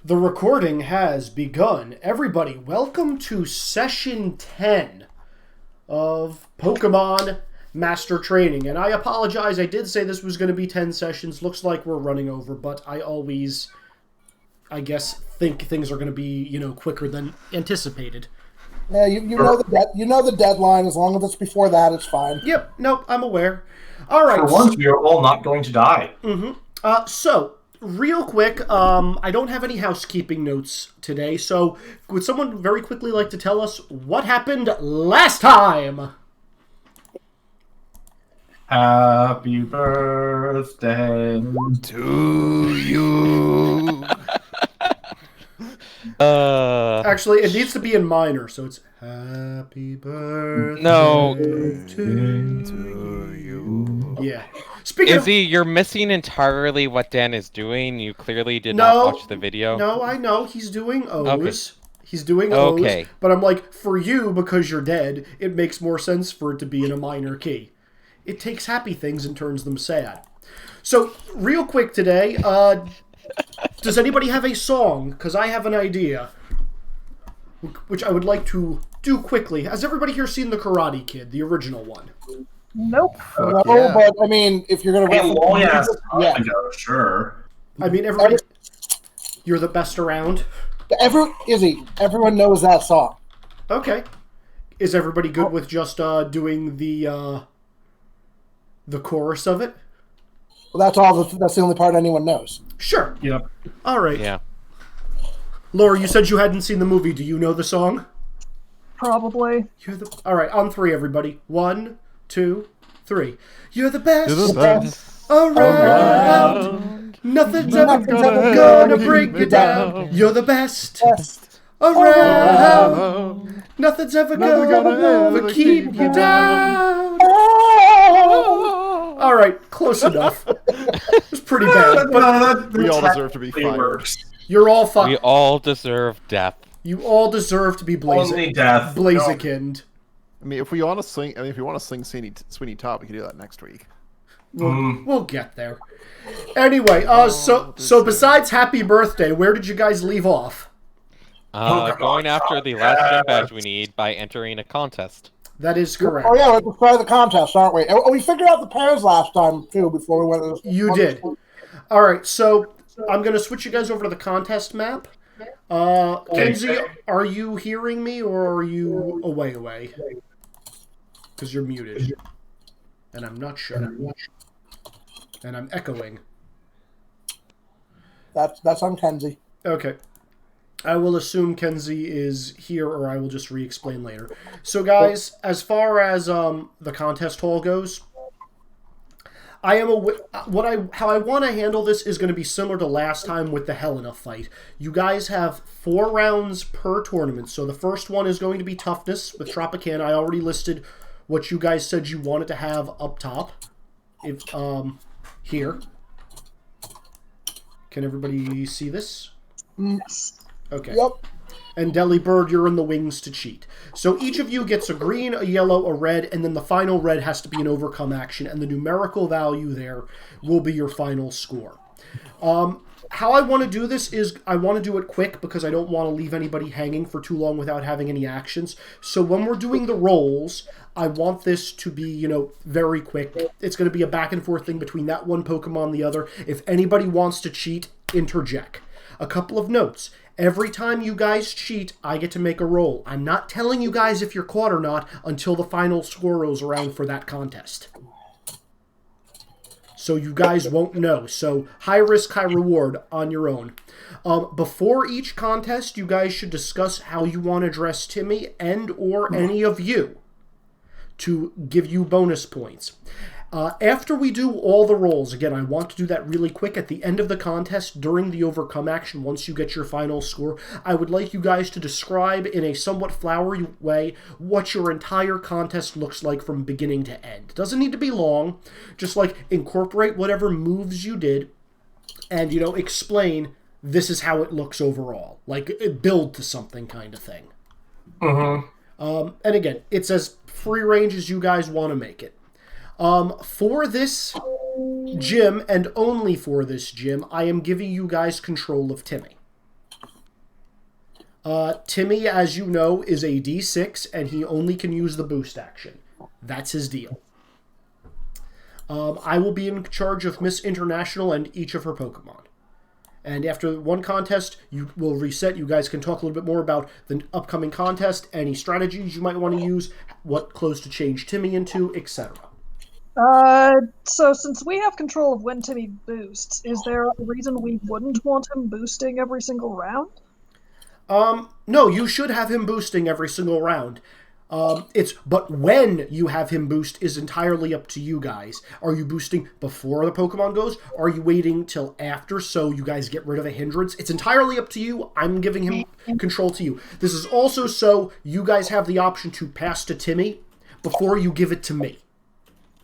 The recording has begun. Everybody, welcome to Session 10 of Pokémon Master Training. And I apologize, I did say this was going to be 10 sessions. Looks like we're running over, but I always, think things are going to be, quicker than anticipated. Yeah, you know the deadline. As long as it's before that, it's fine. Yep, nope, I'm aware. All right. For once, we are all not going to die. So, real quick, I don't have any housekeeping notes today, so would someone very quickly like to tell us what happened last time? Happy birthday to you. Actually, it needs to be in minor, so it's happy birthday to you. Yeah. Speaking Izzy, you're missing entirely what Dan is doing. You clearly did not watch the video. No, I know. He's doing O's. Okay. He's doing O's. Okay. But I'm like, for you, because you're dead, it makes more sense for it to be in a minor key. It takes happy things and turns them sad. So, real quick today, does anybody have a song? Because I have an idea, which I would like to do quickly. Has everybody here seen The Karate Kid, the original one? Nope. No, yeah. But I mean, if you're going to sure. I mean, everybody, you're the best around. Izzy, everyone knows that song. Okay. Is everybody good with just doing the chorus of it? Well, that's the only part anyone knows. Sure. Yep. All right. Yeah. Laura, you said you hadn't seen the movie. Do you know the song? Probably. All right, on three, everybody. 1, 2, 3. You're the best, You're the best around. Nothing's ever gonna bring you down. You're the best around. Nothing's ever gonna keep you down. All right, close enough. It was pretty bad. But we all deserve to be fired. You're all fired. We all deserve death. You all deserve to be Blazikened. I mean, if you want to sing Sweeney Todd, we can do that next week. We'll get there. Anyway, so besides Happy Birthday, where did you guys leave off? Going after the last gym badge we need by entering a contest. That is correct. Oh yeah, we're at the start of the contest, aren't we? We figured out the pairs last time too before we went to this. You did. All right, so I'm going to switch you guys over to the contest map. Kenzie, are you hearing me or are you away? Because you're muted. And I'm not sure. And I'm echoing. That's on Kenzie. Okay. I will assume Kenzie is here, or I will just re-explain later. So, guys, as far as the contest hall goes, I am how I want to handle this is going to be similar to last time with the Helena fight. You guys have 4 rounds per tournament. So the first one is going to be Toughness with Tropicana. I already listed what you guys said you wanted to have up top. Here. Can everybody see this? Yes. Okay. Yep. And Delibird, you're in the wings to cheat. So each of you gets a green, a yellow, a red, and then the final red has to be an overcome action, and the numerical value there will be your final score. How I want to do this is I want to do it quick because I don't want to leave anybody hanging for too long without having any actions. So when we're doing the rolls, I want this to be, very quick. It's going to be a back and forth thing between that one Pokemon and the other. If anybody wants to cheat, interject. A couple of notes. Every time you guys cheat, I get to make a roll. I'm not telling you guys if you're caught or not until the final score rolls around for that contest. So you guys won't know. So high risk, high reward on your own. Before each contest, you guys should discuss how you want to address Timmy and or any of you to give you bonus points. After we do all the rolls, again, I want to do that really quick at the end of the contest during the overcome action. Once you get your final score, I would like you guys to describe in a somewhat flowery way what your entire contest looks like from beginning to end. It doesn't need to be long. Just incorporate whatever moves you did and, explain this is how it looks overall. Build to something kind of thing. And again, it's as free range as you guys want to make it. For this gym, and only for this gym, I am giving you guys control of Timmy. Timmy, as you know, is a D6, and he only can use the boost action. That's his deal. I will be in charge of Miss International and each of her Pokemon. And after one contest, you will reset. You guys can talk a little bit more about the upcoming contest, any strategies you might want to use, what clothes to change Timmy into, etc. So since we have control of when Timmy boosts, is there a reason we wouldn't want him boosting every single round? No, you should have him boosting every single round. But when you have him boost is entirely up to you guys. Are you boosting before the Pokemon goes? Are you waiting till after so you guys get rid of a hindrance? It's entirely up to you. I'm giving him control to you. This is also so you guys have the option to pass to Timmy before you give it to me.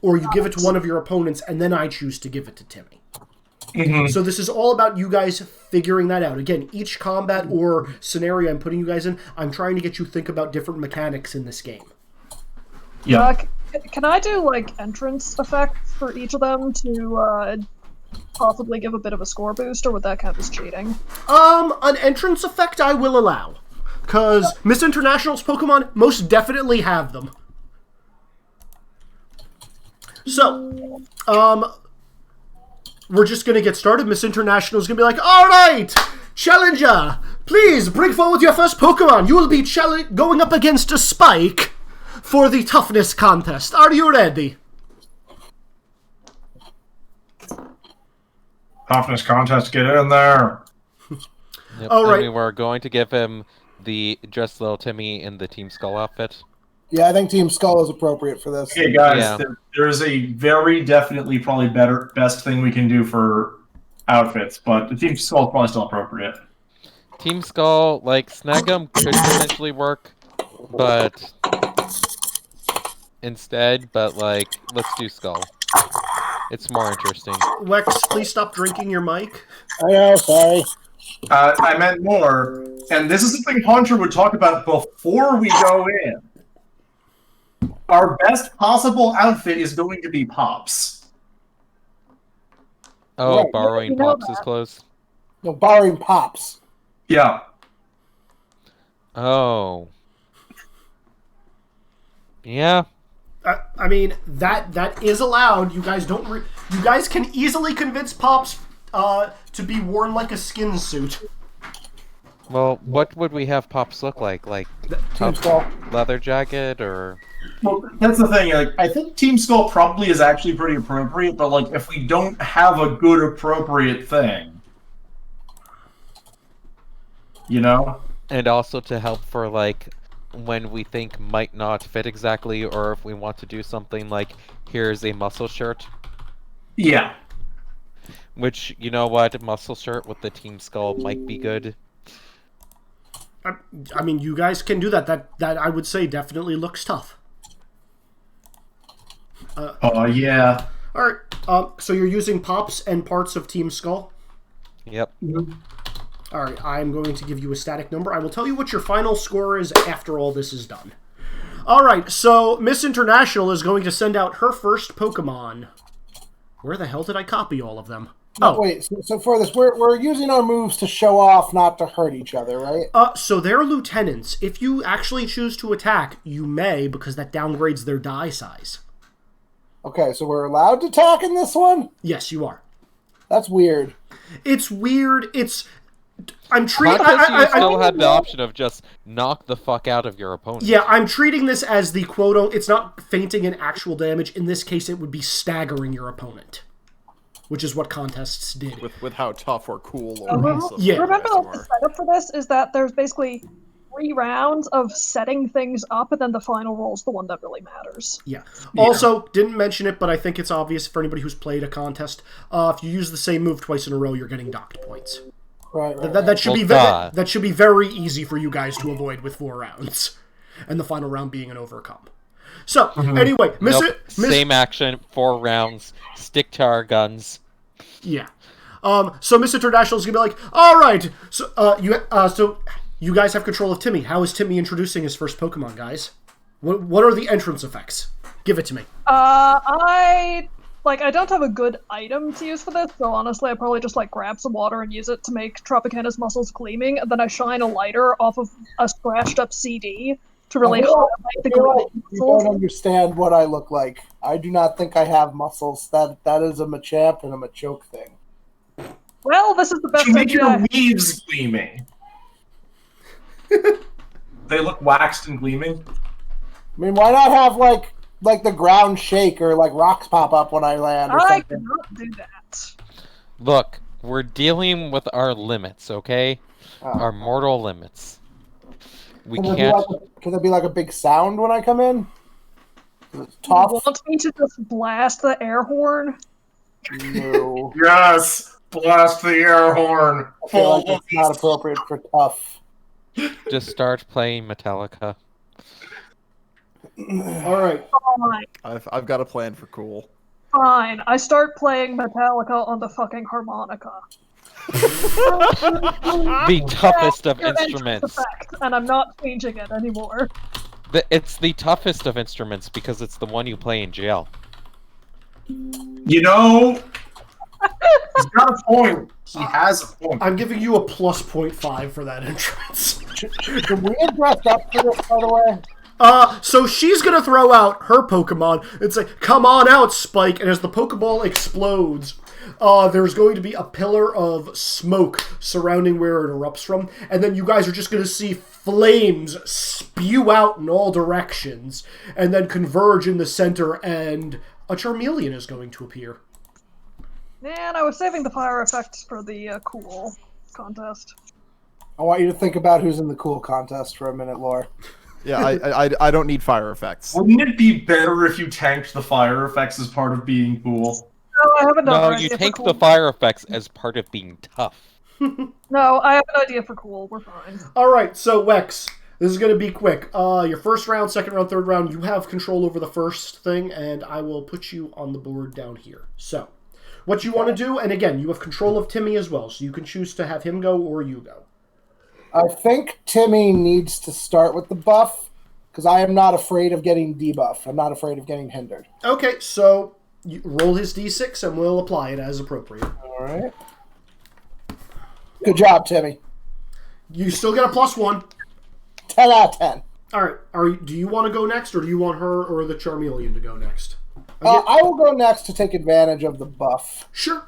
Or you give it to one of your opponents and then I choose to give it to Timmy. Mm-hmm. So this is all about you guys figuring that out. Again, each combat or scenario I'm putting you guys in, I'm trying to get you to think about different mechanics in this game. Yeah. Can I do, like, entrance effects for each of them to possibly give a bit of a score boost, or would that count as cheating? An entrance effect I will allow. Because Miss International's Pokemon most definitely have them. So, we're just going to get started. Miss International is going to be like, all right, challenger, please bring forward your first Pokemon. You will be going up against a Spike for the Toughness Contest. Are you ready? Toughness Contest, get in there. Yep. All right. I mean, we're going to give him the just little Timmy in the Team Skull outfit. Yeah, I think Team Skull is appropriate for this. Okay, guys, Yeah. there's a very definitely probably best thing we can do for outfits, but the Team Skull is probably still appropriate. Team Skull, like, Snag'em could potentially work, but let's do Skull. It's more interesting. Wex, please stop drinking your mic. I know, sorry. I meant more, and this is something Hunter would talk about before we go in. Our best possible outfit is going to be Pops. Oh, Right, borrowing you know Pops' that. clothes? No, borrowing Pops. Yeah. Oh. Yeah. I mean, that is allowed. You guys don't. You guys can easily convince Pops to be worn like a skin suit. Well, what would we have Pops look like? Like Team Skull. leather jacket or... Well, that's the thing. Like, I think Team Skull probably is actually pretty appropriate, but like, if we don't have a good appropriate thing, you know. And also to help for, like, when we think might not fit exactly, or if we want to do something like, here's a muscle shirt. Yeah. Which, you know what, muscle shirt with the Team Skull might be good. I mean, you guys can do that. That I would say definitely looks tough. Oh yeah. All right. So you're using Pops and parts of Team Skull. Yep. All right. I'm going to give you a static number. I will tell you what your final score is after all this is done. All right. So Miss International is going to send out her first Pokemon. Where the hell did I copy all of them? Oh, Wait, so for this, we're using our moves to show off, not to hurt each other, right? So they're lieutenants. If you actually choose to attack, you may, because that downgrades their die size. Okay, so we're allowed to attack in this one? Yes, you are. That's weird. It's weird. I'm treating. Contest, you still had the option of just knock the fuck out of your opponent. Yeah, I'm treating this as the quote. It's not feinting in actual damage. In this case, it would be staggering your opponent, which is what contests did. With how tough or cool or Remember, awesome Yeah. you remember guys the are. setup for this is that there's basically 3 rounds of setting things up, and then the final roll's the one that really matters. Yeah. Also, didn't mention it, but I think it's obvious for anybody who's played a contest. If you use the same move twice in a row, you're getting docked points. Right. That should be Well, that should be very easy for you guys to avoid with 4 rounds, and the final round being an overcome. So anyway, Nope. Same action, 4 rounds, stick to our guns. Yeah. So Miss International's gonna be like, all right. So you guys have control of Timmy. How is Timmy introducing his first Pokemon, guys? What are the entrance effects? Give it to me. I Like, I don't have a good item to use for this, so honestly I probably just, like, grab some water and use it to make Tropicana's muscles gleaming, and then I shine a lighter off of a scratched up CD to really I feel highlight the I feel like gleaming you don't muscles. understand what I look like. I do not think I have muscles. That is a Machamp and a Machoke thing. Well, this is the best You make idea. your weaves gleaming. They look waxed and gleaming. I mean, why not have like the ground shake or like rocks pop up when I land or I something? cannot do that. Look, we're dealing with our limits, okay? Oh. Our mortal limits. We Can can't. there be like a big sound when I come in? You Tough? want me to just blast the air horn? No. Yes! Blast the air horn! I feel like it's not appropriate for tough. Just start playing Metallica. All right. Fine. I've got a plan for cool. Fine. I start playing Metallica on the fucking harmonica. The toughest of Your entrance instruments. effect, and I'm not changing it anymore. It's the toughest of instruments because it's the one you play in jail. You know, he's got a point. He has a point. I'm giving you a plus 0.5 for that entrance. Should we have dressed up for this, by the way? So she's gonna throw out her Pokemon. It's like, come on out, Spike. And as the Pokeball explodes, there's going to be a pillar of smoke surrounding where it erupts from. And then you guys are just gonna see flames spew out in all directions and then converge in the center, and a Charmeleon is going to appear. Man, I was saving the fire effects for the cool contest. I want you to think about who's in the cool contest for a minute, Laura. Yeah, I don't need fire effects. Wouldn't it be better if you tanked the fire effects as part of being cool? No, I have another No, idea you for take cool. the fire effects as part of being tough. No, I have an idea for cool. We're fine. All right, so Wex, this is going to be quick. Your first round, second round, third round, you have control over the first thing, and I will put you on the board down here. So, what you want to do, and again, you have control of Timmy as well, so you can choose to have him go or you go. I think Timmy needs to start with the buff, because I am not afraid of getting debuffed. I'm not afraid of getting hindered. Okay, so you roll his d6 and we'll apply it as appropriate. All right. Good job, Timmy. You still get a +1. 10 out of 10. All right, do you want to go next, or do you want her or the Charmeleon to go next? I will go next to take advantage of the buff. Sure.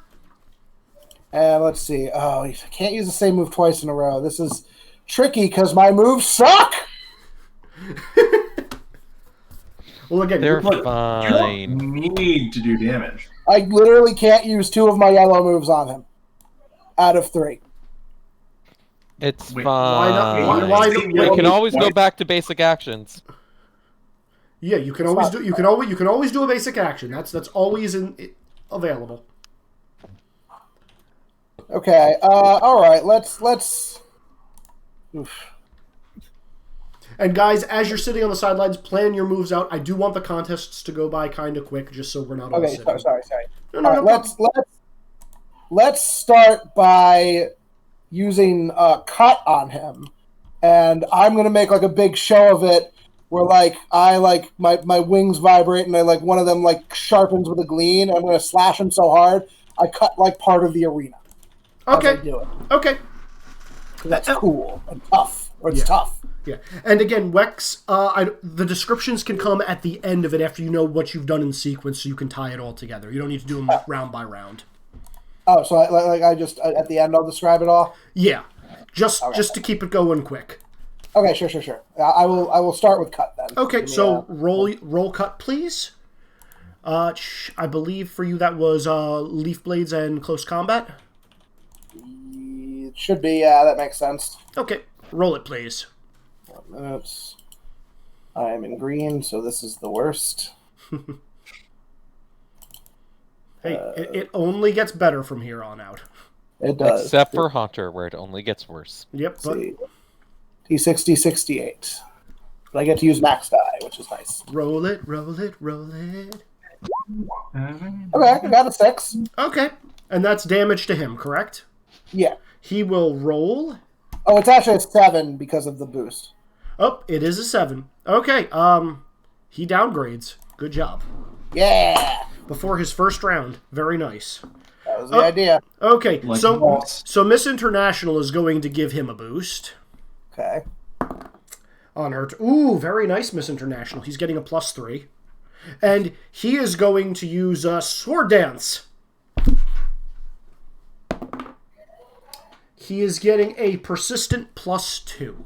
And let's see. Oh, I can't use the same move twice in a row. This is tricky because my moves suck. Well, again, They're Look, fine. you don't need to do damage. I literally can't use 2 of my yellow moves on him out of 3. It's Wait, fine. why We can always go back to basic actions. yeah, you can always do. You can always do a basic action. That's always available. Okay. All right. Let's. Oof. And guys, as you're sitting on the sidelines, plan your moves out. I do want the contests to go by kind of quick, just so we're not all Okay. sitting. Sorry. No, All right, let's start by using cut on him, and I'm gonna make like a big show of it, where like I like my wings vibrate and I like one of them like sharpens with a gleam. And I'm gonna slash him so hard I cut like part of the arena. As I Okay. do it. Okay. 'Cause that's cool and tough, or it's Yeah. tough. Yeah, and again, Wex, the descriptions can come at the end of it after you know what you've done in sequence, so you can tie it all together. You don't need to do them round by round. Oh, so I just at the end I'll describe it all. Yeah, just to keep it going quick. Okay, sure. I will start with cut then. Okay, so roll cut, please. I believe for you that was leaf blades and close combat. It should be. Yeah, that makes sense. Okay, roll it, please. Oops. I am in green, so this is the worst. Hey, it only gets better from here on out. It does. Except for Hunter, where it only gets worse. Yep, Let's but see. T60, 68. But I get to use max die, which is nice. roll it. Okay, I got a 6. Okay, and that's damage to him, correct? Yeah. He will roll. Oh, it's actually a 7 because of the boost. Oh, it is a 7. Okay, he downgrades. Good job. Yeah. before his first round. Very nice. That was the idea. Okay, Like so boss. Miss International is going to give him a boost Okay. on her. Ooh, very nice, Miss International. He's getting a +3. And he is going to use Sword Dance. He is getting a persistent +2.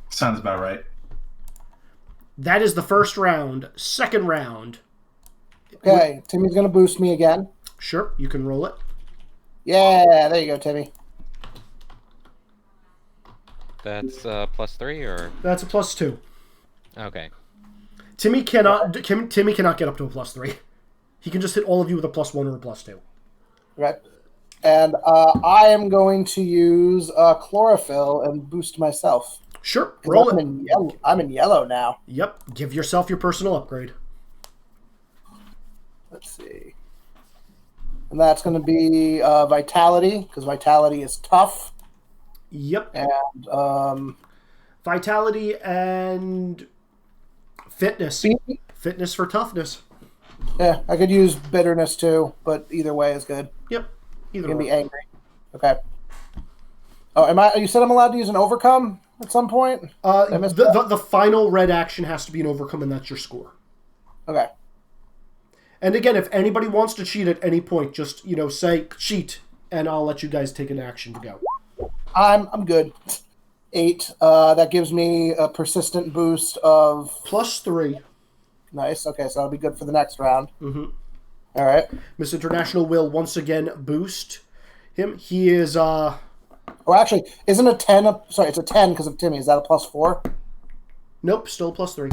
Sounds about right. That is the first round. Second round. Okay, Timmy's going to boost me again. Sure, you can roll it. Yeah, there you go, Timmy. That's +3 or That's a +2. okay. Timmy cannot get up to a +3. He can just hit all of you with a +1 or a +2. Okay. And I am going to use chlorophyll and boost myself. Sure, roll I'm it. in yellow. I'm in yellow now. Yep, give yourself your personal upgrade. Let's see. And that's going to be vitality, because vitality is tough. Yep. And Vitality and fitness. speed. Fitness for toughness. Yeah, I could use bitterness too, but either way is good. Yep. Either You can or. be angry. Okay. Oh, you said I'm allowed to use an overcome at some point? I missed that? The final red action has to be an overcome, and that's your score. Okay. And again, if anybody wants to cheat at any point, just say cheat, and I'll let you guys take an action to go. I'm good. 8. That gives me a persistent boost of +3. nice. Okay, so that'll be good for the next round. Mm-hmm. All right. Miss International will once again boost him. He is Oh, actually, isn't a 10? Sorry, it's a 10 because of Timmy. Is that a +4? nope, still +3.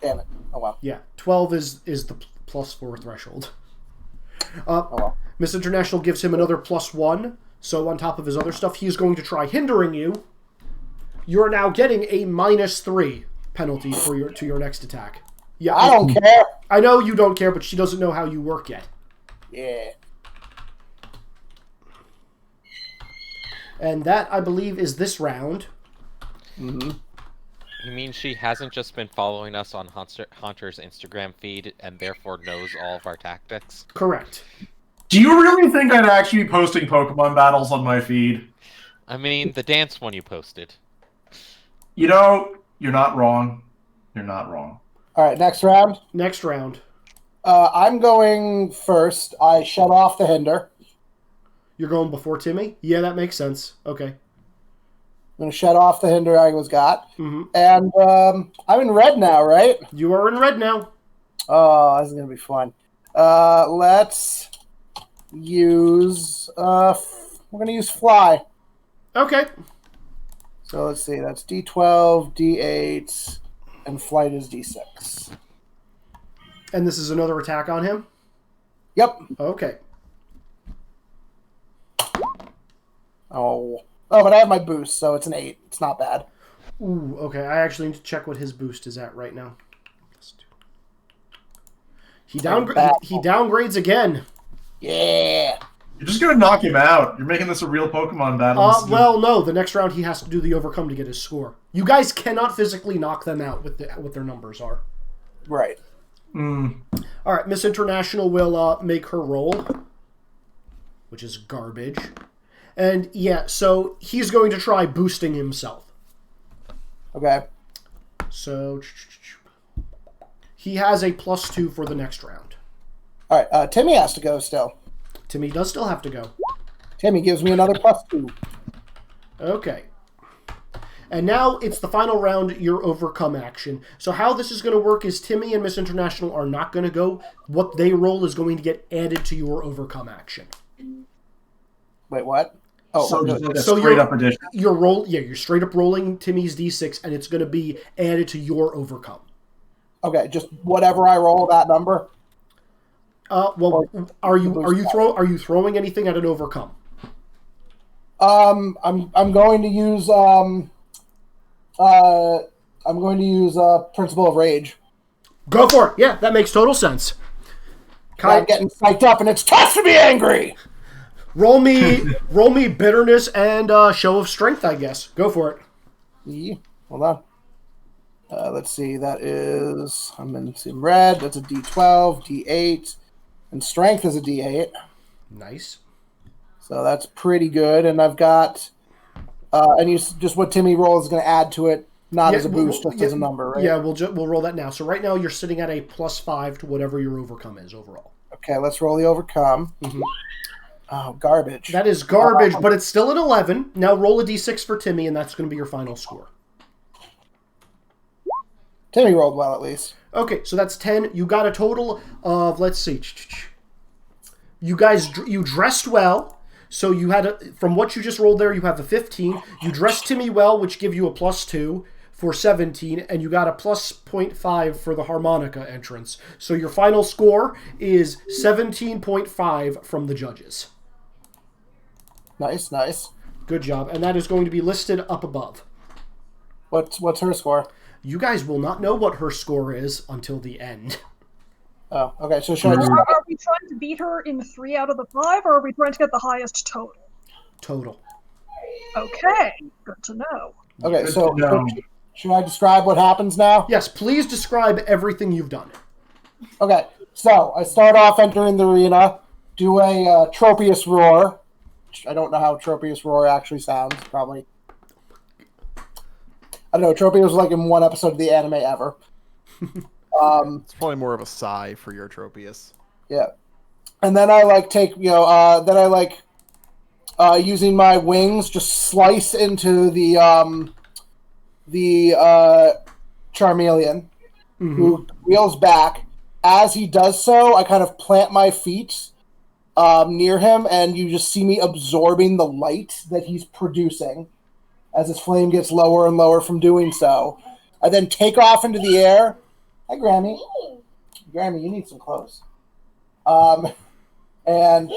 Damn it. Oh well. Yeah, 12 is the +4 threshold. Oh well. Miss International gives him another +1. So on top of his other stuff, he is going to try hindering you. You are now getting a -3 penalty for your next attack. Yeah, I don't care. I know you don't care, but she doesn't know how you work yet. Yeah. And that, I believe, is this round. Mm-hmm. You mean she hasn't just been following us on Hunter's Instagram feed and therefore knows all of our tactics? Correct. Do you really think I'd actually be posting Pokemon battles on my feed? I mean, the dance one you posted. You know, you're not wrong. You're not wrong. All right, next round. Next round. I'm going first. I shut off the hinder. You're going before Timmy? Yeah, that makes sense. Okay. I'm going to shut off the hinder I got. Mm-hmm. And I'm in red now, right? You are in red now. Oh, this is going to be fun. Let's use... we're going to use fly. Okay. So let's see. That's D12, D8, and flight is D6. And this is another attack on him? Yep. Okay. Oh, but I have my boost, so it's an 8. It's not bad. Ooh, okay. I actually need to check what his boost is at right now. He downgrades again. Yeah. You're just gonna knock him out. You're making this a real Pokemon battle. Well, no. The next round he has to do the overcome to get his score. You guys cannot physically knock them out with what their numbers are. Right. All right, Miss International will make her roll, which is garbage. And yeah, so he's going to try boosting himself. Okay. So he has a +2 for the next round. All right. Timmy has to go still. Timmy does still have to go. Timmy gives me another +2. Okay. And now it's the final round, your overcome action. So how this is going to work is Timmy and Miss International are not going to go. What they roll is going to get added to your overcome action. Wait, what? Oh, So good. just like a So straight up addition. You're straight up rolling Timmy's D6, and it's going to be added to your overcome. Okay, just whatever I roll, that number. Well, are you throwing anything at an overcome? I'm going to use Principle of Rage. Go for it. Yeah, that makes total sense. I'm getting psyched up, and it's tough to be angry. Roll me bitterness and show of strength, I guess. Go for it. Yeah, hold on. Let's see. That is I'm in red. That's a D12, D8, and strength is a D8. Nice. So that's pretty good. And I've got and you just what Timmy rolls is going to add to it, not as a boost, just as a number, right? Yeah, we'll roll that now. So right now you're sitting at a +5 to whatever your overcome is overall. Okay, let's roll the overcome. Mm-hmm. Oh, garbage. That is garbage, but it's still an 11. Now roll a d6 for Timmy, and that's going to be your final score. Timmy rolled well, at least. Okay, so that's 10. You got a total of, let's see. You guys, you dressed well. So you had, from what you just rolled there, you have a 15. You dressed Timmy well, which give you a +2 for 17, and you got a +0.5 for the harmonica entrance. So your final score is 17.5 from the judges. Nice, nice. Good job, and that is going to be listed up above. What's her score? You guys will not know what her score is until the end. Oh, okay. So should I just... Are we trying to beat her in 3 out of the 5, or are we trying to get the highest total? Total. Okay, good to know. Okay, so should I describe what happens now? Yes, please describe everything you've done. Okay, so I start off entering the arena, do a Tropius roar. I don't know how Tropius roar actually sounds. Probably. I don't know. Tropius was like in one episode of the anime ever. It's probably more of a sigh for your Tropius. Yeah, and then I take using my wings, just slice into the Charmeleon, who wheels back. As he does so, I kind of plant my feet near him, and you just see me absorbing the light that he's producing as his flame gets lower and lower from doing so. I then take off into the air. Hi, Grammy. Grammy, you need some clothes. And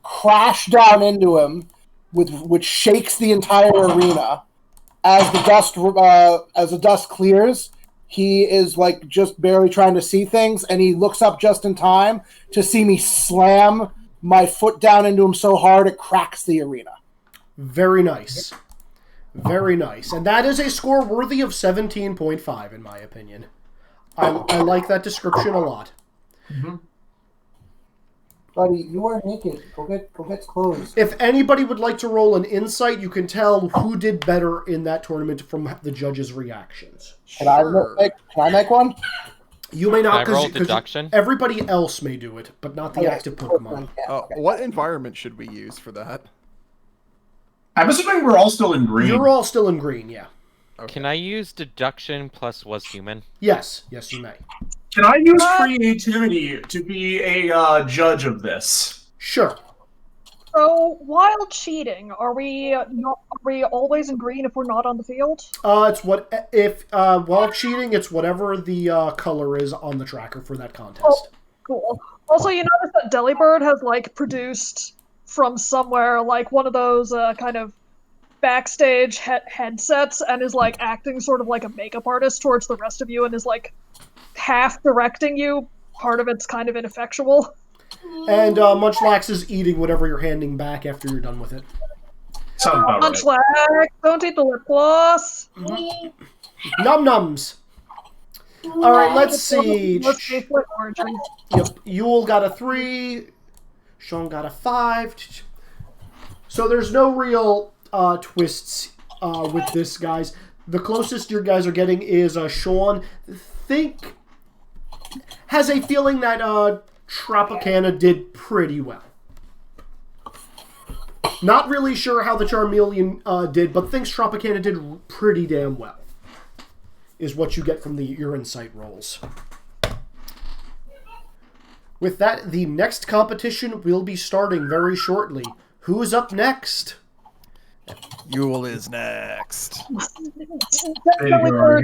crash down into him, which shakes the entire arena. As the dust clears, he is just barely trying to see things, and he looks up just in time to see me slam my foot down into him so hard it cracks the arena. Very nice. Very nice. And that is a score worthy of 17.5, in my opinion. I like that description a lot. Mm-hmm. Buddy, you are naked. Go get clothes. If anybody would like to roll an insight, you can tell who did better in that tournament from the judges' reactions. Can I make one? You may not, Can I roll deduction? everybody else may do it, but not the active Pokemon. What environment should we use for that? I'm assuming we're all still in green. You're all still in green, yeah. Okay. Can I use deduction plus was human? Yes, you may. Can I use creativity to be a judge of this? Sure. So, while cheating, are we always in green if we're not on the field? While cheating, it's whatever the color is on the tracker for that contest. Oh, cool. Also, you notice that Delibird has produced from somewhere one of those kind of backstage headsets, and is acting sort of like a makeup artist towards the rest of you, and is half directing you. Part of it's kind of ineffectual. And Munchlax is eating whatever you're handing back after you're done with it. Sounds about right. Munchlax, don't eat the lip gloss. Num nums. All right, let's see. Yep, Yule got a 3. Sean got a 5. So there's no real twists with this, guys. The closest your guys are getting is Sean. Has a feeling that Tropicana did pretty well. Not really sure how the Charmeleon did, but thinks Tropicana did pretty damn well. Is what you get from your insight rolls. With that, the next competition will be starting very shortly. Who's up next? Yule is next. Remember,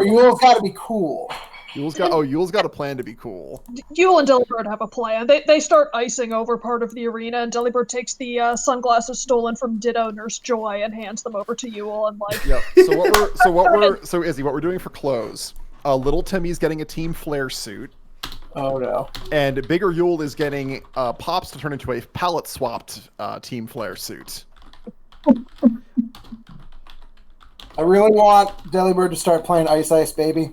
Yule's got to be cool. Yule's got a plan to be cool. Yule and Delibird have a plan. They start icing over part of the arena, and Delibird takes the sunglasses stolen from Ditto Nurse Joy and hands them over to Yule and Yep. So Izzy, what we're doing for clothes? Little Timmy's getting a Team Flare suit. Oh no. And Bigger Yule is getting Pops to turn into a palette swapped Team Flare suit. I really want Delibird to start playing Ice Ice Baby.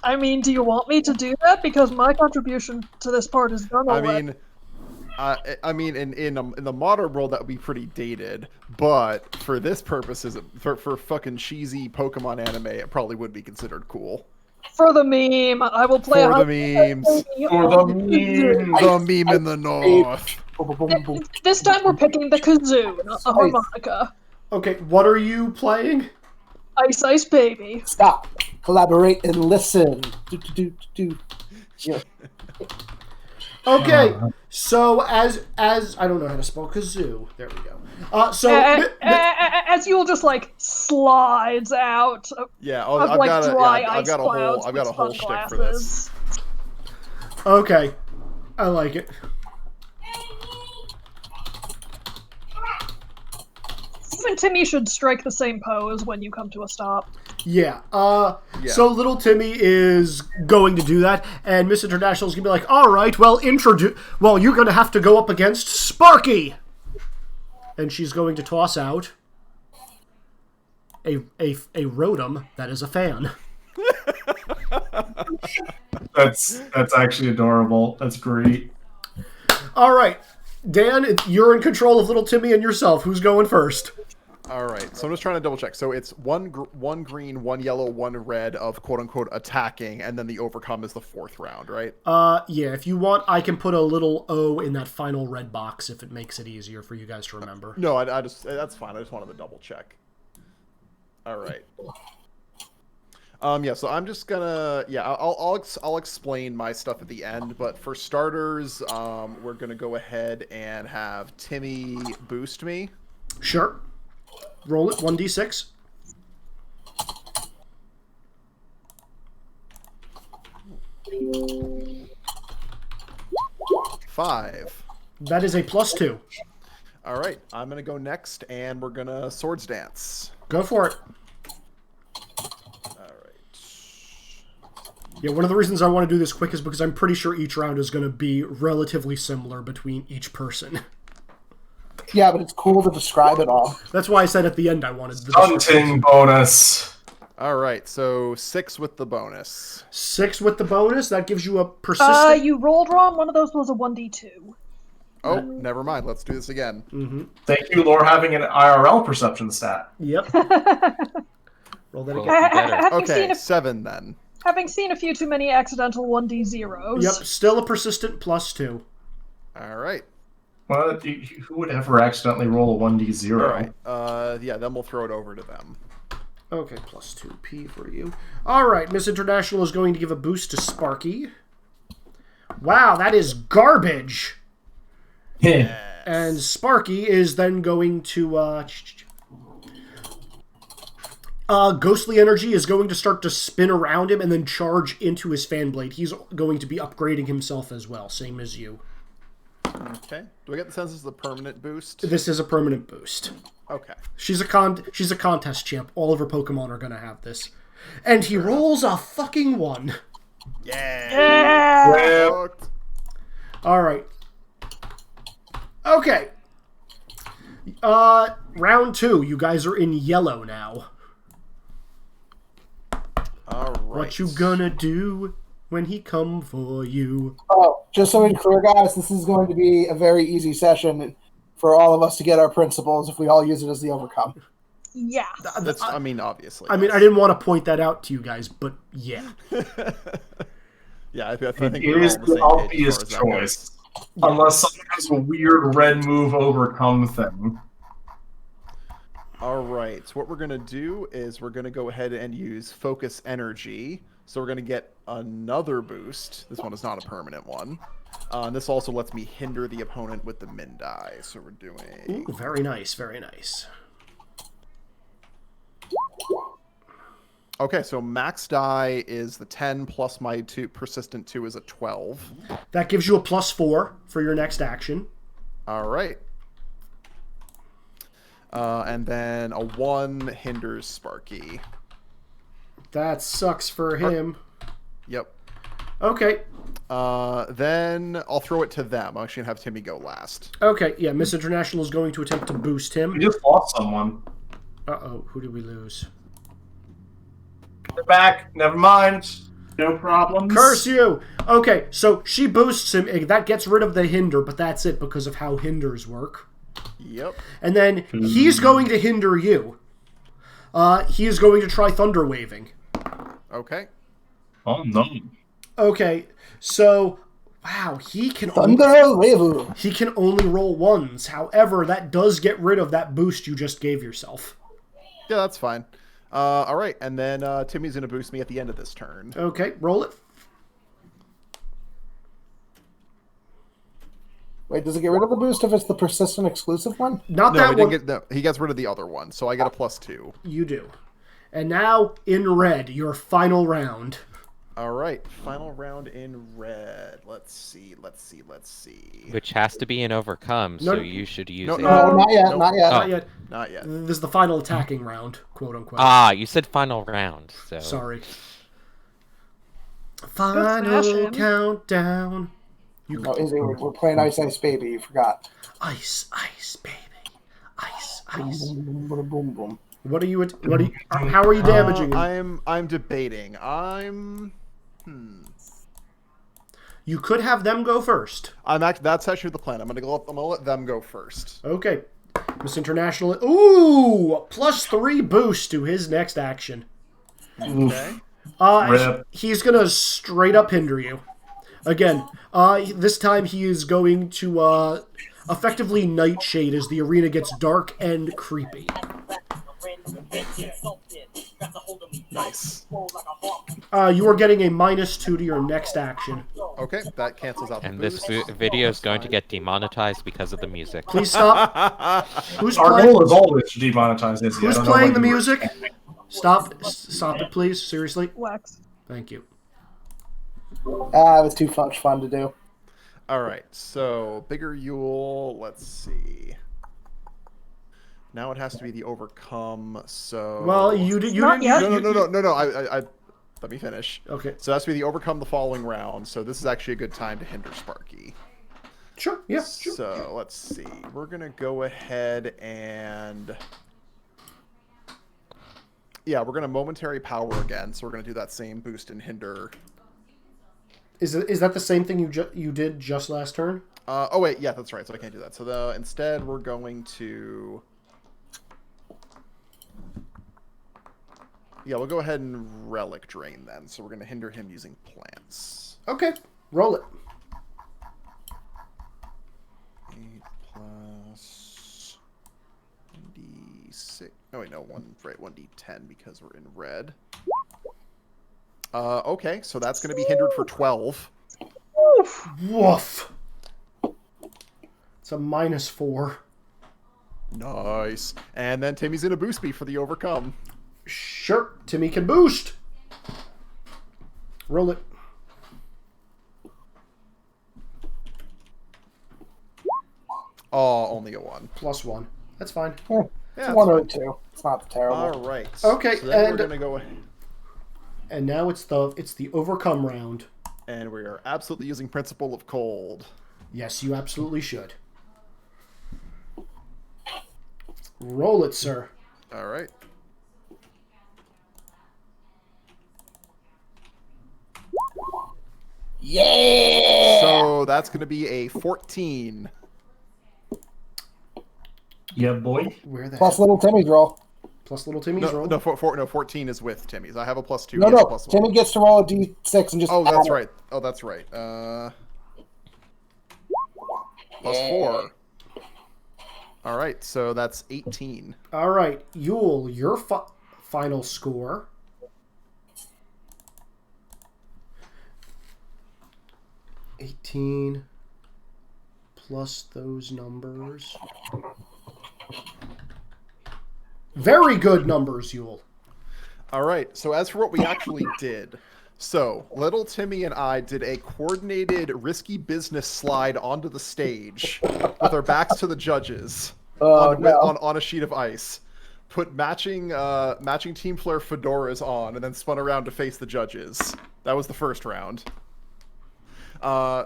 I mean, do you want me to do that? Because my contribution to this part is done I already. mean, in the modern world that would be pretty dated, but for this purposes, for fucking cheesy Pokemon anime, it probably would be considered cool. For the meme, I will play For a the memes. For the meme. The meme in the north. This time we're picking the kazoo, not the harmonica. Okay, what are you playing? Ice Ice Baby. Stop. Collaborate and listen. Yeah. Okay, so as I don't know how to spell kazoo. There we go. As you'll just like slides out Yeah, of I've like got dry I've ice got a clouds whole, I've got a with whole shtick for sunglasses. this. Okay, I like it. Even Timmy should strike the same pose when you come to a stop. Yeah. Yeah. So little Timmy is going to do that, and Miss International's gonna be like, "All right, well, you're gonna have to go up against Sparky," and she's going to toss out a Rotom that is a fan. That's actually adorable. That's great. All right, Dan, you're in control of little Timmy and yourself. Who's going first? All right, so I'm just trying to double check. So it's one green, one yellow, one red of quote unquote attacking, and then the overcome is the fourth round, right? Yeah, if you want, I can put a little O in that final red box if it makes it easier for you guys to remember. No, I just that's fine. I just wanted to double check. All right. Yeah, so I'm just gonna I'll explain my stuff at the end, but for starters, we're gonna go ahead and have Timmy boost me. Sure. Roll it, 1d6. Five. That is a +2. All right, I'm gonna go next, and we're gonna swords dance. Go for it. All right. Yeah, one of the reasons I want to do this quick is because I'm pretty sure each round is going to be relatively similar between each person. Yeah, but it's cool to describe it all. That's why I said at the end I wanted the Hunting bonus. All right, so 6 with the bonus. 6 with the bonus. That gives you a persistent... You rolled wrong. One of those was a 1d2. Oh, never mind. Let's do this again. Mm-hmm. Thank you, Lore, having an IRL perception stat. Yep. Roll that again. Having Okay, seen 7 then. having seen a few too many accidental 1d0s. Yep, still a persistent +2. All right. Well, who would ever accidentally roll a 1d0? All right. Yeah, then we'll throw it over to them. Okay, +2p for you. All right, Miss International is going to give a boost to Sparky. Wow, that is garbage. And Sparky is then going to... Ghostly Energy is going to start to spin around him and then charge into his fan blade. He's going to be upgrading himself as well, same as you. Okay. Do I get the sense this is a permanent boost? This is a permanent boost. Okay. She's a contest champ. All of her Pokemon are going to have this. And he rolls a fucking 1. Yeah! All right. Okay. Round 2. You guys are in yellow now. All right. What you gonna do when he come for you? Oh, just so we're clear, guys, this is going to be a very easy session for all of us to get our principles if we all use it as the overcome. Yeah. That's, I mean, obviously. I mean, I didn't want to point that out to you guys, but yeah. Yeah, I think It we're is all on the same page obvious as far as that goes. choice. Unless someone has a weird red move overcome thing. All right, so what we're going to do is we're going to go ahead and use Focus Energy. So we're going to get another boost. This one is not a permanent one. And this also lets me hinder the opponent with the Min die. So we're doing... Ooh, very nice, very nice. Okay, so max die is the 10 plus my persistent 2 is a 12. That gives you a +4 for your next action. All right. And then a 1 hinders Sparky. That sucks for him. Yep. Okay. Then I'll throw it to them. I'm actually gonna have Timmy go last. Okay, yeah, Miss International is going to attempt to boost We him. just lost someone. Uh-oh, who did we lose? They're back. Never mind. No problems. Curse you! Okay, so she boosts him. That gets rid of the hinder, but that's it because of how hinders work. Yep. And then he's going to hinder you. He is going to try Thunder Waving. Okay. Oh, no. Okay, so... Wow, he can only roll ones. However, that does get rid of that boost you just gave yourself. Yeah, that's fine. All right, and then Timmy's going to boost me at the end of this turn. Okay, roll it. Wait, does it get rid of the boost if it's the persistent exclusive one? Not No, that he didn't one. get. No, he gets rid of the other one, so I get a +2. You do. And now, in red, your final round. All right, final round in red. Let's see. Which has to be an overcome, No- so you should use no, it. No, not yet, Nope. not yet. Not yet. Not yet. This is the final attacking round, quote unquote. Ah, you said final round, so... Sorry. smash Final him. countdown. You No, Izzy, we're playing Ice Ice Baby. You forgot. Ice, ice, baby. Ice, Boom, ice. boom, boom, boom, boom, boom. What are you? How are you damaging him? I'm debating. You could have them go first. That's actually the plan. I'm gonna let them go first. Okay. Miss International. Ooh, +3 boost to his next action. Okay. Rip. He's gonna straight up hinder you. Again, this time he is going to effectively nightshade as the arena gets dark and creepy. Nice. You are getting a -2 to your next action. Okay, that cancels out the And this boost. video is going to get demonetized because of the music. Please stop. Who's Our playing? goal is always to demonetize Izzy. Who's I don't know playing what the you were music? saying. Stop it, please. Seriously. Wax. Thank you. It was too much fun to do. All right, so bigger Yule. Let's see. Now it has to be the overcome. So. Well, you didn't. Not yet. No. I let me finish. Okay. So that's to be the overcome the following round. So this is actually a good time to hinder Sparky. Sure. Yeah. Sure. So let's see. We're gonna go ahead and yeah, we're gonna momentary power again. So we're gonna do that same boost and hinder. Is that the same thing you did just last turn? Oh wait, yeah, that's right. So I can't do that. So instead we're going to yeah, we'll go ahead and relic drain then. So we're gonna hinder him using plants. Okay. Roll it. 8 plus 1d6. Oh wait, no, 1d10 because we're in red. Okay, so that's going to be hindered for 12. Woof. It's a -4. Nice. And then Timmy's going to boost me for the overcome. Sure. Timmy can boost. Roll it. Oh, only a 1. +1. That's fine. Yeah, It's 1 or 2. It's not terrible. all right. Okay, so then we're and- going to go ahead. And now it's the overcome round. And we are absolutely using Principle of Cold. Yes, you absolutely should. Roll it, sir. All right. Yeah! So that's going to be a 14. Yeah, boy. Where the Plus hell? little Timmy's roll. Plus little Timmy's roll. No, 14 is with Timmy's. I have a +2. No, he has a no. +1. Timmy gets to roll a d6 and just Oh, add that's it. right. Oh, that's right. +4. All right, so that's 18. All right, Yule, your final score. $18 plus those numbers. Very good numbers, Yule. All right, so as for what we actually did, so little Timmy and I did a coordinated risky business slide onto the stage with our backs to the judges on a sheet of ice. Put matching Team Flare fedoras on, and then spun around to face the judges. That was the first round.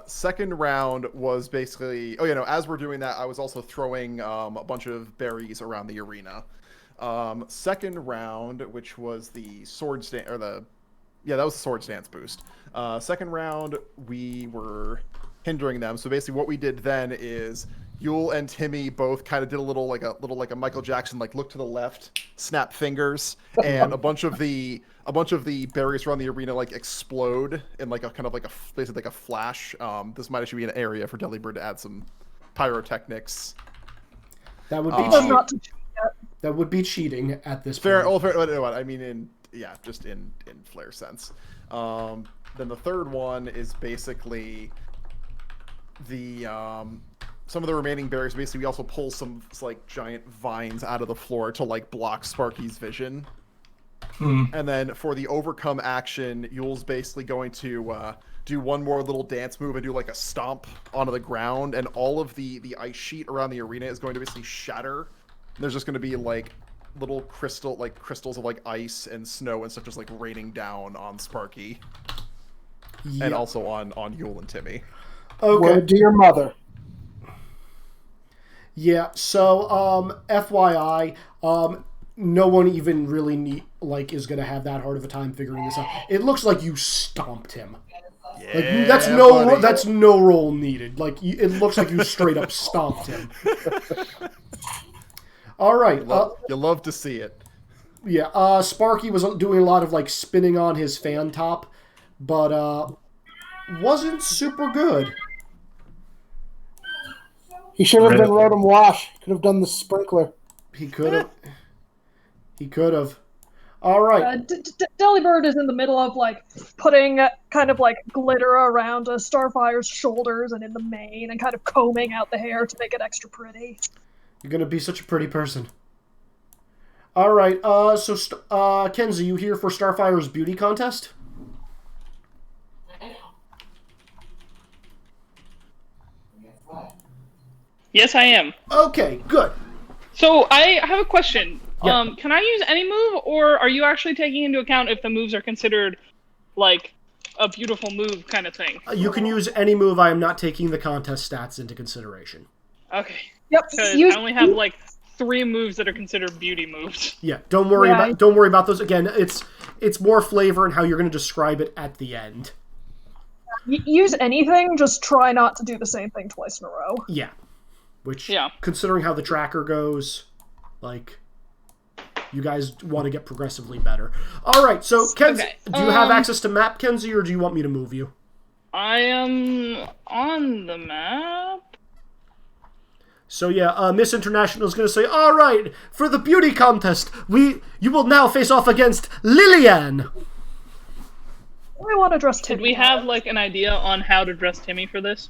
Second round was basically... Oh, as we're doing that, I was also throwing a bunch of berries around the arena. Second round, which was the sword stand... Yeah, that was the sword stance boost. Second round, we were hindering them. So basically what we did then is Yule and Timmy both kind of did a little like a Michael Jackson, like look to the left, snap fingers, and a bunch of the barriers around the arena like explode in like a kind of like basically like a flash. This might actually be an area for Delibird to add some pyrotechnics. That would be that would be cheating at this point. I mean, just in Flare sense. Then the third one is basically the some of the remaining barriers. Basically, we also pull some like giant vines out of the floor to like block Sparky's vision. And then for the overcome action, Yule's basically going to do one more little dance move and do like a stomp onto the ground, and all of the ice sheet around the arena is going to basically shatter. There's just going to be like little crystals of like ice and snow and stuff just like raining down on Sparky. Yep. And also on Yule and Timmy. Okay. Word to your mother. Yeah, so FYI, no one even really is going to have that hard of a time figuring this out. It looks like you stomped him. Yeah, that's no roll needed. Like it looks like you straight up stomped him. All right. You love to see it. Yeah, Sparky was doing a lot of like spinning on his fan top, but wasn't super good. He should have been Rotom Wash. Could have done the sprinkler. He could have. He could have. All right. Delibird is in the middle of like putting kind of like glitter around Starfire's shoulders and in the mane, and kind of combing out the hair to make it extra pretty. You're gonna be such a pretty person. All right. So Kenzie, you here for Starfire's beauty contest? Yes, I am. Okay, good. So I have a question. Yeah. Can I use any move, or are you actually taking into account if the moves are considered like a beautiful move kind of thing? You can use any move. I am not taking the contest stats into consideration. Okay. Yep. Because I only have like 3 moves that are considered beauty moves. Yeah. Don't worry about those. Again, it's more flavor and how you're going to describe it at the end. Use anything. Just try not to do the same thing twice in a row. Yeah. Which, considering how the tracker goes, like, you guys want to get progressively better. All right, so, Kenzie, do you have access to map, Kenzie, or do you want me to move you? I am on the map. So, yeah, Miss International is going to say, all right, for the beauty contest, you will now face off against Lillian. We want to dress Timmy. Did we have, like, an idea on how to dress Timmy for this?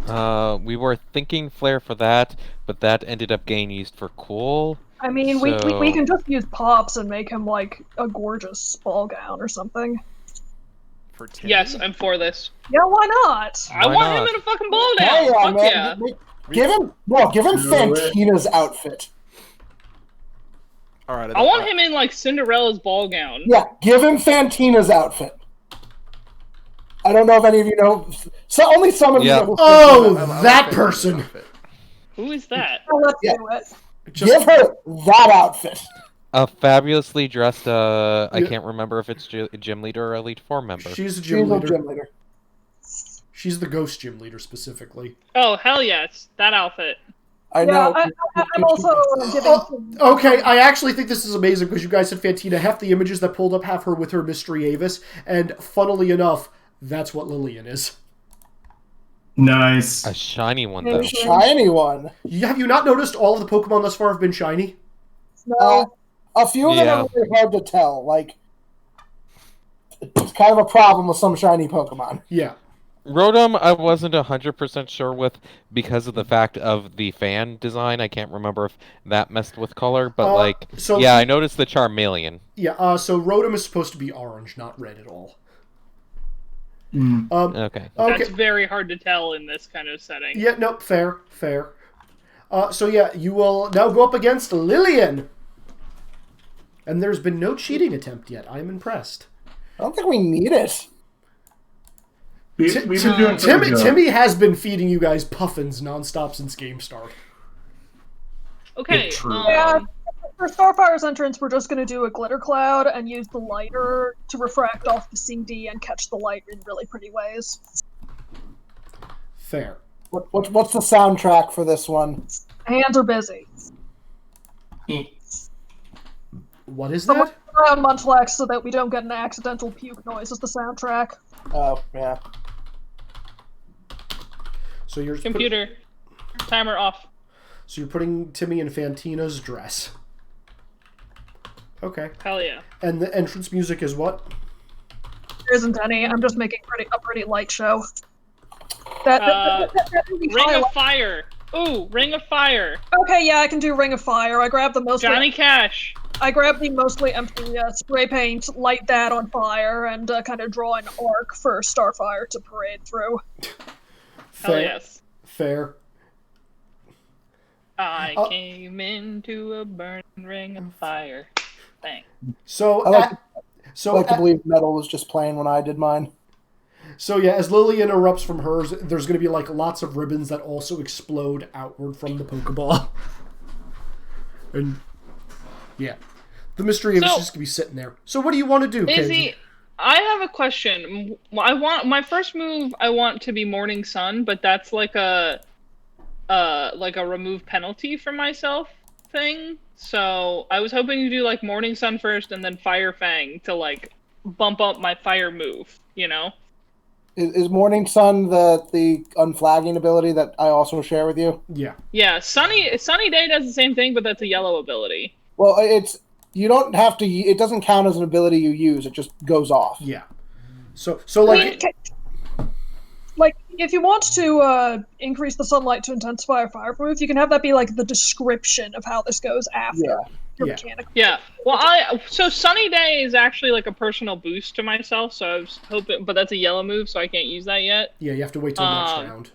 We were thinking Flare for that, but that ended up getting used for cool. I mean, we can just use Pops and make him, like, a gorgeous ball gown or something. For Timmy? Yes, I'm for this. Yeah, why not? I want him in a fucking ball gown! Yeah, Fuck man. yeah! Give him Fantina's outfit. All right. I want him in, like, Cinderella's ball gown. Yeah, give him Fantina's outfit. I don't know if any of you know. Only some of you know. Oh, that person. Who is that? Oh, let's do it. Give her that outfit. A fabulously dressed, I can't remember if it's gym leader or Elite Four member. She's a gym leader. She's the ghost gym leader, specifically. Oh, hell yes. That outfit. I know. I'm also giving... Okay, I actually think this is amazing because you guys said Fantina. Half the images that pulled up have her with her Mystery Avis, and funnily enough, that's what Lillian is. Nice. A shiny one, though. Shiny one. Have you not noticed all of the Pokemon thus far have been shiny? No. A few of them are really hard to tell. Like, it's kind of a problem with some shiny Pokemon. Yeah. Rotom, I wasn't 100% sure with because of the fact of the fan design. I can't remember if that messed with color, but I noticed the Charmeleon. Yeah, so Rotom is supposed to be orange, not red at all. Okay. That's very hard to tell in this kind of setting. Yeah, no, fair. So yeah, you will now go up against Lillian. And there's been no cheating attempt yet. I'm impressed. I don't think we need it. We've been doing pretty good. Timmy has been feeding you guys puffins nonstop since game start. Okay. Yeah, for Starfire's entrance, we're just going to do a glitter cloud and use the lighter to refract off the CD and catch the light in really pretty ways. Fair. What's the soundtrack for this one? Hands are busy. What is Someone that? keep an eye on Munchlax so that we don't get an accidental puke noise as the soundtrack. Oh, yeah. So you're Computer. Timer off. So you're putting Timmy in Fantina's dress. Okay. Hell yeah. And the entrance music is what? There isn't any. I'm just making a pretty light show. That Ring of Fire. Ooh, Ring of Fire. Okay, yeah, I can do Ring of Fire. I grab the mostly Johnny Cash. I grab the mostly empty spray paint, light that on fire, and kind of draw an arc for Starfire to parade through. Hell yes. Fair. I came into a burning ring of fire. Bang. So, I like to believe metal was just playing when I did mine. So yeah, as Lillian erupts from hers, there's going to be like lots of ribbons that also explode outward from the Pokeball. And yeah, the mystery of it's just going to be sitting there. So what do you want to do, Izzy, Kenzie? I have a question. I want my first move. I want to be Morning Sun, but that's like a remove penalty for myself thing. So I was hoping to do like Morning Sun first and then Fire Fang to like bump up my fire move. You know. Is Morning Sun the unflagging ability that I also share with you? Yeah. Yeah, Sunny Day does the same thing, but that's a yellow ability. Well, you don't have to. It doesn't count as an ability you use. It just goes off. Yeah. So like. Like, if you want to increase the sunlight to intensify a fire move, you can have that be like the description of how this goes after your mechanic. Yeah. Well, so Sunny Day is actually like a personal boost to myself, so I was hoping, but that's a yellow move, so I can't use that yet. Yeah, you have to wait till next round.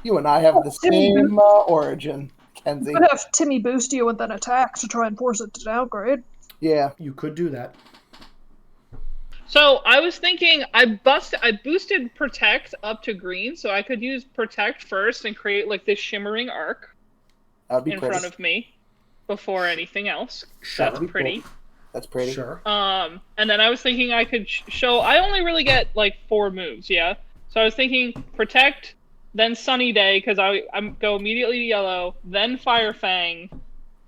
You and I have the same origin, Kenzie. You could have Timmy boost you and then attack to try and force it to downgrade. Yeah. You could do that. So I was thinking I boosted Protect up to green, so I could use Protect first and create like this shimmering arc in front of me before anything else. Sure. That's pretty. Cool. That's pretty. Sure. And then I was thinking I could show. I only really get like 4 moves, yeah. So I was thinking Protect, then Sunny Day because I go immediately to yellow, then Fire Fang.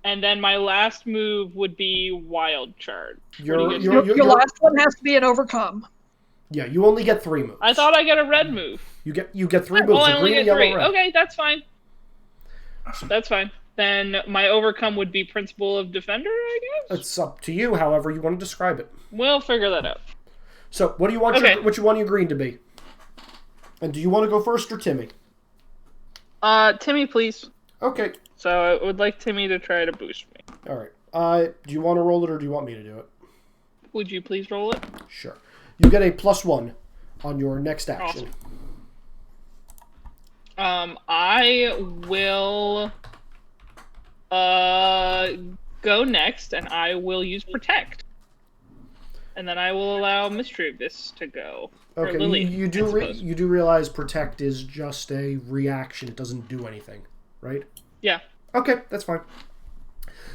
And then my last move would be Wild Charge. Your last one has to be an Overcome. Yeah, you only get 3 moves. I thought I get a red move. You get 3 moves. Oh, I only green, get yellow, 3. red. Okay, that's fine. That's fine. Then my Overcome would be Principle of Defender, I guess? It's up to you, however you want to describe it. We'll figure that out. So, what do you want what you want your green to be? And do you want to go first or Timmy? Timmy, please. Okay. So I would like Timmy to try to boost me. All right. Do you want to roll it or do you want me to do it? Would you please roll it? Sure. You get a +1 on your next action. Awesome. I will go next, and I will use Protect. And then I will allow Mystery Abyss to go. Okay, you do realize Protect is just a reaction. It doesn't do anything, right? Yeah. Okay, that's fine.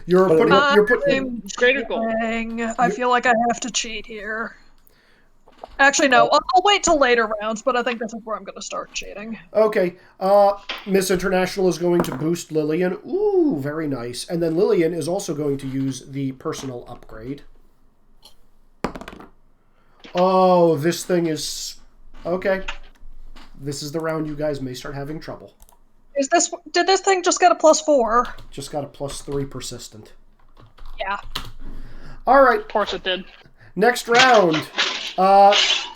You're putting greater goal. I feel like I have to cheat here. Actually, no. I'll wait till later rounds, but I think this is where I'm going to start cheating. Okay. Miss International is going to boost Lillian. Ooh, very nice. And then Lillian is also going to use the personal upgrade. Oh, this thing is... Okay. This is the round you guys may start having trouble. Did this thing just get a +4? Just got a +3 persistent. Yeah. Alright. Of course it did. Next round.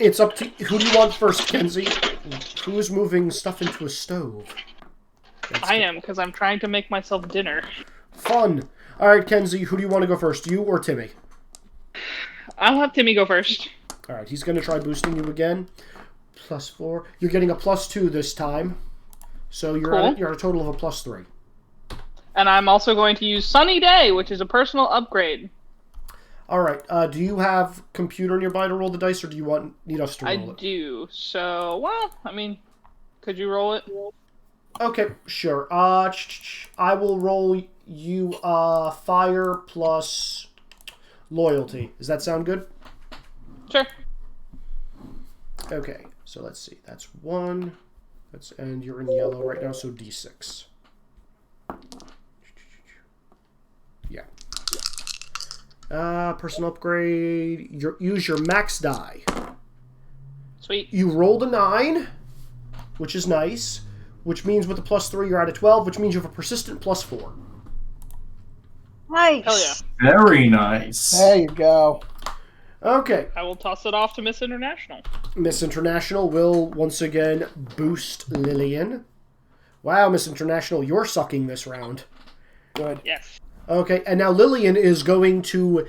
It's up to... Who do you want first, Kenzie? Who is moving stuff into a stove? I am, because I'm trying to make myself dinner. Fun. Alright, Kenzie, who do you want to go first? You or Timmy? I'll have Timmy go first. Alright, he's going to try boosting you again. +4. You're getting a +2 this time. So you're at a total of a +3. And I'm also going to use Sunny Day, which is a personal upgrade. All right. Do you have computer nearby to roll the dice, or do you need us to roll it? I do. So, well, I mean, could you roll it? Okay, sure. I will roll you fire plus loyalty. Does that sound good? Sure. Okay, so let's see. That's 1. And you're in yellow right now, so D6. Yeah. Personal upgrade. Use your max die. Sweet. You rolled a 9, which is nice. Which means with the +3 you're at a 12, which means you have a persistent +4. Nice. Hell yeah. Very nice. There you go. Okay. I will toss it off to Miss International. Miss International will once again boost Lillian. Wow, Miss International, you're sucking this round. Good. Yes. Okay, and now Lillian is going to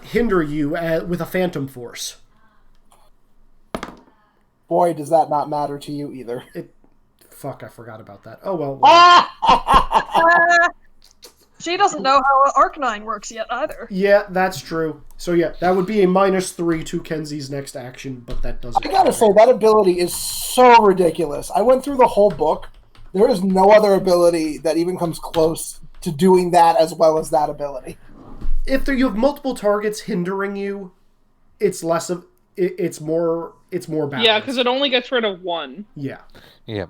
hinder you with a Phantom Force. Boy, does that not matter to you either. Fuck, I forgot about that. Oh, well. She doesn't know how Arcanine works yet either. Yeah, that's true. So yeah, that would be a -3 to Kenzie's next action, but that doesn't I gotta say, that ability is so ridiculous. I went through the whole book. There is no other ability that even comes close to doing that as well as that ability. If you have multiple targets hindering you, it's less of... It's more balanced. Yeah, because it only gets rid of one. Yeah. Yeah.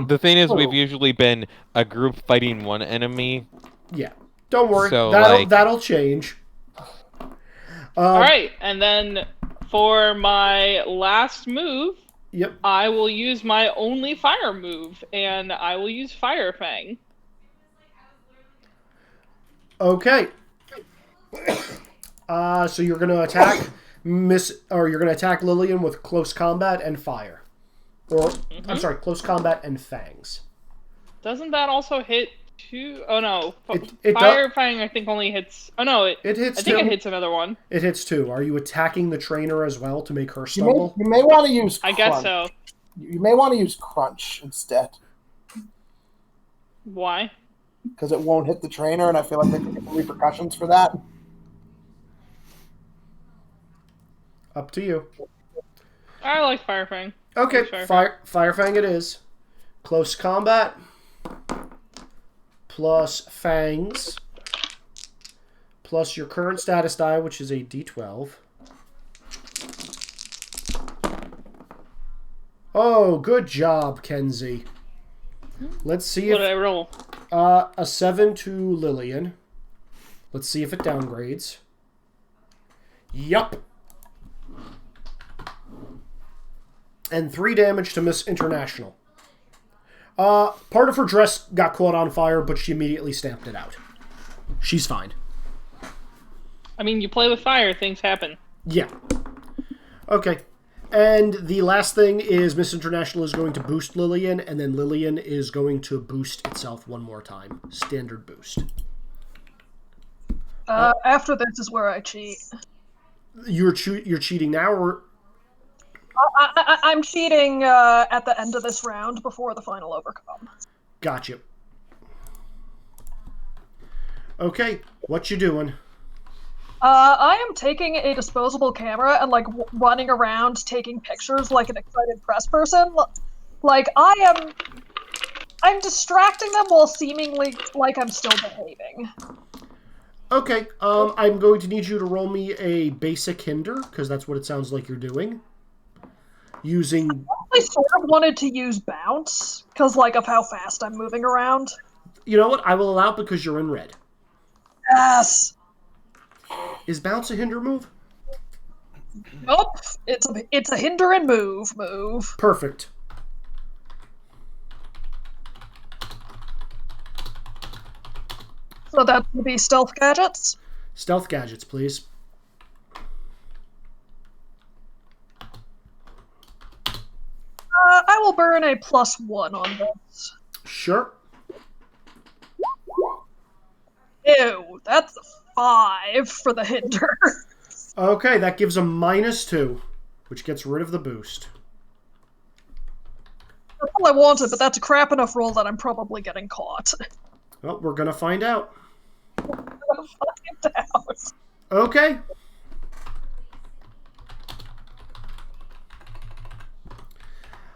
The thing is, we've usually been a group fighting one enemy. Yeah. Don't worry. So, that'll change. Alright, and then for my last move, Yep. I will use my only fire move, and I will use Fire Fang. Okay. So you're gonna attack you're gonna attack Lillian with close combat and fire. Or I'm sorry, close combat and fangs. Doesn't that also hit two? Oh no, It Fire Fang I think only hits. Oh no, it hits. I think 2. it hits another one. It hits 2. Are you attacking the trainer as well to make her stumble? You may want to use I Crunch. guess so. You may want to use Crunch instead. Why? Because it won't hit the trainer, and I feel like there could be repercussions for that. Up to you. I like Fire Fang. Okay, Fire Fang it is. Close combat plus fangs plus your current status die, which is a D12. Oh, good job, Kenzie. Let's see What did I roll? a 7 to Lillian. Let's see if it downgrades. Yup. And 3 damage to Miss International. Part of her dress got caught on fire, but she immediately stamped it out. She's fine. I mean, you play with fire, things happen. Yeah. Okay. And the last thing is Miss International is going to boost Lillian, and then Lillian is going to boost itself one more time. Standard boost. After this is where I cheat. You're cheating now, or... I'm cheating at the end of this round before the final overcome. Gotcha. Okay, what you doing? I am taking a disposable camera and like running around taking pictures like an excited press person. Like I'm distracting them while seemingly like I'm still behaving. Okay, I'm going to need you to roll me a basic hinder, because that's what it sounds like you're doing. Using... I sort of wanted to use bounce, because like of how fast I'm moving around. You know what? I will allow it because you're in red. Yes! Is bounce a hinder move? Nope. It's a hinder and move. Perfect. So that would be stealth gadgets? Stealth gadgets, please. I will burn a +1 on this. Sure. Ew, that's a 5 for the hinder. Okay, that gives a -2, which gets rid of the boost. That's all I wanted, but that's a crap enough roll that I'm probably getting caught. Well, we're gonna find out. Find out. Okay.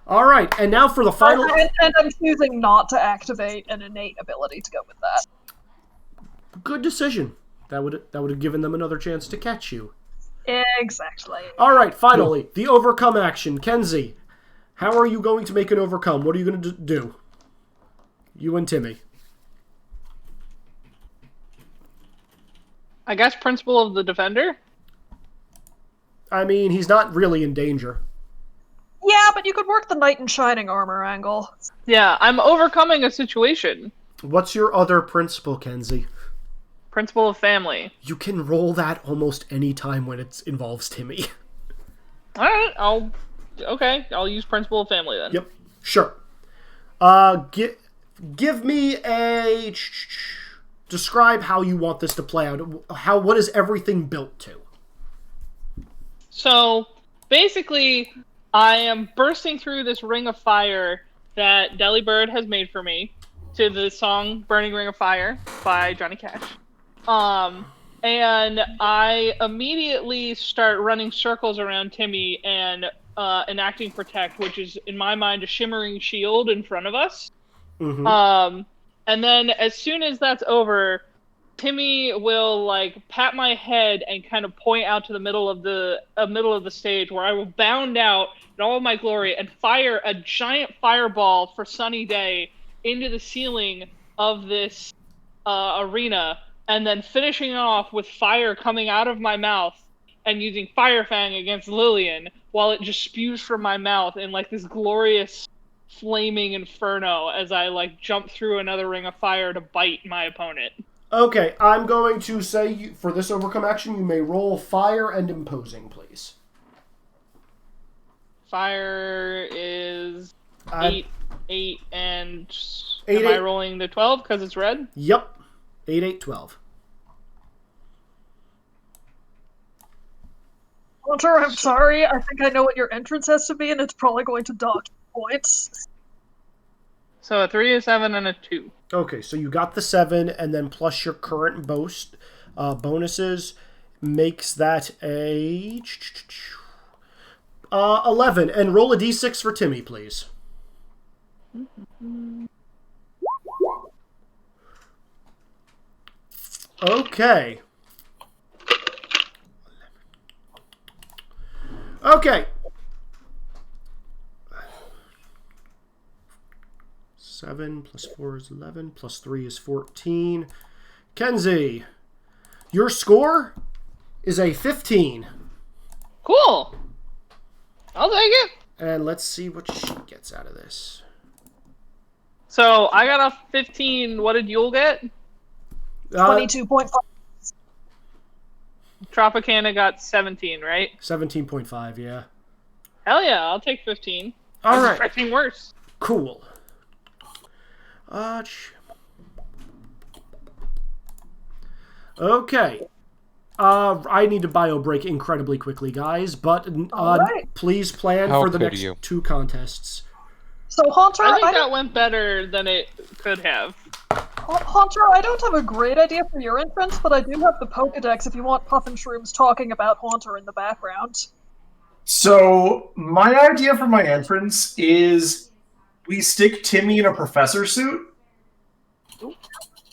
All right, and now for the final. And I'm choosing not to activate an innate ability to go with that. Good decision. That would have given them another chance to catch you. Exactly. All right, finally, the overcome action. Kenzie, how are you going to make an overcome? What are you going to do? You and Timmy. I guess Principle of the Defender? I mean, he's not really in danger. Yeah, but you could work the knight in shining armor angle. Yeah, I'm overcoming a situation. What's your other principle, Kenzie? Principle of family. You can roll that almost any time when it involves Timmy. Alright, I'll use Principle of Family then. Yep, sure. Give me a... Describe how you want this to play out. What is everything built to? So, basically, I am bursting through this ring of fire that Delibird has made for me to the song Burning Ring of Fire by Johnny Cash. And I immediately start running circles around Timmy and enacting Protect, which is, in my mind, a shimmering shield in front of us. Mm-hmm. And then as soon as that's over, Timmy will like pat my head and kind of point out to the middle of the stage, where I will bound out in all of my glory and fire a giant fireball for Sunny Day into the ceiling of this arena, and then finishing off with fire coming out of my mouth and using Fire Fang against Lillian while it just spews from my mouth in like this glorious flaming inferno as I like jump through another ring of fire to bite my opponent. Okay, I'm going to say for this overcome action, you may roll fire and imposing, please. Fire is 8, and am I rolling the 12 because it's red? Yep. 8, 8, 12. Hunter, I'm sorry. I think I know what your entrance has to be, and it's probably going to dock points. So a 3, a 7, and a 2. Okay, so you got the 7, and then plus your current bonuses makes that a 11. And roll a d6 for Timmy, please. Okay. Okay. 7 plus 4 is 11, plus 3 is 14. Kenzie, your score is a 15. Cool. I'll take it. And let's see what she gets out of this. So I got a 15. What did Yule get? 22.5. Tropicana got 17, right? 17.5, yeah. Hell yeah, I'll take 15. All I was right. expecting worse. Cool. Okay. I need to bio break incredibly quickly, guys, but right. Please plan How for the could next you? 2 contests. So, Hunter, I think that went better than it could have. Hunter, I don't have a great idea for your entrance, but I do have the Pokedex if you want Puff and Shrooms talking about Haunter in the background. So, my idea for my entrance is we stick Timmy in a professor suit.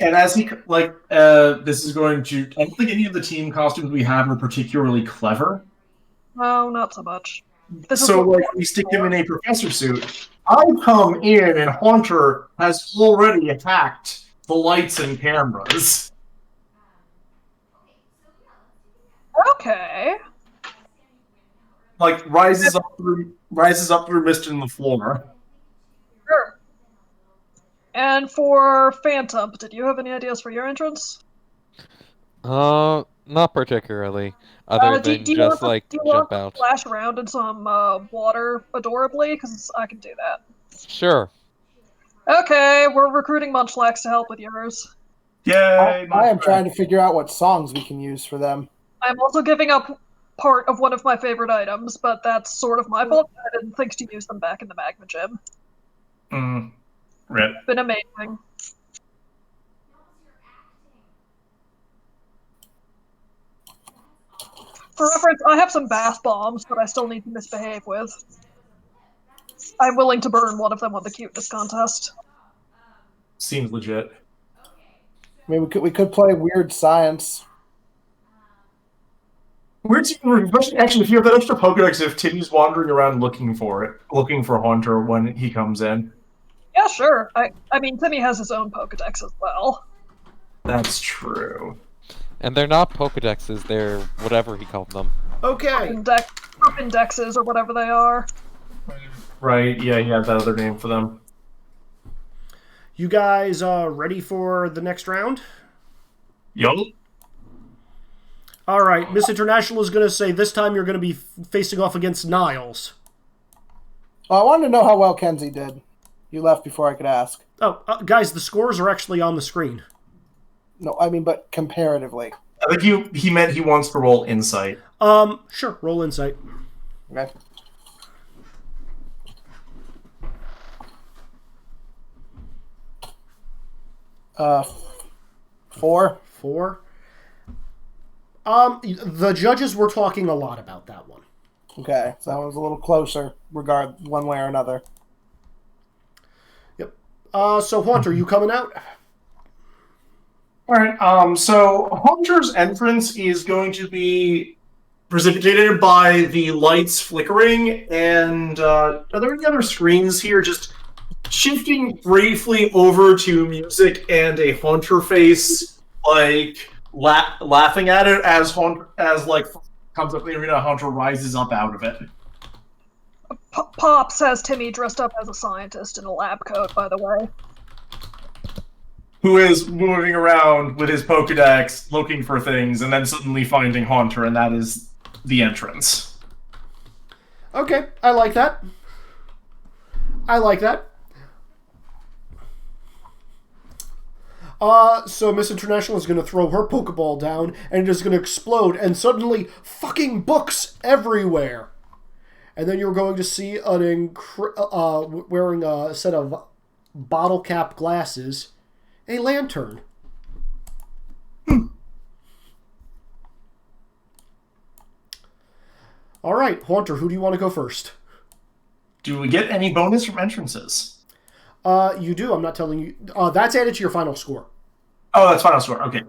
And as he, this is going to... I don't think any of the team costumes we have are particularly clever. No, not so much. We stick him in a professor suit. I come in and Haunter has already attacked the lights and cameras. Okay. Rises up through mist in the floor. Sure. And for Phantom, did you have any ideas for your entrance? Not particularly. Other than just jump out. Splash around in some water adorably, because I can do that. Sure. Okay, we're recruiting Munchlax to help with yours. Yay! I am trying to figure out what songs we can use for them. I'm also giving up part of one of my favorite items, but that's sort of my fault. I didn't think to use them back in the Magma Gym. Rip. Been amazing. For reference, I have some bath bombs, but I still need to misbehave with. I'm willing to burn one of them on the cuteness contest. Seems legit. I mean, we could play weird science. Actually, if you have that extra Pokedex, if Timmy's wandering around looking for Haunter when he comes in. Yeah, sure. I mean, Timmy has his own Pokedex as well. That's true. And they're not Pokedexes, they're whatever he called them. Okay. Indexes or whatever they are. Right, yeah, he had that other name for them. You guys ready for the next round? Yup. All right, Miss International is going to say this time you're going to be facing off against Niles. I wanted to know how well Kenzie did. You left before I could ask. Oh, guys, the scores are actually on the screen. No, I mean, but comparatively. I think he meant he wants to roll insight. Sure, roll insight. Okay. Four. The judges were talking a lot about that one. Okay, so that was a little closer, one way or another. Yep. So Haunter, you coming out? All right. So Haunter's entrance is going to be precipitated by the lights flickering, and are there any other screens here? Just shifting briefly over to music and a Haunter face, like laughing at it as comes up in the arena. Haunter rises up out of it. Pops has Timmy dressed up as a scientist in a lab coat, by the way. Who is moving around with his Pokedex, looking for things, and then suddenly finding Haunter, and that is the entrance. Okay, I like that. So Miss International is going to throw her Pokeball down, and it is going to explode, and suddenly fucking books everywhere. And then you're going to see wearing a set of bottle cap glasses, a lantern. All right, Haunter, who do you want to go first? Do we get any bonus from entrances? You do. I'm not telling you. That's added to your final score. Oh, that's final score. Okay.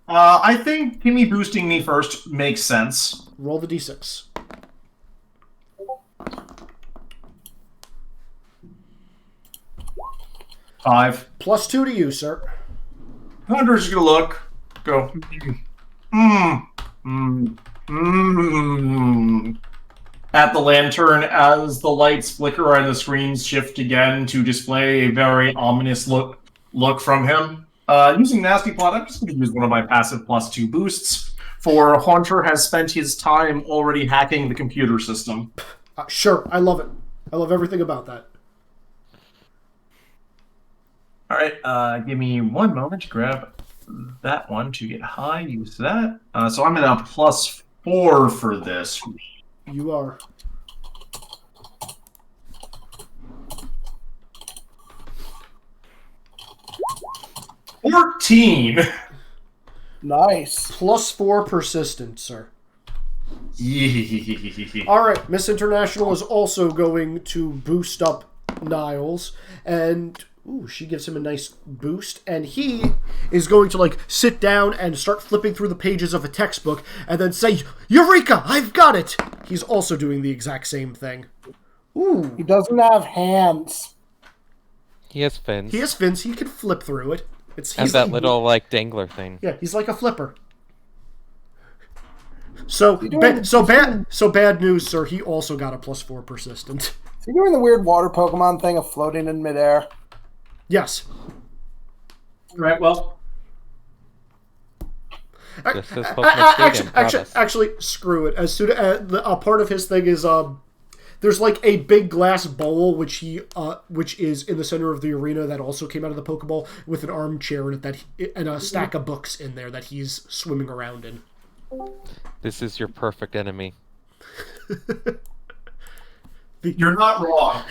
I think Timmy boosting me first makes sense. Roll the d6. Five. +2 to you, sir. Hunter's gonna look. Go. At the lantern as the lights flicker and the screens shift again to display a very ominous look from him. Using Nasty Plot, I'm just going to use one of my passive +2 boosts, for Haunter has spent his time already hacking the computer system. Sure, I love it. I love everything about that. Alright, give me one moment to grab that one to get high, use that. So I'm at a +4 for this. You are. $14. Nice. +4 persistent, sir. Yeah. All right, Miss International is also going to boost up Niles, and she gives him a nice boost, and he is going to sit down and start flipping through the pages of a textbook, and then say, "Eureka! I've got it!" He's also doing the exact same thing. Ooh. He doesn't have hands. He has fins. He has fins. He can flip through it. And that little dangler thing. Yeah, he's like a flipper. So bad news, sir. He also got a +4 persistent. Is he doing the weird water Pokemon thing of floating in midair? Yes. Right. Well. Actually, screw it. As soon as a part of his thing is there's a big glass bowl which is in the center of the arena that also came out of the Pokeball with an armchair in it and a stack of books in there that he's swimming around in. This is your perfect enemy. You're not wrong.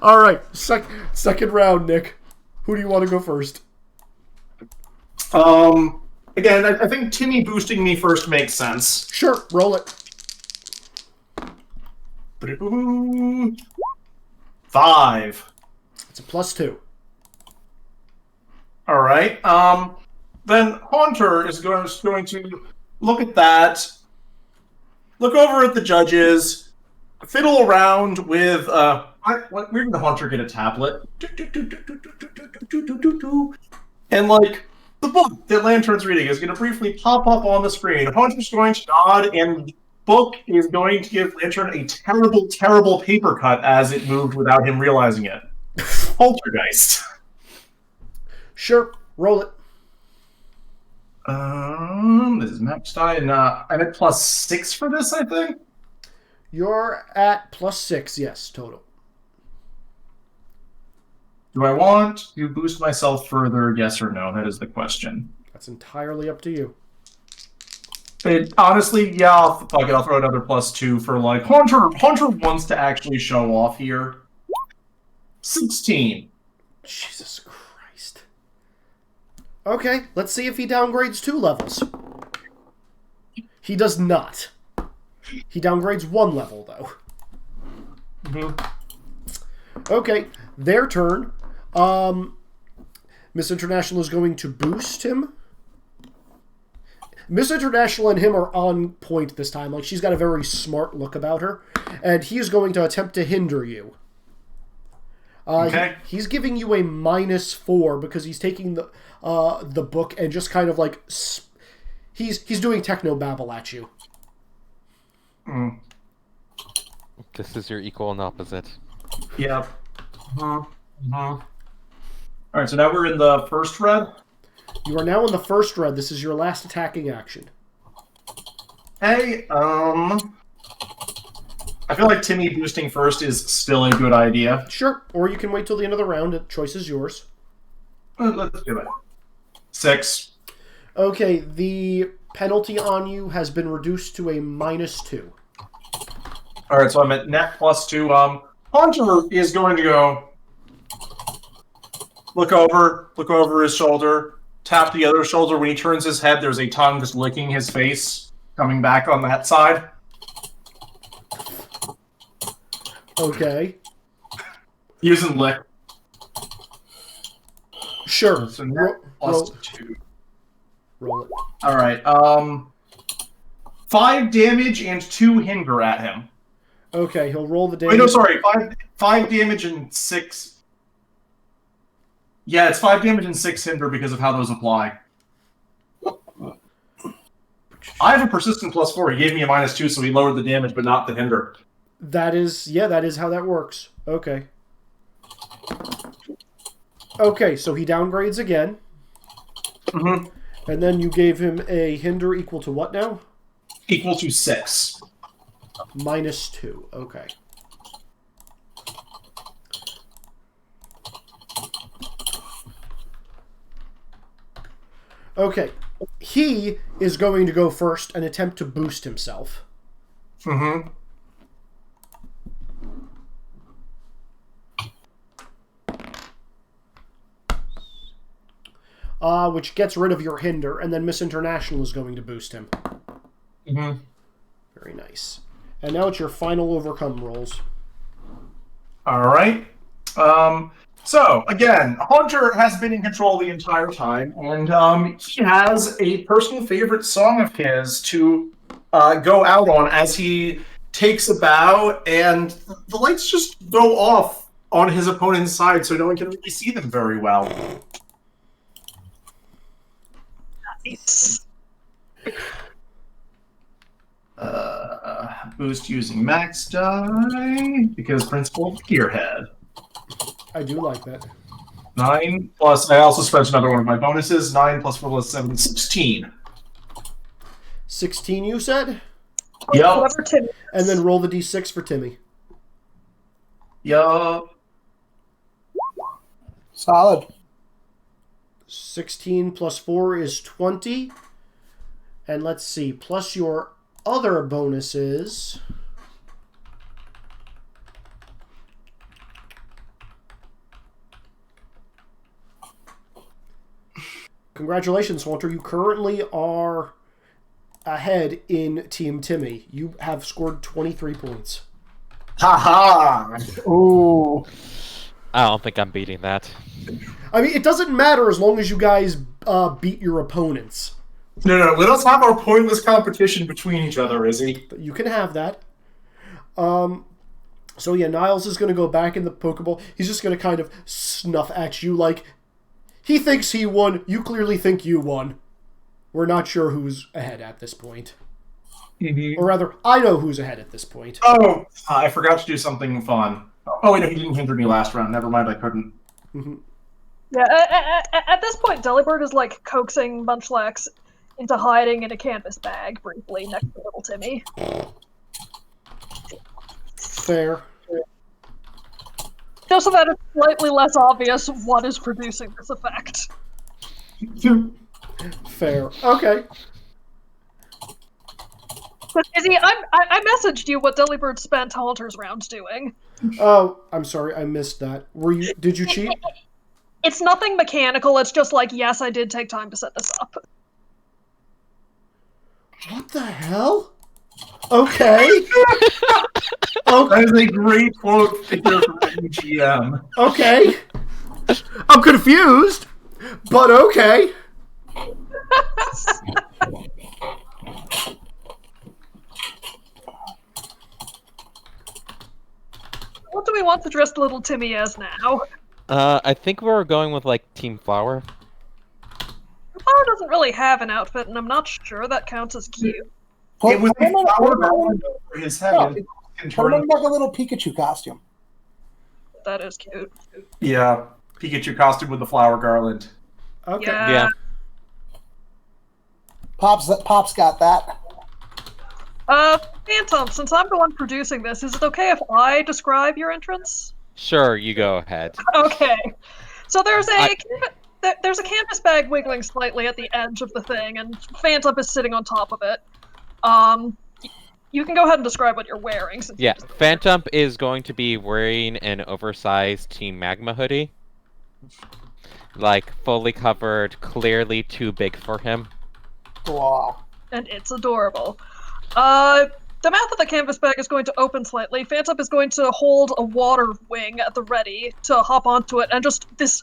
All right, second round, Nick. Who do you want to go first? Again, I think Timmy boosting me first makes sense. Sure, roll it. 5. It's a +2. All right. Then Haunter is going to look at that, look over at the judges, fiddle around with. Where did the Haunter get a tablet? And like the book that Lantern's reading is going to briefly pop up on the screen. Haunter's going to nod, and the book is going to give Lantern a terrible, terrible paper cut as it moved without him realizing it. Poltergeist. Sure, roll it. This is max die, and I'm at +6 for this, I think. You're at +6, yes, total. Do I want to boost myself further? Yes or no? That is the question. That's entirely up to you. Honestly, yeah, fuck it. I'll throw another +2 for like Haunter. Haunter wants to actually show off here. 16. Jesus Christ. Okay, let's see if he downgrades 2 levels. He does not. He downgrades 1 level, though. Mm-hmm. Okay, their turn. Miss International is going to boost him. Miss International and him are on point this time. Like, she's got a very smart look about her. And he is going to attempt to hinder you. Okay. He's giving you a -4 because he's taking the book and just kind of like he's doing techno babble at you. Mm. This is your equal and opposite. Yep. All right, so now we're in the first red. You are now in the first red. This is your last attacking action. Hey, I feel like Timmy boosting first is still a good idea. Sure, or you can wait till the end of the round. The choice is yours. Let's do it. 6. Okay, the penalty on you has been reduced to a -2. All right, so I'm at net +2. Haunter is going to go look over his shoulder, tap the other shoulder. When he turns his head, there's a tongue just licking his face, coming back on that side. Okay. Using lick. Sure. So net +2. Roll it. All right. 5 damage and 2 hinder at him. Okay, he'll roll the damage. Wait, no, sorry. 5 damage and 6. Yeah, it's 5 damage and 6 hinder because of how those apply. I have a persistent +4. He gave me a -2, so he lowered the damage, but not the hinder. That is how that works. Okay. Okay, so he downgrades again. Mm-hmm. And then you gave him a hinder equal to what now? Equal to 6. -2. Okay. Okay. He is going to go first and attempt to boost himself. Mm-hmm. Which gets rid of your hinder, and then Miss International is going to boost him. Mm-hmm. Very nice. And now it's your final overcome rolls. All right. So, again, Haunter has been in control the entire time, and he has a personal favorite song of his to go out on as he takes a bow, and the lights just go off on his opponent's side, so no one can really see them very well. Nice. Boost using max die, because Principal Gearhead. I do like that. 9 plus, I also spent another one of my bonuses. 9 plus 4 plus 7, 16. 16, you said? Yup. Whatever Tim. And then roll the d6 for Timmy. Yup. Solid. 16 plus 4 is 20. And let's see, plus your other bonuses. Congratulations, Haunter. You currently are ahead in Team Timmy. You have scored 23 points. Ha Ooh. I don't think I'm beating that. I mean, it doesn't matter as long as you guys beat your opponents. No, let us have our pointless competition between each other, Izzy. You can have that. So yeah, Niles is going to go back in the Pokeball. He's just going to kind of snuff at you like, he thinks he won, you clearly think you won. We're not sure who's ahead at this point. Mm-hmm. Or rather, I know who's ahead at this point. Oh, I forgot to do something fun. Oh, wait, no, he didn't hinder me last round. Never mind, I couldn't. Mm-hmm. Yeah, at this point, Delibird is like coaxing Munchlax into hiding in a canvas bag briefly next to little Timmy. Fair. Just so that it's slightly less obvious what is producing this effect. Fair. Okay. But Izzy, I messaged you what Delibird spent Halter's rounds doing. Oh, I'm sorry, I missed that. Did you cheat? It's nothing mechanical, it's just like, yes, I did take time to set this up. What the hell? Okay. That is a great quote figure from GM. Okay. I'm confused, but okay. What do we want to dress little Timmy as now? I think we're going with like Team Flower. Flower doesn't really have an outfit, and I'm not sure that counts as cute. It was a flower garland over his head. No, put him in like a little Pikachu costume. That is cute. Yeah, Pikachu costume with the flower garland. Okay. Yeah. Pop's got that. Phantom, since I'm the one producing this, is it okay if I describe your entrance? Sure, you go ahead. Okay. So there's a canvas bag wiggling slightly at the edge of the thing, and Phantom is sitting on top of it. You can go ahead and describe what you're wearing. Yeah, Phantom is going to be wearing an oversized Team Magma hoodie. Like, fully covered, clearly too big for him. Wow. And it's adorable. The mouth of the canvas bag is going to open slightly. Phantom is going to hold a water wing at the ready to hop onto it, and just this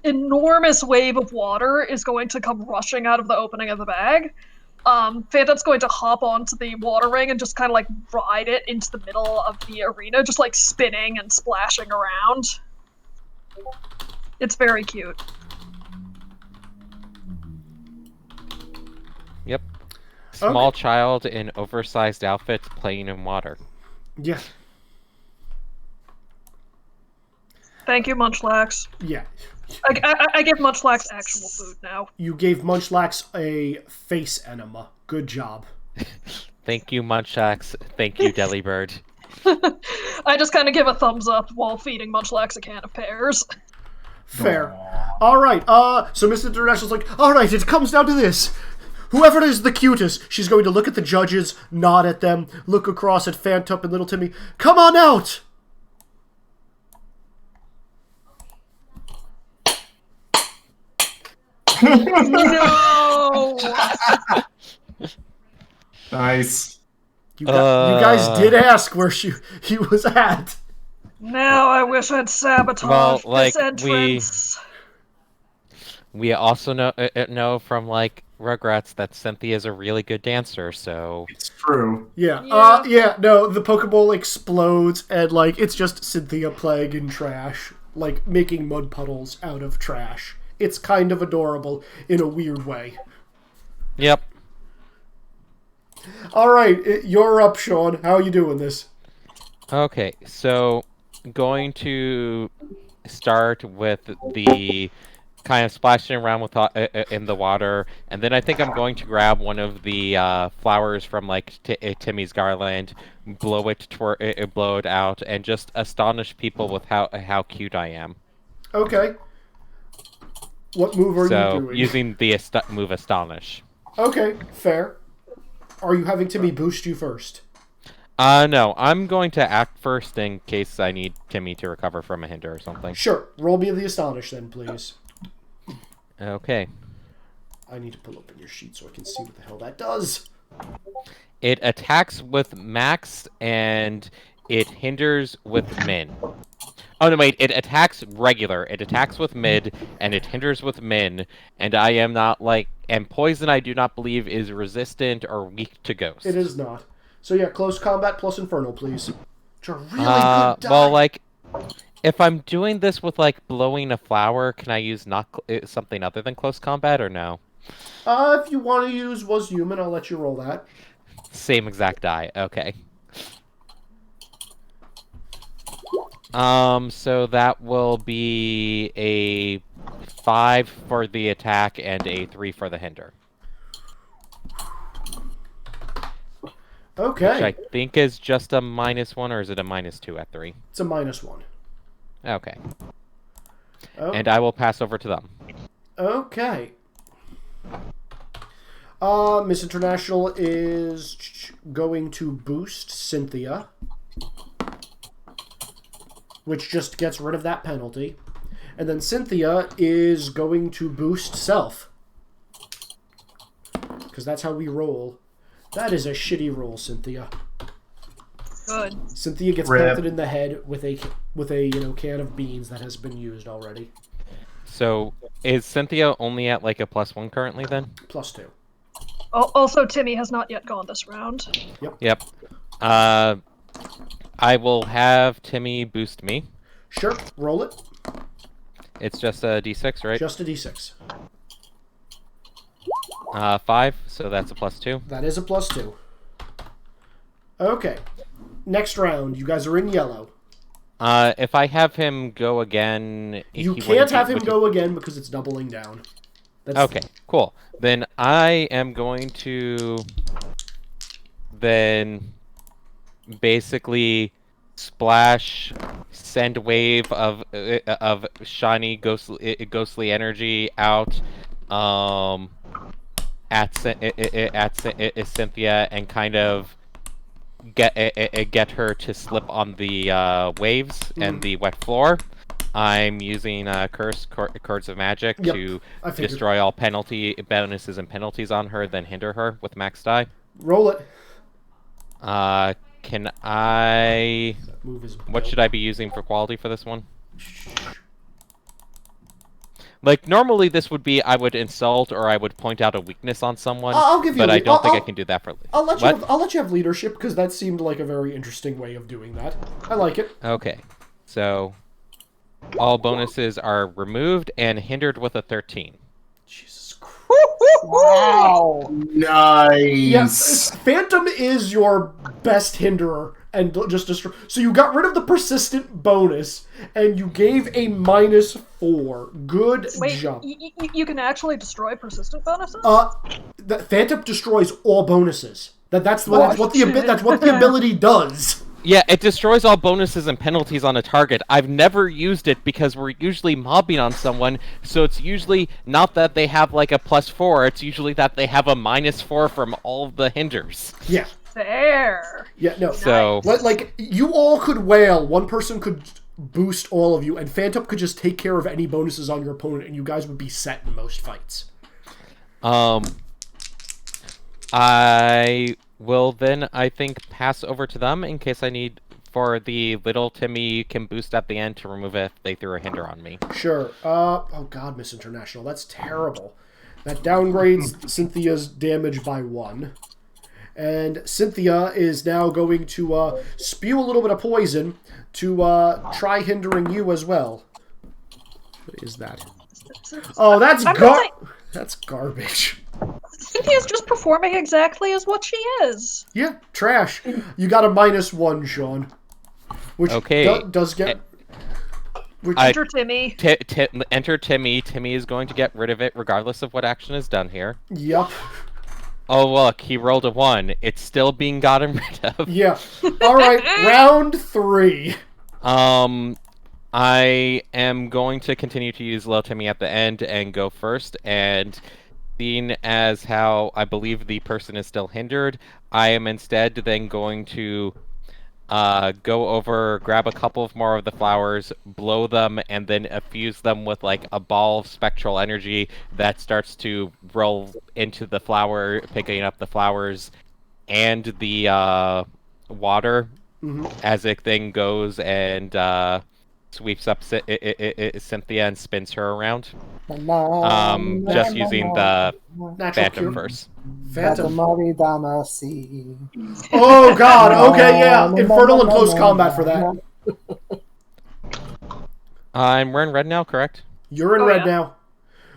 enormous wave of water is going to come rushing out of the opening of the bag. Phantom's going to hop onto the water ring and just kind of like ride it into the middle of the arena, just like spinning and splashing around. It's very cute. Yep. Small child in oversized outfits playing in water. Yeah. Thank you, Munchlax. Yeah. I give Munchlax actual food now. You gave Munchlax a face enema. Good job. Thank you, Munchlax. Thank you, Delibird. I just kind of give a thumbs up while feeding Munchlax a can of pears. Fair. All right. So Mr. International's like, all right, it comes down to this. Whoever is the cutest, she's going to look at the judges, nod at them, look across at Phantom and Little Timmy. Come on out! No! Nice. You guys did ask where he was at. Now I wish I'd sabotaged like, this entrance. We also know from like Rugrats that Cynthia is a really good dancer, so It's true. Yeah. No, the Pokeball explodes and like it's just Cynthia playing in trash, like making mud puddles out of trash. It's kind of adorable in a weird way. Yep. All right, you're up, Sean. How are you doing this? Okay, so going to start with the kind of splashing around with in the water, and then I think I'm going to grab one of the flowers from like Timmy's garland, blow it out, and just astonish people with how cute I am. Okay. What move are you doing? So using the move Astonish. Okay, fair. Are you having Timmy boost you first? No, I'm going to act first in case I need Timmy to recover from a hinder or something. Sure. Roll me the Astonish then, please. Okay. I need to pull open your sheet so I can see what the hell that does. It attacks with max, and it hinders with min. Oh no, wait! It attacks regular. It attacks with mid, and it hinders with min. And I am not like. And poison, I do not believe is resistant or weak to ghost. It is not. So yeah, close combat plus infernal, please. Which are really good die. Well, like, if I'm doing this with like blowing a flower, can I use something other than close combat or no? If you want to use was human, I'll let you roll that. Same exact die. Okay. So that will be a 5 for the attack and a 3 for the hinder. Okay. Which I think is just a -1, or is it a -2 at 3? It's a -1. Okay. Oh. And I will pass over to them. Okay. Miss International is going to boost Cynthia, which just gets rid of that penalty. And then Cynthia is going to boost Self, because that's how we roll. That is a shitty roll, Cynthia. Good. Cynthia gets pelted in the head with a can of beans that has been used already. So is Cynthia only at like a +1 currently then? +2. Also, Timmy has not yet gone this round. Yep. I will have Timmy boost me. Sure, roll it. It's just a d6, right? Just a d6. 5, so that's a +2. That is a +2. Okay. Next round, you guys are in yellow. If I have him go again... You can't have him go again because it's doubling down. Okay, cool. Then I am going to... then basically splash, send wave of shiny ghostly energy out at Cynthia and kind of get her to slip on the waves and the wet floor. I'm using Chords of Magic to destroy all penalty bonuses and penalties on her, then hinder her with max die. Roll it. Can I... What should I be using for quality for this one? Like, normally this would be I would insult or I would point out a weakness on someone, I'll give you but I don't think I can do that for... I'll let you have leadership, because that seemed like a very interesting way of doing that. I like it. Okay, so all bonuses are removed and hindered with a 13. Jesus Christ. Wow. Nice. Yes, Phantom is your best hinderer, and just destroy. So you got rid of the persistent bonus, and you gave a -4. Good job. You can actually destroy persistent bonuses? The Phantom destroys all bonuses. That's what the ability does. Yeah, it destroys all bonuses and penalties on a target. I've never used it because we're usually mobbing on someone, so it's usually not that they have like a +4, it's usually that they have a -4 from all of the hinders. Yeah. Fair. Yeah, no. So... Like, you all could wail, one person could boost all of you, and Phantom could just take care of any bonuses on your opponent, and you guys would be set in most fights. I will then, I think, pass over to them in case I need for the little Timmy can boost at the end to remove it if they threw a hinder on me. Sure. Oh god, Miss International, that's terrible. That downgrades Cynthia's damage by 1. And Cynthia is now going to spew a little bit of poison to try hindering you as well. What is that? Oh, that's garbage. Cynthia's just performing exactly as what she is. Yeah, trash. You got a -1, Sean. Which does get... Enter Timmy. Enter Timmy. Timmy is going to get rid of it regardless of what action is done here. Yep. Oh, look, he rolled a 1. It's still being gotten rid of. Yeah. Alright, round 3. I am going to continue to use Low Timmy at the end and go first, and seeing as how I believe the person is still hindered, I am instead then going to go over, grab a couple of more of the flowers, blow them, and then effuse them with like a ball of spectral energy that starts to roll into the flower, picking up the flowers and the water as it then goes and sweeps up Cynthia and spins her around. Just using the Natural Phantom cure. first. Phantom. Oh Oh god, okay, yeah. Infernal and close combat for that. We're in red now, correct? You're in Oh, red yeah. now.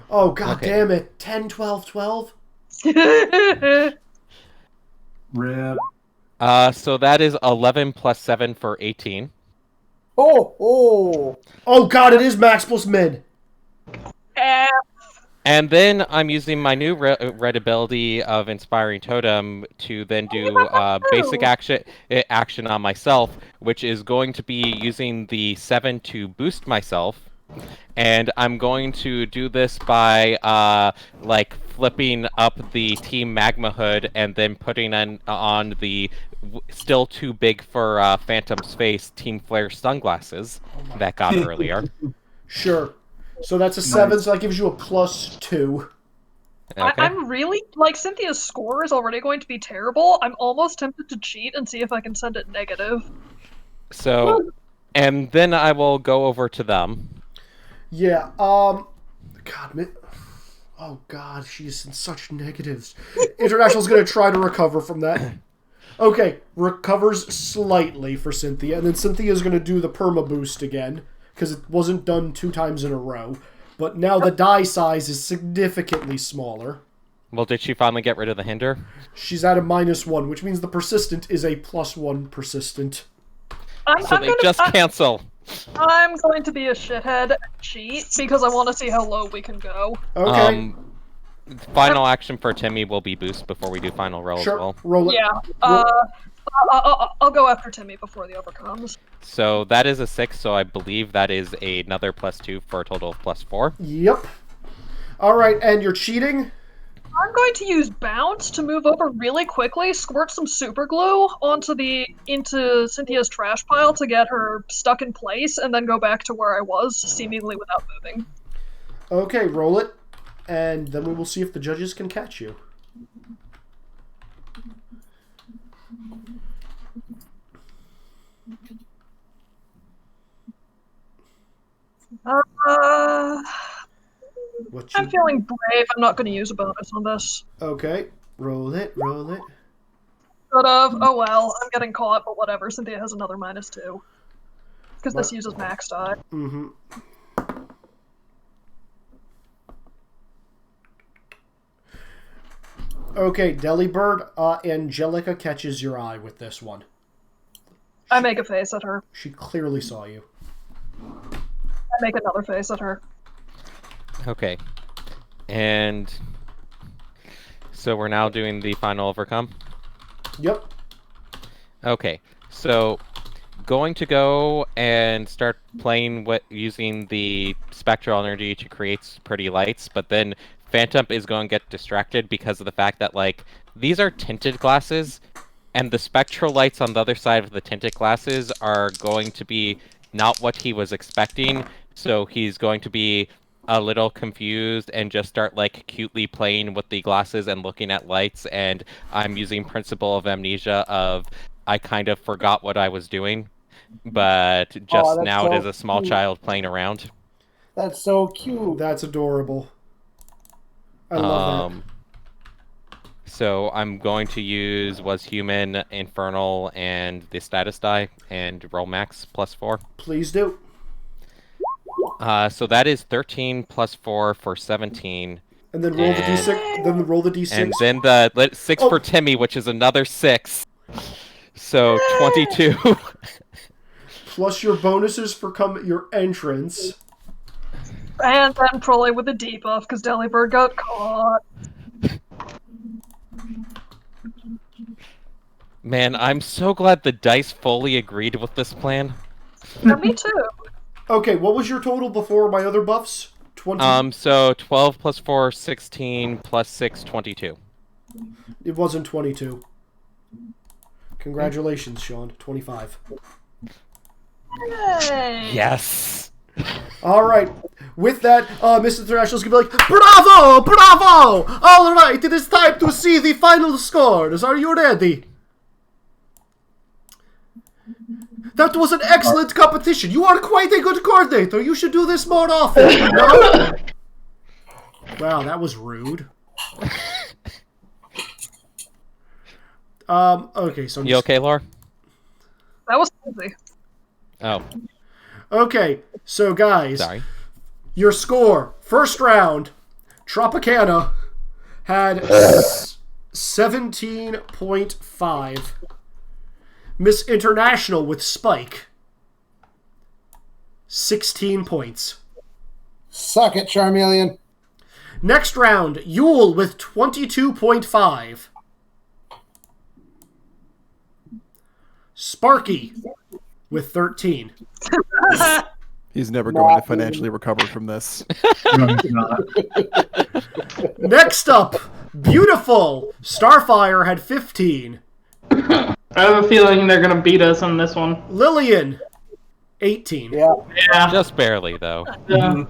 Oh god Okay. damn it. 10, 12, 12? Rip. So that is 11 plus 7 for 18. Oh. Oh god, it is max plus min. And then I'm using my new red ability of Inspiring Totem to then do basic action on myself, which is going to be using the 7 to boost myself. And I'm going to do this by like flipping up the Team Magma hood and then putting on the still too big for Phantom's face Team Flare sunglasses that got earlier. Sure. So that's a 7, so that gives you a +2. Okay. I'm really, like, Cynthia's score is already going to be terrible. I'm almost tempted to cheat and see if I can send it negative. So, and then I will go over to them. Yeah, God, oh god, she's in such negatives. International's gonna try to recover from that. Okay, recovers slightly for Cynthia, and then Cynthia's gonna do the perma boost again, because it wasn't done 2 times in a row. But now the die size is significantly smaller. Well, did she finally get rid of the hinder? She's at a -1, which means the persistent is a +1 persistent. So they just cancel. I'm going to be a shithead and cheat because I want to see how low we can go. Okay. Final action for Timmy will be boost before we do final roll as well. Roll it. Yeah. I'll go after Timmy before the overcomes. So that is a 6, so I believe that is another +2 for a total of +4. Yep. Alright, and you're cheating? I'm going to use bounce to move over really quickly, squirt some super glue into Cynthia's trash pile to get her stuck in place, and then go back to where I was, seemingly without moving. Okay, roll it, and then we will see if the judges can catch you. I'm feeling brave. I'm not going to use a bonus on this. Okay, roll it, roll it. Could have. Oh well, I'm getting caught, but whatever. Cynthia has another -2. Because this uses max die. Mm-hmm. Okay, Delibird, Angelica catches your eye with this one. I make a face at her. She clearly saw you. I make another face at her. Okay. And so we're now doing the final overcome? Yep. Okay. So going to go and start playing using the spectral energy to create pretty lights, but then Phantom is going to get distracted because of the fact that, like, these are tinted glasses, and the spectral lights on the other side of the tinted glasses are going to be not what he was expecting, so he's going to be a little confused and just start, like, cutely playing with the glasses and looking at lights, and I'm using Principle of Amnesia of I kind of forgot what I was doing, but just now it is a small child playing around. That's so cute. That's adorable. I love that. So I'm going to use Was Human, Infernal, and the status die, and roll max +4. Please do. So that is 13 + 4 for 17. And then roll the d6. Then roll the d6. And then the 6 for Timmy, which is another 6. So 22. Plus your bonuses for your entrance. And then probably with a debuff because Delibird got caught. Man, I'm so glad the dice fully agreed with this plan. Yeah, me too. Okay, what was your total before my other buffs? 20. So 12 + 4, 16 + 6, 22. It wasn't 22. Congratulations, Sean. 25. Yay! Yes. All right. With that, Mr. International's gonna be like, bravo, bravo! All right, it is time to see the final scores. Are you ready? That was an excellent competition. You are quite a good coordinator. You should do this more often. No? Wow, that was rude. Okay, so You okay, Laura? That was easy. Oh, Okay, so guys, sorry. your score. First round, Tropicana had 17.5. Miss International with Spike, 16 points. Suck it, Charmeleon. Next round, Yule with 22.5. Sparky with 13. He's never going to financially recover from this. No, he's not. Next up, Beautiful. Starfire had 15. I have a feeling they're gonna beat us on this one. Lillian, 18. Yeah. Yeah. Just barely, though. I'm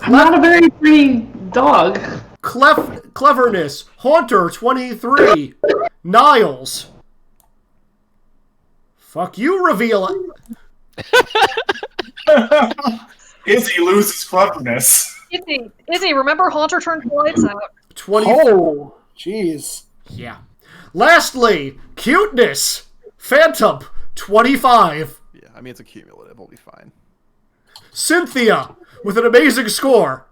not a very pretty dog. Cleverness, Haunter, 23. Niles. Fuck you, reveal it. Izzy loses cleverness. Izzy, remember Haunter turned the lights out. 20. Oh, jeez. Yeah. Lastly, Cuteness, Phantom, 25. Yeah, I mean, it's a cumulative. We'll be fine. Cynthia, with an amazing score.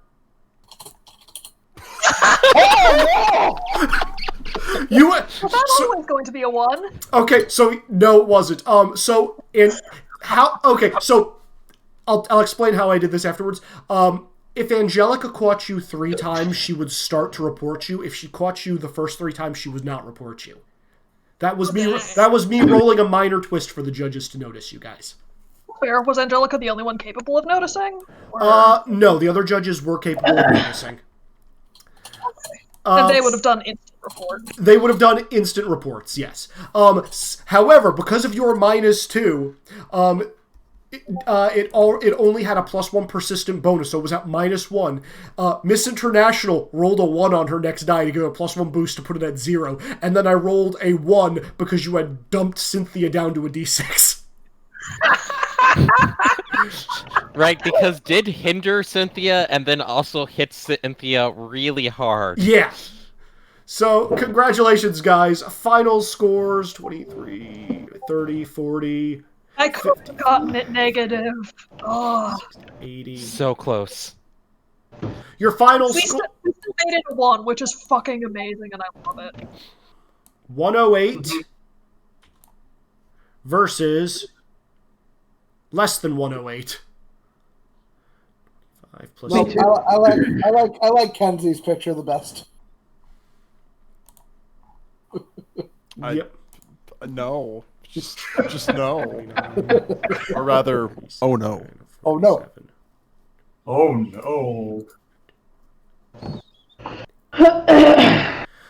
You Well, that's always going to be a 1. okay? So no, it wasn't. So in how? Okay, so I'll explain how I did this afterwards. If Angelica caught you 3 times, she would start to report you. If she caught you the first 3 times, she would not report you. That was me. That was me rolling a minor twist for the judges to notice you guys. Fair. Was Angelica the only one capable of noticing? Or... No, the other judges were capable of noticing. and they would have done instant report. They would have done instant reports, yes. However, because of your -2, it only had a +1 persistent bonus, so it was at -1. Miss International rolled a 1 on her next die to give a +1 boost to put it at 0, and then I rolled a 1 because you had dumped Cynthia down to a d6. Right, because did hinder Cynthia and then also hit Cynthia really hard. Yeah. So, congratulations, guys. Final scores, 23, 30, 40... I could have gotten it negative. Oh. 80. So close. Your final We score... still made it a 1, which is fucking amazing, and I love it. 108 versus less than 108. 5 plus No, 2. I like Kenzie's picture the best. Yep. No. Just no. Or rather, oh no. Oh no. Oh no.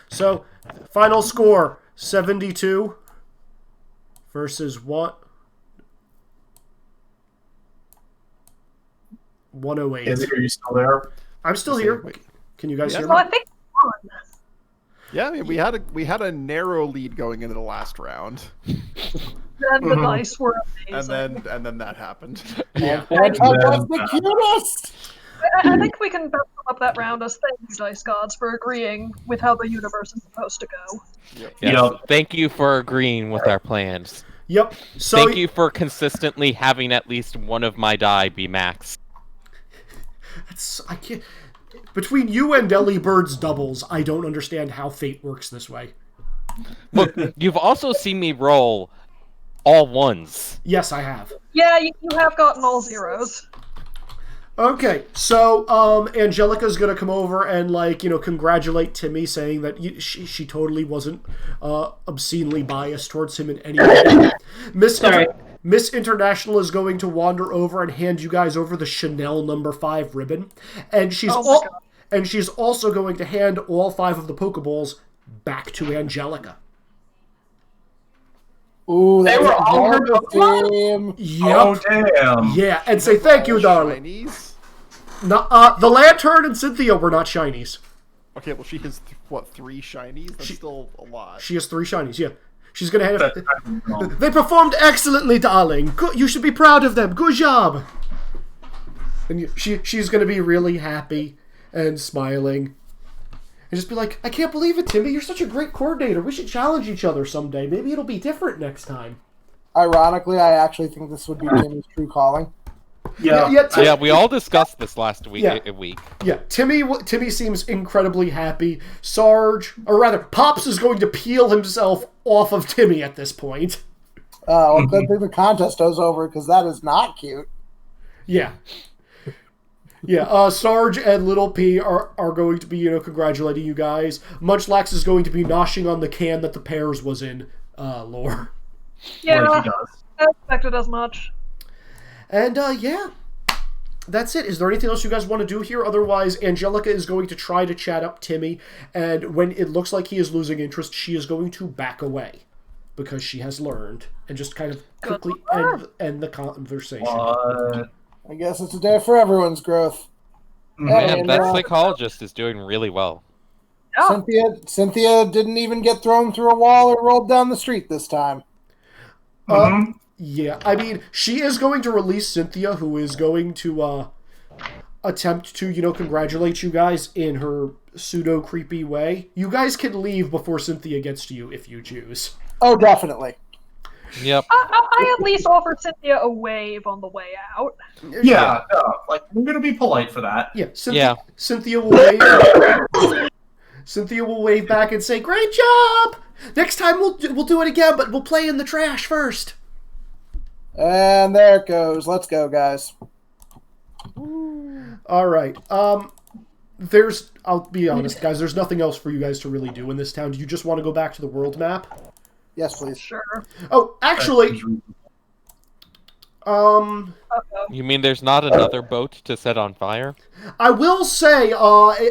So, final score 72 versus what? 108. Izzy, are you still there? I'm still here. Can you guys hear So me? I think Yeah, I mean, we had a narrow lead going into the last round, then the dice were amazing. and then that happened. Yeah. That's the cutest! I think we can sum up that round as thank you, Dice Gods, for agreeing with how the universe is supposed to go. Yes. Yep. Thank you for agreeing with our plans. Yep. So Thank you for consistently having at least one of my die be max. I can't. Between you and Dellybird's doubles, I don't understand how fate works this way. Look, you've also seen me roll all ones. Yes, I have. Yeah, you have gotten all 0s. Okay, so Angelica's gonna come over and congratulate Timmy, saying that she totally wasn't obscenely biased towards him in any way. Miss International is going to wander over and hand you guys over the Chanel No. 5 ribbon, and she's also going to hand all 5 of the Pokeballs back to Angelica. Ooh, They were all her Pokemon? Yep. Oh damn. Yeah, and say thank you, darling. Shinies? No, the Lantern and Cynthia were not shinies. Okay, well, she has, 3 shinies? That's still a lot. She has 3 shinies, yeah. She's gonna have. They performed excellently, darling. Good, you should be proud of them. Good job. And she's gonna be really happy and smiling, and just be like, "I can't believe it, Timmy. You're such a great coordinator. We should challenge each other someday. Maybe it'll be different next time." Ironically, I actually think this would be Timmy's true calling. Yeah, we all discussed this last week. Yeah, Timmy seems incredibly happy. Sarge, or rather, Pops is going to peel himself off of Timmy at this point. Well, good thing the contest is over, because that is not cute. Yeah. Yeah, Sarge and Little P are going to be, congratulating you guys. Munchlax is going to be noshing on the can that the pears was in, lore. Yeah, I expected as much. And, yeah. That's it. Is there anything else you guys want to do here? Otherwise, Angelica is going to try to chat up Timmy, and when it looks like he is losing interest, she is going to back away. Because she has learned, and just kind of quickly end the conversation. I guess it's a day for everyone's growth. Man, that psychologist is doing really well. Yeah. Cynthia didn't even get thrown through a wall or rolled down the street this time. Yeah, I mean, she is going to release Cynthia, who is going to attempt to, congratulate you guys in her pseudo-creepy way. You guys can leave before Cynthia gets to you if you choose. Oh, definitely. Yep. I at least offered Cynthia a wave on the way out. Yeah, we're gonna be polite for that. Yeah, Cynthia will wave. Cynthia will wave back and say, "Great job! Next time we'll do it again, but we'll play in the trash first." And there it goes. Let's go, guys. All right. I'll be honest, guys. There's nothing else for you guys to really do in this town. Do you just want to go back to the world map? Yes, please. Sure. Oh, actually, You mean there's not another boat to set on fire? I will say,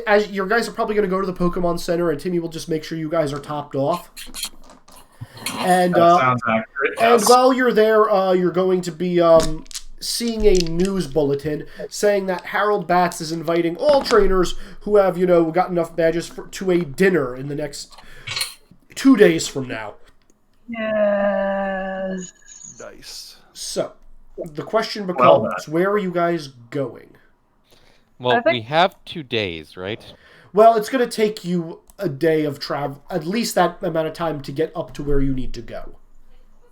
as your guys are probably going to go to the Pokemon Center, and Timmy will just make sure you guys are topped off. And that sounds accurate. And while you're there, you're going to be seeing a news bulletin saying that Harold Batts is inviting all trainers who have, got enough badges to a dinner in the next 2 days from now. Yes. Nice. So, the question becomes, where are you guys going? Well, we have 2 days, right? Well, it's going to take you a day of travel, at least that amount of time to get up to where you need to go.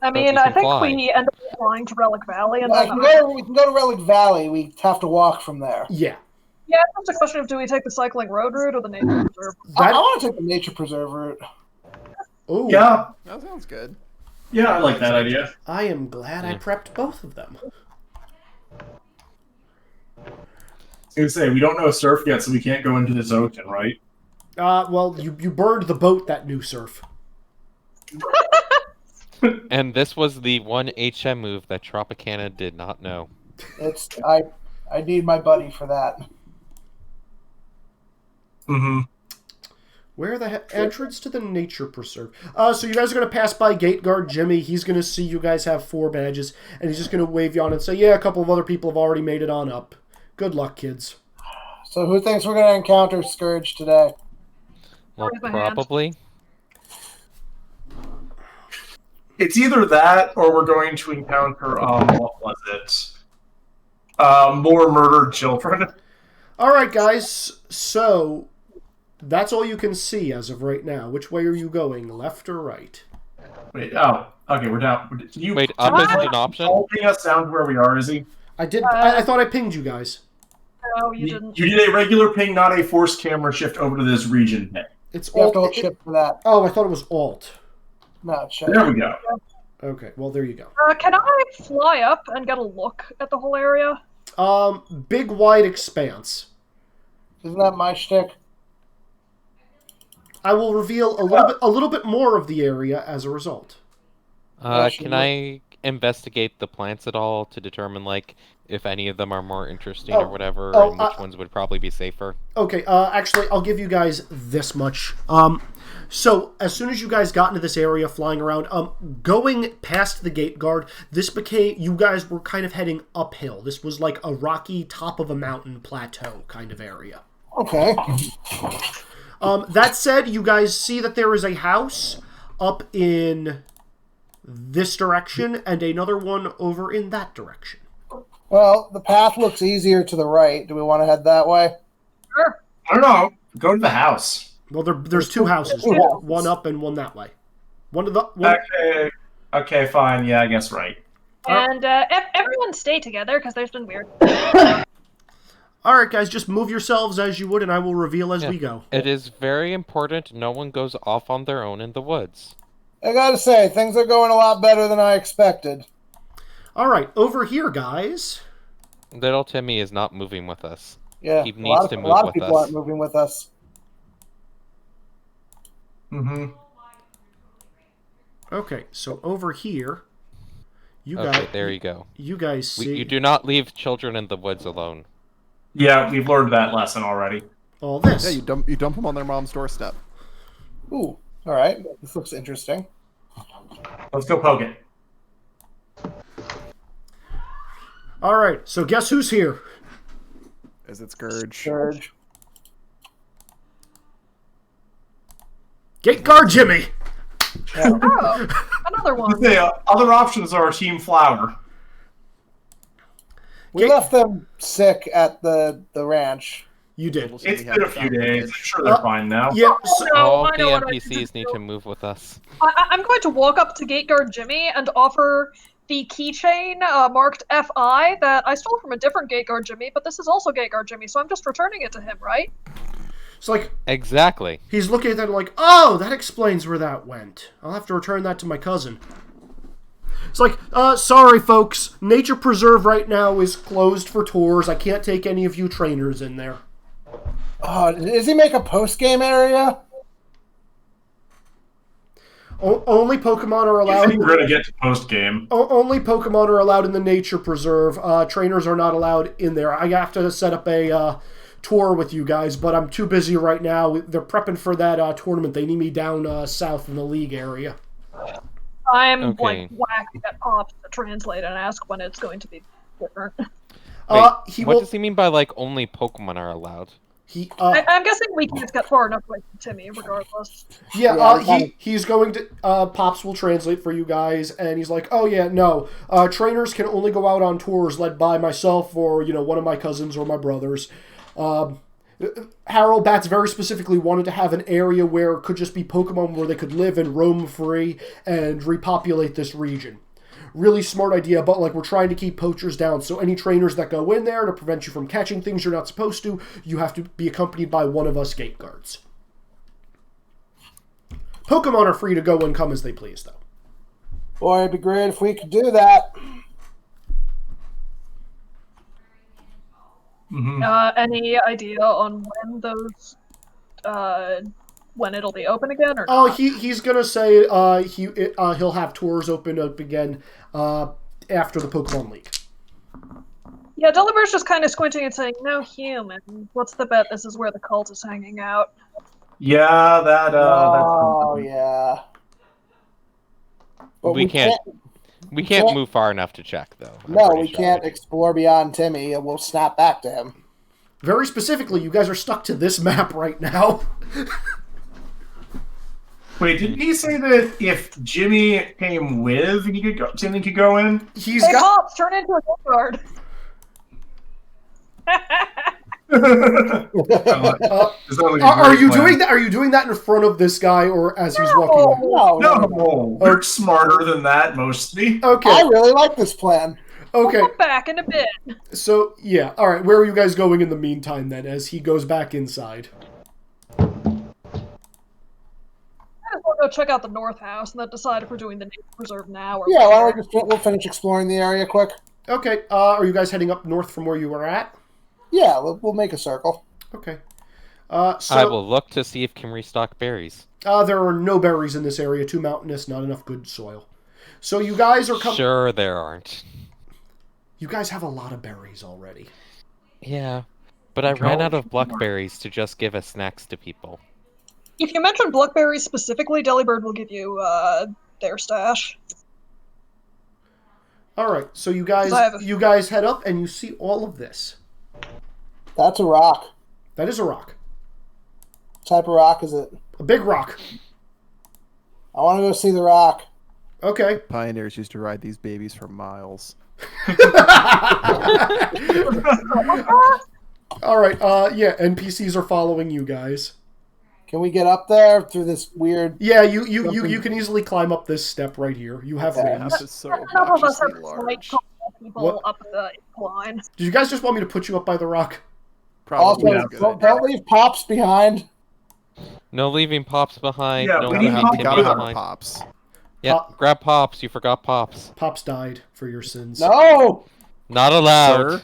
I mean, I think we end up flying to Relic Valley. And we can go to Relic Valley. We have to walk from there. Yeah. Yeah, it's just a question of do we take the cycling road route or the nature preserve? I want to take the nature preserve route. Oh, yeah. That sounds good. Yeah, I like that idea. I am glad I prepped both of them. I was going to say, we don't know surf yet, so we can't go into this ocean, right? Well, you burned the boat that knew surf. And this was the one HM move that Tropicana did not know. I need my buddy for that. Mm-hmm. Where the entrance to the nature preserve? So you guys are going to pass by gate guard Jimmy. He's going to see you guys have 4 badges, and he's just going to wave you on and say, yeah, a couple of other people have already made it on up. Good luck, kids. So who thinks we're going to encounter Scourge today? Well, probably. It's either that, or we're going to encounter, what was it? More murdered children. All right, guys. So that's all you can see as of right now. Which way are you going, left or right? Wait, okay, we're down. Wait, up is an option? Ping us down to where we are, Izzy? I did. I thought I pinged you guys. No, you didn't. You did a regular ping, not a forced camera shift over to this region ping. It's You have alt. to shift for that. Oh, I thought it was alt. No, it's shift. There we go. Okay, well there you go. Can I fly up and get a look at the whole area? Big wide expanse. Isn't that my shtick? I will reveal a little bit more of the area as a result. Can I investigate the plants at all to determine, like, if any of them are more interesting or whatever, and which ones would probably be safer? Okay, actually, I'll give you guys this much. So, as soon as you guys got into this area, flying around, going past the gate guard, you guys were kind of heading uphill. This was like a rocky, top of a mountain plateau kind of area. Okay. That said, you guys see that there is a house up in this direction and another one over in that direction. Well, the path looks easier to the right. Do we want to head that way? Sure. I don't know. Go to the house. Well, there's two houses. Two houses. One up and one that way. One. Okay, fine. Yeah, I guess right. And everyone stay together, because there's been weird. All right, guys, just move yourselves as you would, and I will reveal as we go. It is very important no one goes off on their own in the woods. I gotta say, things are going a lot better than I expected. All right, over here, guys. Little Timmy is not moving with us. Yeah, He needs to a move lot of with people us. aren't moving with us. Mm-hmm. Okay, so over here, you Okay, guys. there you go. You guys see You do not leave children in the woods alone. Yeah, we've learned that lesson already. all this. Yeah, you dump them on their mom's doorstep. Ooh, all right. This looks interesting. Let's go poke it. All right, so guess who's here? Is it Scourge? Surge. Gate guard Jimmy. Oh, another one. The other options are Team Flower. We left them sick at the ranch. You did. It's been a few days. I'm sure they're fine now. Yeah. Oh, So, no, All I the know what I NPCs need need to to do. move with us. I'm going to walk up to Gateguard Jimmy and offer the keychain marked FI that I stole from a different Gateguard Jimmy, but this is also Gateguard Jimmy, so I'm just returning it to him, right? it's like Exactly. he's looking at that like, oh, that explains where that went. I'll have to return that to my cousin. It's like, sorry, folks. Nature Preserve right now is closed for tours. I can't take any of you trainers in there. Does he make a post-game area? Only Pokemon are I allowed. think we're gonna get to post game. Only Pokemon are allowed in the Nature Preserve. Trainers are not allowed in there. I have to set up a tour with you guys, but I'm too busy right now. They're prepping for that tournament. They need me down south in the league area. I'm Okay. whacking at Pops to translate and ask when it's going to be different. Wait, He what will. does he mean by, like, only Pokemon are allowed? He. I'm guessing we can't get far enough away from Timmy, regardless. He's going to Pops will translate for you guys, and he's like, oh yeah, no, trainers can only go out on tours led by myself or one of my cousins or my brothers. Harold Bats very specifically wanted to have an area where it could just be Pokemon where they could live and roam free and repopulate this region. Really smart idea, but we're trying to keep poachers down, so any trainers that go in there to prevent you from catching things you're not supposed to, you have to be accompanied by one of us gate guards. Pokemon are free to go and come as they please, though. Boy, it'd be great if we could do that. Mm-hmm. Any idea on when those, when it'll be open again, or Oh, not? he's gonna say he'll have tours open up again after the Pokemon League. Yeah, Deliber's just kind of squinting and saying, "No human. What's the bet? This is where the cult is hanging out." Yeah, that's yeah. But We can't move far enough to check, though. I'm pretty we sure. can't explore beyond Timmy, and we'll snap back to him. Very specifically, you guys are stuck to this map right now. Wait, didn't he say that if Jimmy came with, Timmy could go in? He's Hey, got. Pops, turn into a guard. Are you doing that? Are you doing that in front of this guy or as he's walking away? No. We're smarter than that, mostly. Okay. I really like this plan. Okay. Come back in a bit. So yeah. All right. Where are you guys going in the meantime then? As he goes back inside. I just want to go check out the North House and then decide if we're doing the Nature Preserve now or Yeah, why later. don't we'll finish exploring the area quick. Okay. Are you guys heading up north from where you were at? Yeah, we'll make a circle. Okay. I So will look to see if can restock berries. there are no berries in this area. Too mountainous. Not enough good soil. So you guys are coming. Sure, there aren't. You guys have a lot of berries already. Yeah, but I ran out of blackberries to just give as snacks to people. If you mention blackberries specifically, Delibird will give you their stash. All right. So you I have guys head up and you see all of this. That's a rock. That is a rock. What type of rock is it? A big rock. I want to go see the rock. Okay. Pioneers used to ride these babies for miles. All right. Yeah. NPCs are following you guys. Can we get up there through this weird? Yeah. You can easily climb up this step right here. You have Okay. The wings. map is so None of us obnoxiously have slight large. tall people What? up the incline. Did you guys just want me to put you up by the rock? Probably Also, a good don't idea. leave Pops behind. No leaving Pops behind. Yeah, no we leaving need Timmy Pops. Gotta have behind. Pops. Yeah, Pop- grab Pops. You forgot Pops. Pops died for your sins. No. Not allowed. Sir,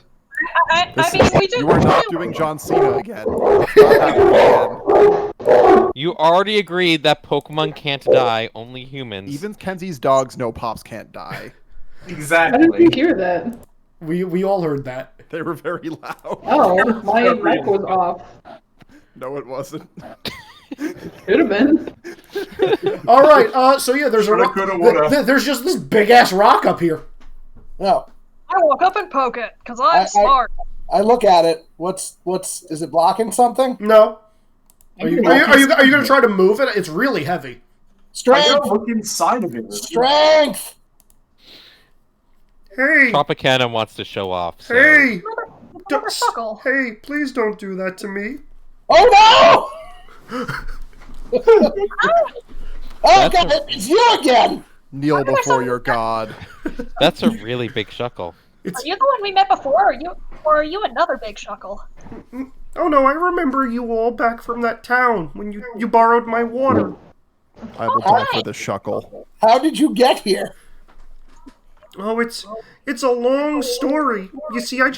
I this mean, is, we just you are not doing John Cena again. It's not happening again. You already agreed that Pokemon can't die, only humans. Even Kenzie's dogs know Pops can't die. I didn't Exactly. hear that. We all heard that. They were very loud. Oh, my mic was off. No, it wasn't. Could have been. All right. So yeah, there's a Shoulda, rock. coulda, woulda. There's just this big ass rock up here. No. I walk up and poke it because I'm smart. I look at it. What's? Is it blocking something? No. Are you gonna try to move it? It's really heavy. I Strength. gotta look inside of it. Strength. Hey. Tropicana wants to show off. So. Hey. Another Shuckle. Hey, please don't do that to me. Oh no! Oh God, it's you again. Kneel before your god. That's a really big Shuckle. Are you the one we met before, or are you another big Shuckle? Oh no, I remember you all back from that town when you borrowed my water. I will die for the Shuckle. How did you get here? Oh, it's a long story. You see, I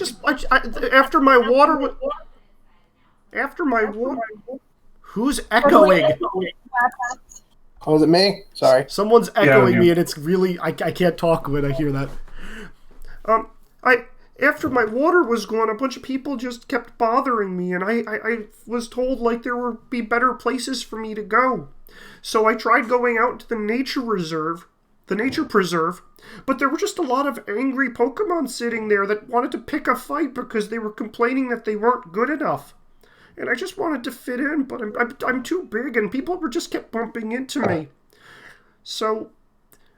after my water. Who's echoing? Oh, was it me? Sorry. Someone's echoing you. me, and it's really I can't talk when I hear that. After my water was gone, a bunch of people just kept bothering me, and I was told like there would be better places for me to go. So I tried going out to the nature preserve, but there were just a lot of angry Pokemon sitting there that wanted to pick a fight because they were complaining that they weren't good enough. And I just wanted to fit in, but I'm too big, and people were just kept bumping into me. So,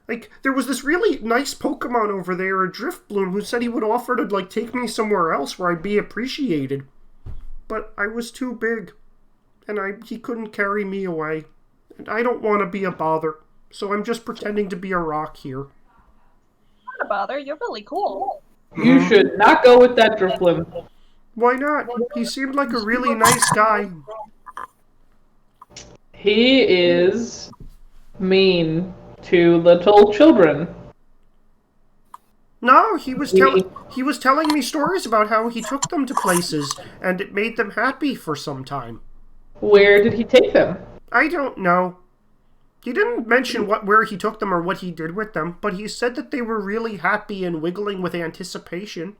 like, there was this really nice Pokemon over there, a Driftbloom, who said he would offer to, like, take me somewhere else where I'd be appreciated. But I was too big, and he couldn't carry me away. And I don't want to be a bother, so I'm just pretending to be a rock here. Not a bother. You're really cool. You should not go with that Drifblim. Why not? He seemed like a really nice guy. He is mean to little children. No, he was telling me stories about how he took them to places, and it made them happy for some time. Where did he take them? I don't know. He didn't mention where he took them or what he did with them, but he said that they were really happy and wiggling with anticipation.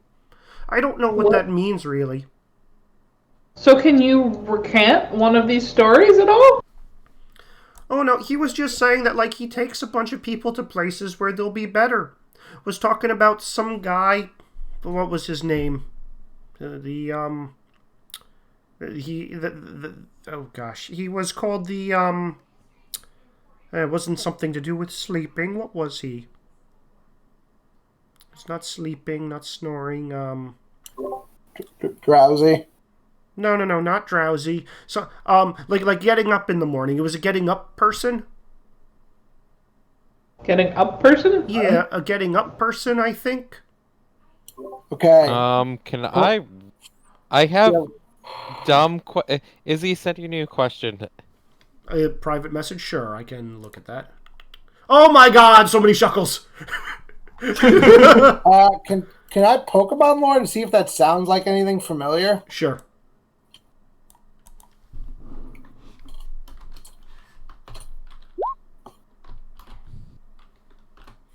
I don't know what that means, really. So can you recant one of these stories at all? Oh, no, he was just saying that, like, he takes a bunch of people to places where they'll be better. Was talking about some guy, what was his name? He was called it wasn't something to do with sleeping. What was he? It's not sleeping, not snoring, Drowsy. No, not drowsy. So, like getting up in the morning. It was a getting up person. Getting up person? Yeah, a getting up person, I think. Okay. Can I have Izzy sent you a new question. A private message? Sure, I can look at that. Oh my god, so many Shuckles! Can I Pokemon lore to see if that sounds like anything familiar? Sure.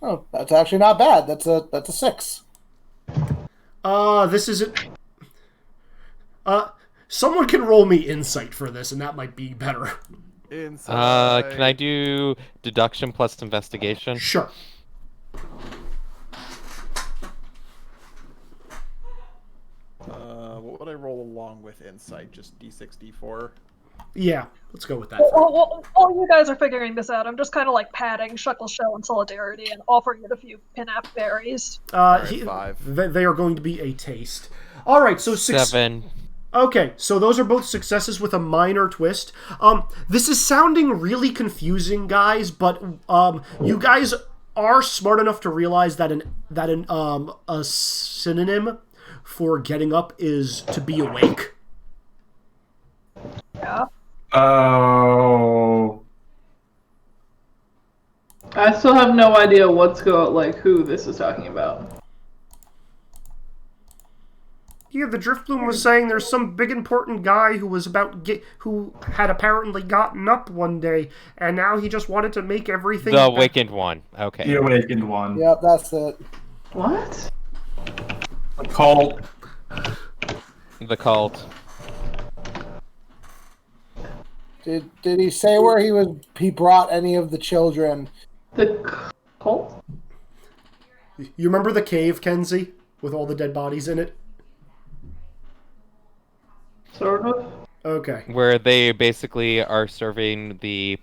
Oh, that's actually not bad. That's a 6. This isn't... someone can roll me insight for this, and that might be better. Inside. Can I do deduction plus investigation? Sure. What would I roll along with insight? Just D6, D4? Yeah, let's go with that. While you guys are figuring this out, I'm just kind of like patting Shuckle's shell in solidarity and offering it a few pinup berries. Alright, 5. They are going to be a taste. All right, so 7. Okay, so those are both successes with a minor twist. This is sounding really confusing, guys, but you guys are smart enough to realize that a synonym for getting up is to be awake. Yeah. Oh. I still have no idea who this is talking about. Yeah, the Driftbloom was saying there's some big important guy who was who had apparently gotten up one day, and now he just wanted to make everything. The awakened one. Okay. The awakened one. Yep, that's it. What? The cult. The cult. Did he say where he brought any of the children? The cult? You remember the cave, Kenzie, with all the dead bodies in it? Sort of. Okay. Where they basically are serving a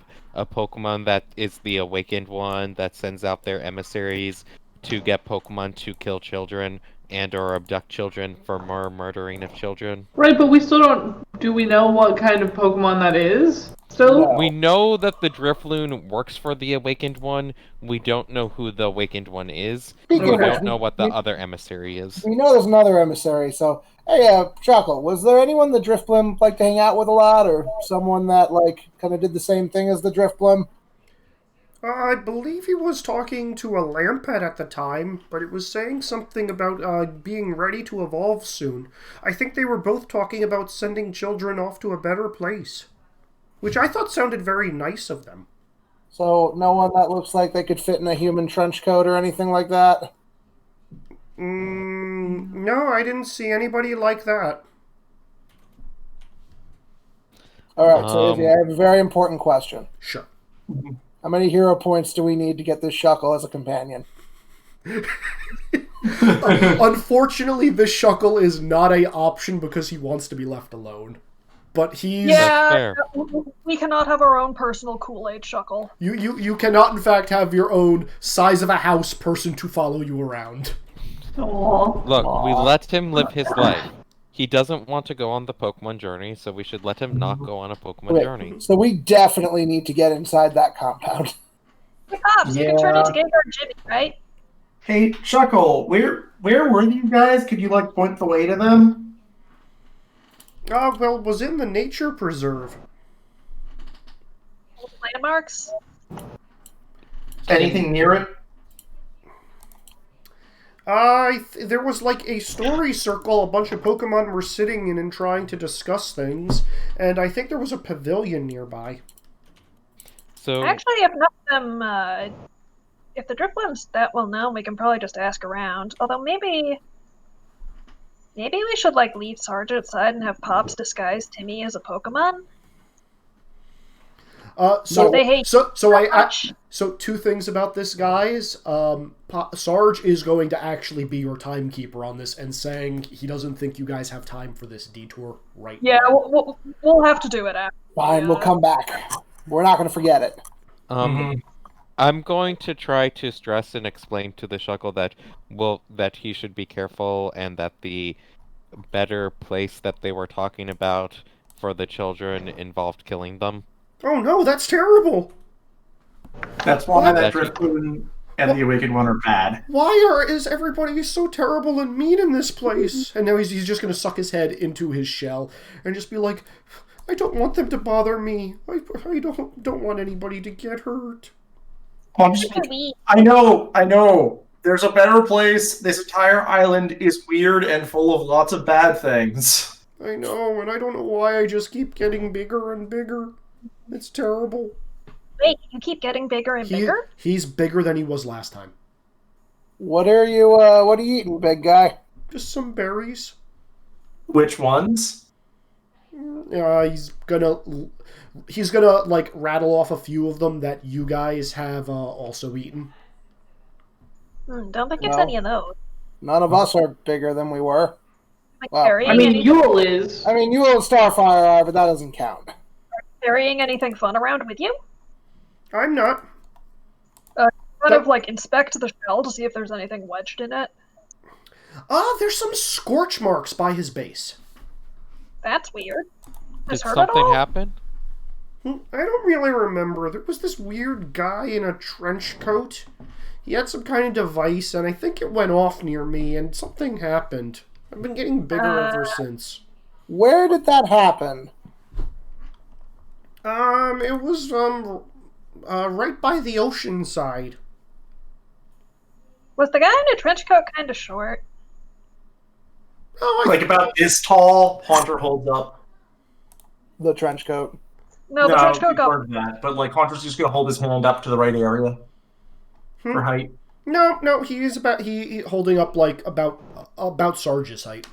Pokemon that is the awakened one that sends out their emissaries to get Pokemon to kill children and or abduct children for more murdering of children. Right, but we still don't... Do we know what kind of Pokemon that is? Still? No. We know that the Drifloon works for the awakened one. We don't know who the awakened one is. Speaking We of don't which, know what the other emissary is. We know there's another emissary, so... Hey, Shuckle, was there anyone the Driftblim liked to hang out with a lot, or someone that, kind of did the same thing as the Driftblim? I believe he was talking to a Lampet at the time, but it was saying something about being ready to evolve soon. I think they were both talking about sending children off to a better place, which I thought sounded very nice of them. So, no one that looks like they could fit in a human trench coat or anything like that? No, I didn't see anybody like that. Alright, so Izzy, I have a very important question. Sure. How many hero points do we need to get this Shuckle as a companion? Unfortunately, this Shuckle is not an option because he wants to be left alone. But he's... Yeah, we cannot have our own personal Kool-Aid Shuckle. You cannot, in fact, have your own size of a house person to follow you around. Aww. Look, we let him live his life. He doesn't want to go on the Pokemon journey, so we should let him not go on a Pokemon journey. So we definitely need to get inside that compound. Hey, Pops, you can turn into Gengar and Jimmy, right? Hey, Shuckle, where were you guys? Could you, point the way to them? Well, it was in the nature preserve. Landmarks? Anything near it? There was a story circle a bunch of Pokemon were sitting in and trying to discuss things, and I think there was a pavilion nearby. So Actually, if none of them, if the Drifloon's that well known, we can probably just ask around. Although maybe we should leave Sarge outside and have Pops disguise Timmy as a Pokemon. So two things about this, guys. Sarge is going to actually be your timekeeper on this, and saying he doesn't think you guys have time for this detour right now. Yeah, we'll have to do it after. Fine, we'll come back. We're not going to forget it. I'm going to try to stress and explain to the Shuckle that he should be careful, and that the better place that they were talking about for the children involved killing them. Oh no, that's terrible! That's why that Driftloon and the Awakened one are bad. Why is everybody so terrible and mean in this place? And now he's just going to suck his head into his shell and just be like, I don't want them to bother me. I don't want anybody to get hurt. I know. There's a better place. This entire island is weird and full of lots of bad things. I know, and I don't know why I just keep getting bigger and bigger. It's terrible. Wait, you keep getting bigger and bigger? He's bigger than he was last time. What are you eating, big guy? Just some berries. Which ones? He's gonna rattle off a few of them that you guys have also eaten. Don't think it's any of those. None of us are bigger than we were. Well, Yule is. Yule and Starfire are, but that doesn't count. carrying anything fun around with you? I'm not. Kind of like inspect the shell to see if there's anything wedged in it. There's some scorch marks by his base. That's weird. Did Has hurt at something all? happen? I don't really remember. There was this weird guy in a trench coat. He had some kind of device, and I think it went off near me, and something happened. I've been getting bigger ever since. Where did that happen? It was, right by the ocean side. Was the guy in a trench coat kind of short? Oh, Like about this tall, Haunter holds up. The trench coat. No, the trench coat got... more than that. But like Haunter's just gonna hold his hand up to the right area for height. No, he's about he holding up like about Sarge's height.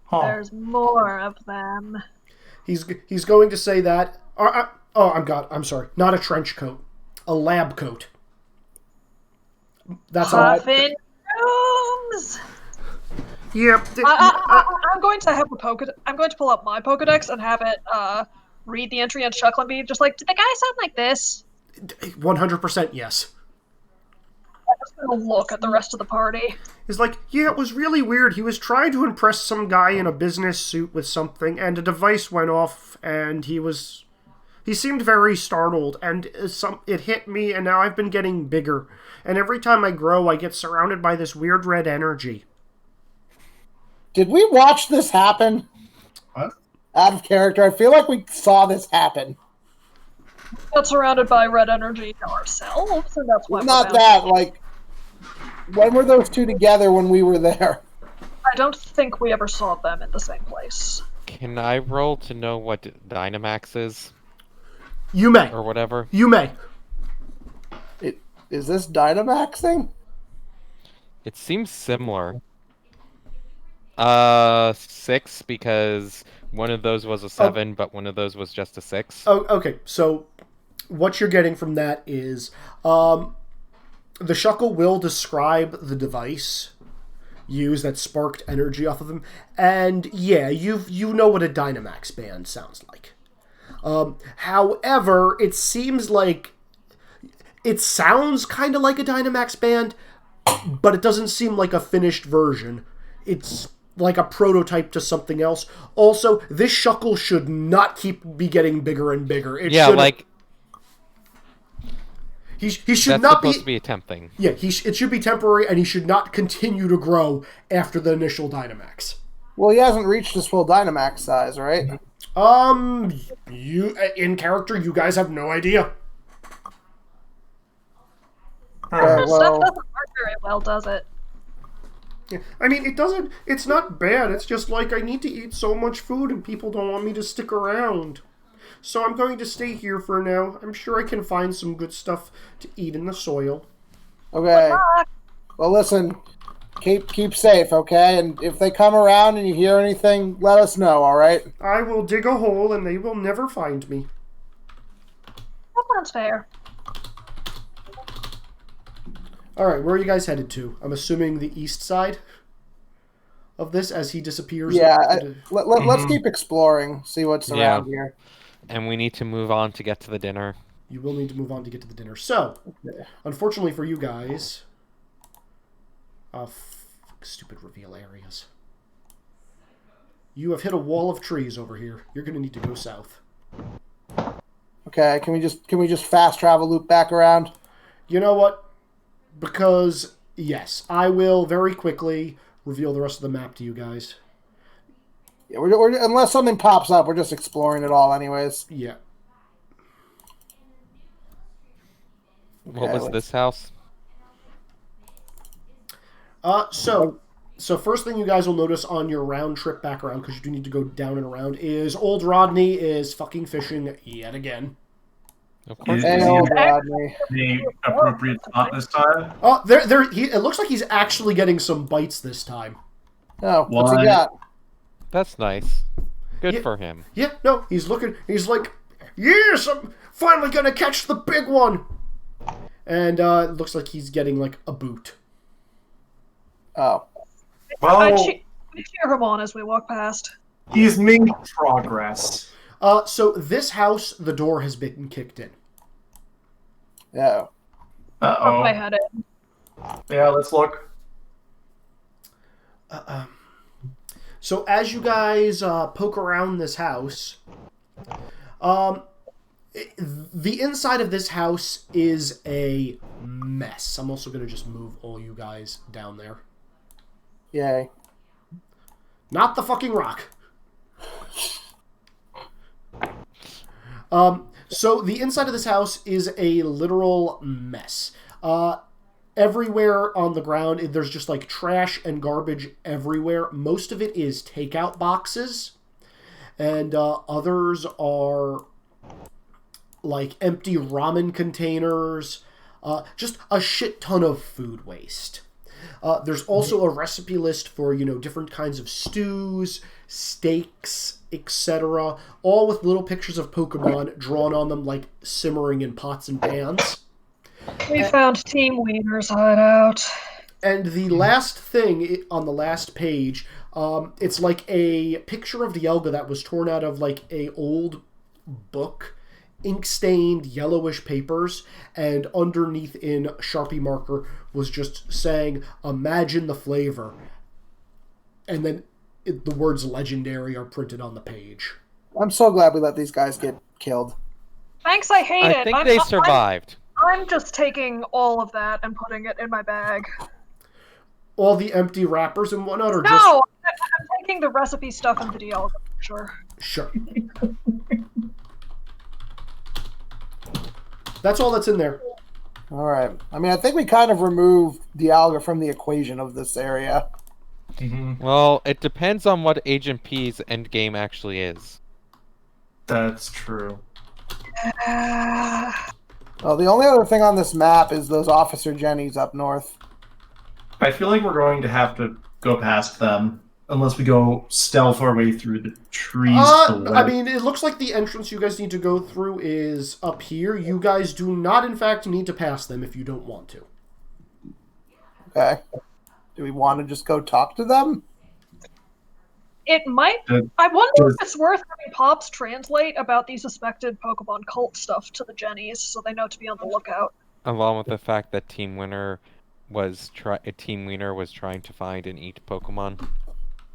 Huh. There's more of them. He's going to say that. I'm sorry, not a trench coat, a lab coat. That's Puffin rooms. Yep. I'm going to have I'm going to pull up my Pokedex and have it read the entry on Shuckle and be just like, did the guy sound like this? 100% yes. I'm just gonna look at the rest of the party. He's like, yeah, it was really weird. He was trying to impress some guy in a business suit with something, and a device went off, and he seemed very startled, and it hit me, and now I've been getting bigger. And every time I grow, I get surrounded by this weird red energy. Did we watch this happen? What? Out of character. I feel like we saw this happen. We got surrounded by red energy ourselves, and that's why Not that, like, when were those two together when we were there? I don't think we ever saw them in the same place. Can I roll to know what Dynamax is? You may. Or whatever? You may. Is this Dynamax thing? It seems similar. 6, because one of those was a 7, but one of those was just a 6. Oh, okay. So, what you're getting from that is, the Shuckle will describe the device used that sparked energy off of him, and yeah, you know what a Dynamax band sounds like. However, it seems like it sounds kind of like a Dynamax band, but it doesn't seem like a finished version. It's like a prototype to something else. Also, this Shuckle should not be getting bigger and bigger. It yeah, should, like he should that's not supposed to be a temp thing. Yeah, it should be temporary, and he should not continue to grow after the initial Dynamax. Well, he hasn't reached his full Dynamax size, right? You in character, you guys have no idea. Okay, Stuff doesn't work very well, does it? Yeah, I mean, it doesn't. It's not bad. It's just like I need to eat so much food, and people don't want me to stick around. So I'm going to stay here for now. I'm sure I can find some good stuff to eat in the soil. Okay. Well, listen. Keep safe, okay? And if they come around and you hear anything, let us know, all right? I will dig a hole, and they will never find me. That sounds fair. All right, where are you guys headed to? I'm assuming the east side of this as he disappears. Yeah, let's keep exploring, see what's around here. And we need to move on to get to the dinner. You will need to move on to get to the dinner. So, unfortunately for you guys, stupid reveal areas. You have hit a wall of trees over here. You're going to need to go south. Okay, can we just fast travel loop back around? You know what? Because, yes, I will very quickly reveal the rest of the map to you guys. Yeah, we're unless something pops up, we're just exploring it all anyways. Yeah. What was this house? So first thing you guys will notice on your round trip back around, because you do need to go down and around, is old Rodney is fucking fishing yet again. Of course. Is old he Rodney. the appropriate spot this time? Oh, it looks like he's actually getting some bites this time. Oh, what's Why? he got? That's nice. Good Yeah. for him. Yeah, no, he's like, yes, I'm finally gonna catch the big one! And it looks like he's getting, like, a boot. Oh. I Well, cheer him on as we walk past. he's made progress. So this house, the door has been kicked in. Yeah. Pop my Uh-oh. head in. Yeah, let's look. So as you guys poke around this house, the inside of this house is a mess. I'm also going to just move all you guys down there. Yay. Not the fucking rock. So the inside of this house is a literal mess. Everywhere on the ground, there's just like trash and garbage everywhere. Most of it is takeout boxes, and others are like empty ramen containers. Just a shit ton of food waste. There's also a recipe list for, different kinds of stews, steaks, etc. All with little pictures of Pokemon drawn on them, like simmering in pots and pans. We found Team Wiener's hideout. And the last thing on the last page, it's like a picture of Dialga that was torn out of like a old book, ink-stained yellowish papers, and underneath in Sharpie marker was just saying, "Imagine the flavor." And then the words "legendary" are printed on the page. I'm so glad we let these guys get killed. Thanks, I hate it. I think they survived. I'm just taking all of that and putting it in my bag. All the empty wrappers and whatnot, or No, just... I'm taking the recipe stuff into the Dialga picture. Sure. That's all that's in there. All right. I mean, I think we kind of removed Dialga from the equation of this area. Well, it depends on what Agent P's endgame actually is. That's true. Well, the only other thing on this map is those Officer Jennies up north. I feel like we're going to have to go past them unless we go stealth our way through the trees. I mean, it looks like the entrance you guys need to go through is up here. You guys do not, in fact, need to pass them if you don't want to. Okay. Do we want to just go talk to them? It might. I wonder if it's worth having Pops translate about the suspected Pokemon cult stuff to the Jennies so they know to be on the lookout. Along with the fact that Team Wiener was trying to find and eat Pokemon.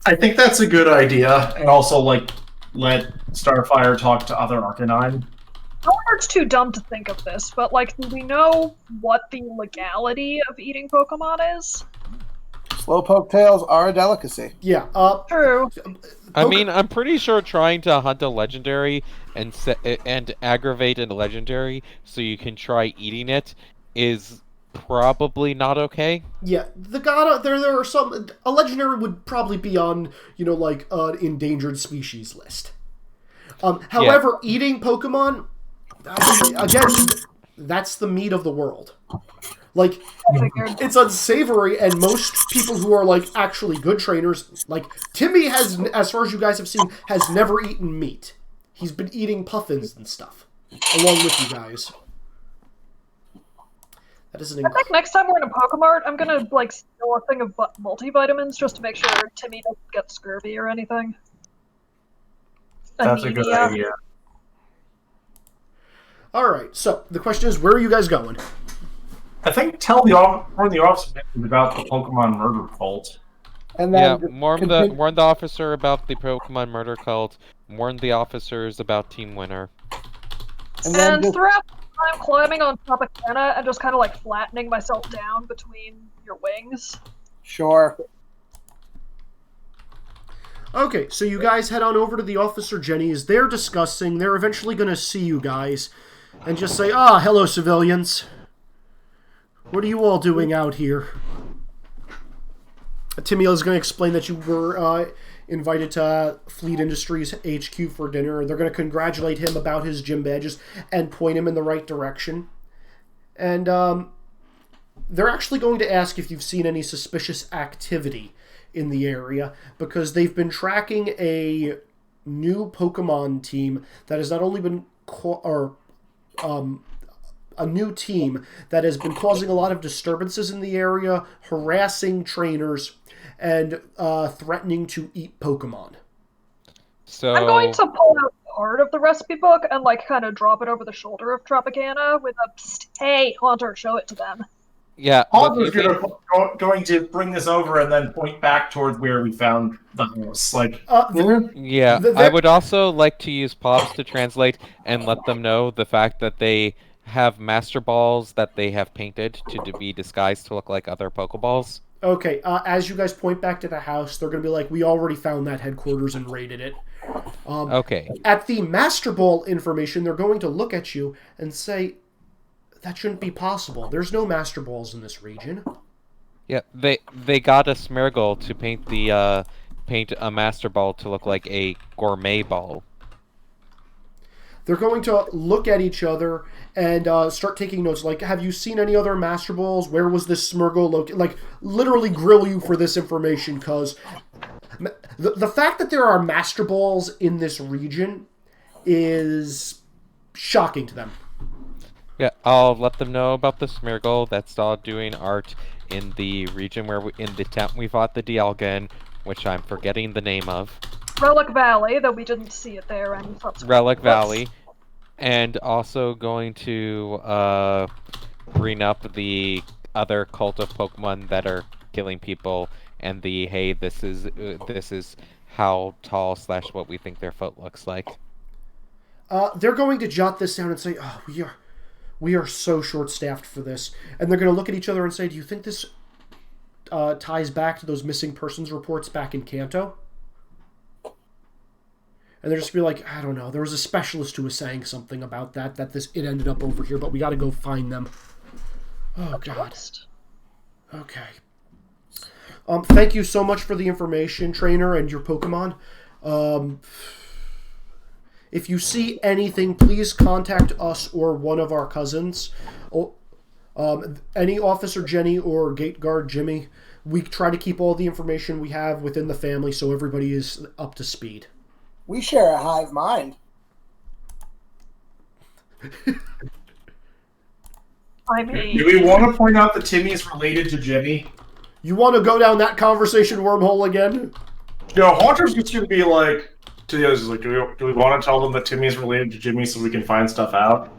I think that's a good idea, and also let Starfire talk to other Arcanine. However's too dumb to think of this, but do we know what the legality of eating Pokemon is? Slowpoke tails are a delicacy. Yeah. True. I mean, I'm pretty sure trying to hunt a legendary and aggravate a legendary so you can try eating it is probably not okay. Yeah, there are some... A legendary would probably be on, an endangered species list. However, eating Pokemon, again, that's the meat of the world. It's unsavory, and most people who are, actually good trainers, Timmy has, as far as you guys have seen, has never eaten meat. He's been eating puffins and stuff, along with you guys. That is I think next time we're in a Pokemart, I'm gonna, steal a thing of multivitamins just to make sure Timmy doesn't get scurvy or anything. That's a good idea. Alright, so the question is, where are you guys going? I think tell the officer about the Pokemon murder cult. And then warn the officer about the Pokemon murder cult. Warn the officers about Team Winner. And throughout the time, climbing on top of Kenna and just kind of flattening myself down between your wings. Sure. Okay, so you guys head on over to the Officer Jennies. They're discussing. They're eventually going to see you guys and just say, hello, civilians. What are you all doing out here? Timmy is going to explain that you were invited to Fleet Industries HQ for dinner. They're going to congratulate him about his gym badges and point him in the right direction. And they're actually going to ask if you've seen any suspicious activity in the area, because they've been tracking a new Pokemon team that has not only been a new team that has been causing a lot of disturbances in the area, harassing trainers, and threatening to eat Pokemon. So I'm going to pull out part of the recipe book and like kind of drop it over the shoulder of Tropicana with a "Psst, hey, Haunter, show it to them." Yeah. Haunter's going to bring this over and then point back towards where we found the house. Like, Yeah, I would also like to use Pops to translate and let them know the fact that they have Master Balls that they have painted to be disguised to look like other Pokeballs. Okay, as you guys point back to the house, they're going to be like, we already found that headquarters and raided it. Okay. At the Master Ball information, they're going to look at you and say, that shouldn't be possible. There's no Master Balls in this region. Yeah, they got a Smeargle to paint a Master Ball to look like a gourmet ball. They're going to look at each other and start taking notes. Like, have you seen any other Master Balls? Where was this Smeargle located? Like, literally grill you for this information, because the fact that there are Master Balls in this region is shocking to them. Yeah, I'll let them know about the Smeargle that's all doing art in the region in the tent we fought the Dialga, which I'm forgetting the name of. Relic Valley, though we didn't see it there any subsequent. Relic Valley. And also going to bring up the other cult of Pokemon that are killing people, and the hey, this is how tall / what we think their foot looks like. They're going to jot this down and say, oh, we are so short-staffed for this. And they're going to look at each other and say, do you think this ties back to those missing persons reports back in Kanto? And they're just be like, I don't know. There was a specialist who was saying something about that it ended up over here, but we got to go find them. Oh, God. Okay. Thank you so much for the information, Trainer, and your Pokemon. If you see anything, please contact us or one of our cousins. Any Officer Jenny or Gate Guard Jimmy. We try to keep all the information we have within the family so everybody is up to speed. We share a hive mind. I mean, do we want to point out that Timmy is related to Jimmy? You want to go down that conversation wormhole again? No, Haunter's just going to be like, to the others, like, do we want to tell them that Timmy is related to Jimmy so we can find stuff out?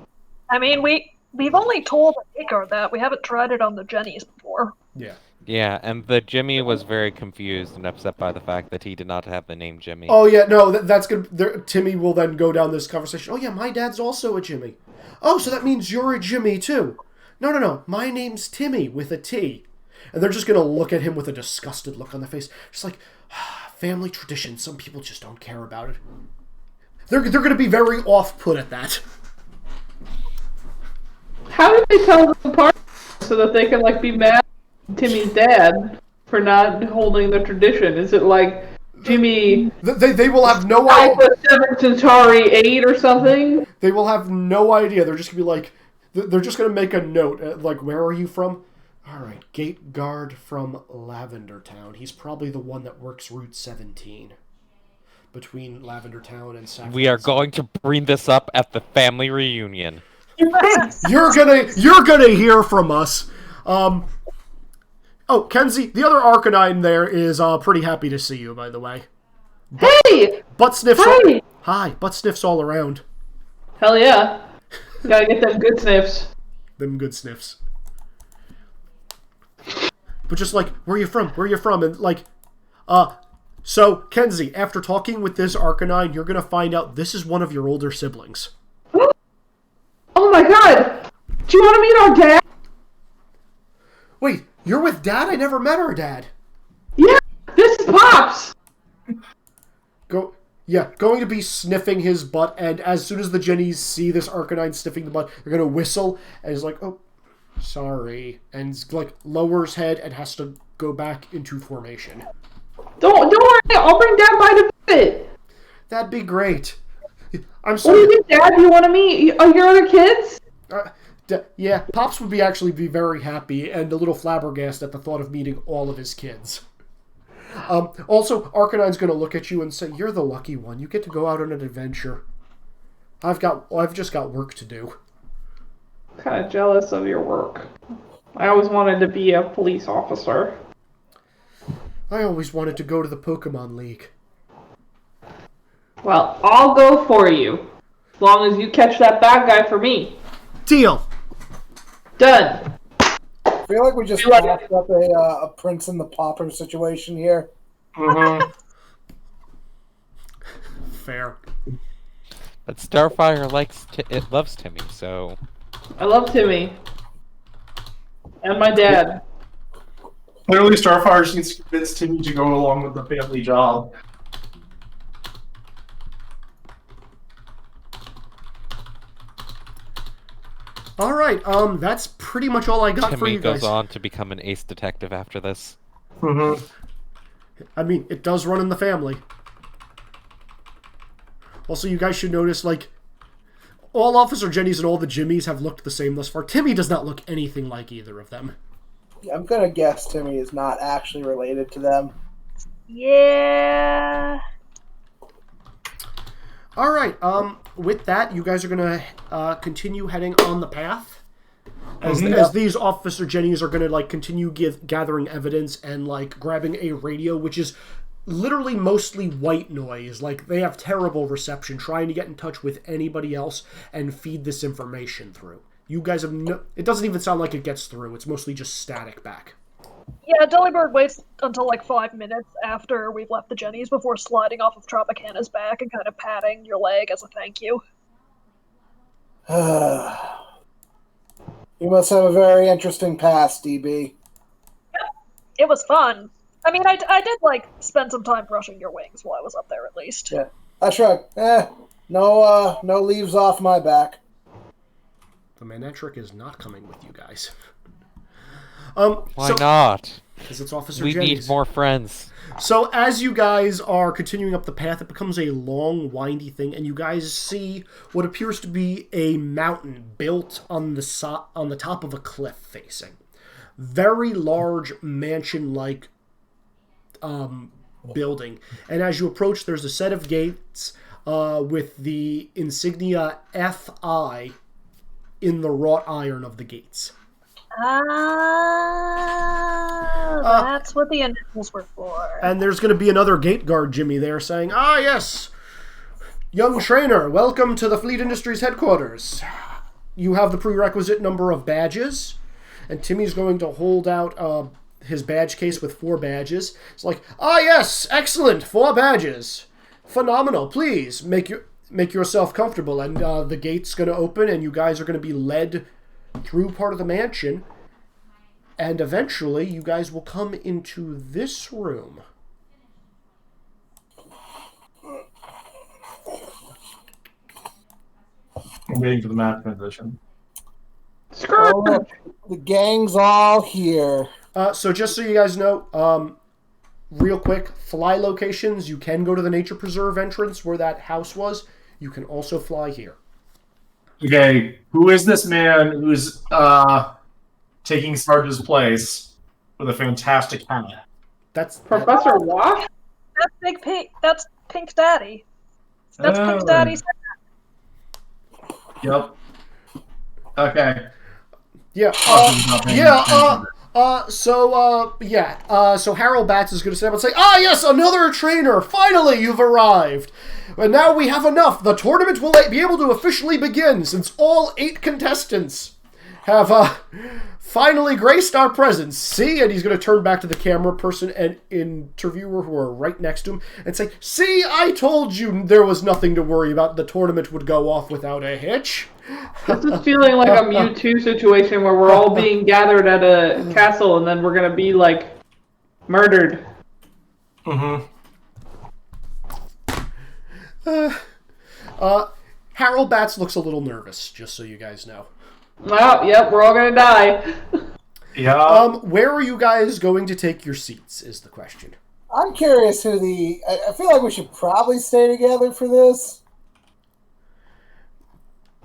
I mean, we've only told Baker that. We haven't tried it on the Jennies before. Yeah. Yeah, and the Jimmy was very confused and upset by the fact that he did not have the name Jimmy. Oh, yeah, no, that's good. Timmy will then go down this conversation. Oh, yeah, my dad's also a Jimmy. Oh, so that means you're a Jimmy, too. No, my name's Timmy with a T. And they're just going to look at him with a disgusted look on their face. Just like, family tradition, some people just don't care about it. They're going to be very off-put at that. How did they tell them apart so that they can, like, be mad at Timmy's dad for not holding the tradition? Is it like Jimmy... They will have no idea. Alpha 7 Centauri 8 or something? They will have no idea. They're just going to be like... They're just going to make a note. Like, where are you from? Alright, Gate Guard from Lavender Town. He's probably the one that works Route 17. Between Lavender Town and Saffron. We are going to bring this up at the family reunion. You're gonna hear from us. Oh, Kenzie, the other Arcanine there is pretty happy to see you, by the way. Hey! Butt sniffs. Hi! Hi, butt sniffs all around. Hell yeah. Gotta get them good sniffs. Them good sniffs. But just like, where you from? Where you from? And like, so, Kenzie, after talking with this Arcanine, you're gonna find out this is one of your older siblings. Oh my god! Do you want to meet our dad? Wait, you're with Dad? I never met our dad. Yeah, this is Pops! Going to be sniffing his butt, and as soon as the Jennies see this Arcanine sniffing the butt, they're gonna whistle, and he's like, oh, sorry, and like lowers head and has to go back into formation. Don't worry, I'll bring Dad by to visit. That'd be great. I'm What do sorry. you think, Dad? Do you want to meet your other kids? Yeah, Pops would actually be very happy and a little flabbergasted at the thought of meeting all of his kids. Also, Arcanine's going to look at you and say, "You're the lucky one. You get to go out on an adventure. I've just got work to do." Kind of jealous of your work. I always wanted to be a police officer. I always wanted to go to the Pokemon League. Well, I'll go for you. As long as you catch that bad guy for me. Deal. Done. I feel like we just passed up a Prince and the Pauper situation here. Mm-hmm. Fair. But Starfire loves Timmy, so I love Timmy. And my dad. Clearly, Starfire just needs to convince Timmy to go along with the family job. All right. That's pretty much all I got for Timmy you guys. goes on to become an ace detective after this. Mm-hmm. I mean, it does run in the family. Also, you guys should notice, like, all Officer Jennies and all the Jimmies have looked the same thus far. Timmy does not look anything like either of them. Yeah, I'm gonna guess Timmy is not actually related to them. Yeah. All right. With that, you guys are gonna continue heading on the path, as these Officer Jennies are gonna like continue gathering evidence and like grabbing a radio, which is literally mostly white noise. Like, they have terrible reception, trying to get in touch with anybody else and feed this information through. You guys have it doesn't even sound like it gets through. It's mostly just static back. Yeah, Delibird waits until like 5 minutes after we've left the Jennies before sliding off of Tropicana's back and kind of patting your leg as a thank you. You must have a very interesting past, DB. Yep. It was fun. I mean, I did, like, spend some time brushing your wings while I was up there, at least. Yeah. I shrug. No leaves off my back. The Manectric is not coming with you guys. Why not? Because it's Officer We Jennies. need more friends. So as you guys are continuing up the path, it becomes a long, windy thing, and you guys see what appears to be a mountain built on the top of a cliff facing. Very large mansion-like building. And as you approach, there's a set of gates with the insignia FI in the wrought iron of the gates. That's what the initials were for. And there's going to be another gate guard Jimmy there saying, "Ah, yes, young trainer, welcome to the Fleet Industries headquarters. You have the prerequisite number of badges." And Timmy's going to hold out his badge case with 4 badges. It's like, "Ah, yes, excellent, 4 badges. Phenomenal, please, make yourself comfortable." And the gate's going to open, and you guys are going to be led through part of the mansion. And eventually, you guys will come into this room. I'm waiting for the map transition. Oh, look, the gang's all here. So just so you guys know, real quick, fly locations, you can go to the nature preserve entrance where that house was. You can also fly here. Okay, who is this man who's taking Sarge's place with a fantastic hat? That's Professor Wash? That's Big Pink. That's Pink Daddy. That's Pink Daddy's. Yep. Okay. Yeah. So Harold Batts is going to stand up and say, "Ah, yes, another trainer! Finally, you've arrived! And now we have enough. The tournament will be able to officially begin since all 8 contestants have finally graced our presence. See?" And he's going to turn back to the camera person and interviewer who are right next to him and say, "See, I told you there was nothing to worry about. The tournament would go off without a hitch." This is feeling like a Mewtwo situation where we're all being gathered at a castle and then we're going to be, like, murdered. Mm-hmm. Harold Batts looks a little nervous, just so you guys know. Well, yep, we're all going to die. Yeah. Where are you guys going to take your seats, is the question. I'm curious who I feel like we should probably stay together for this.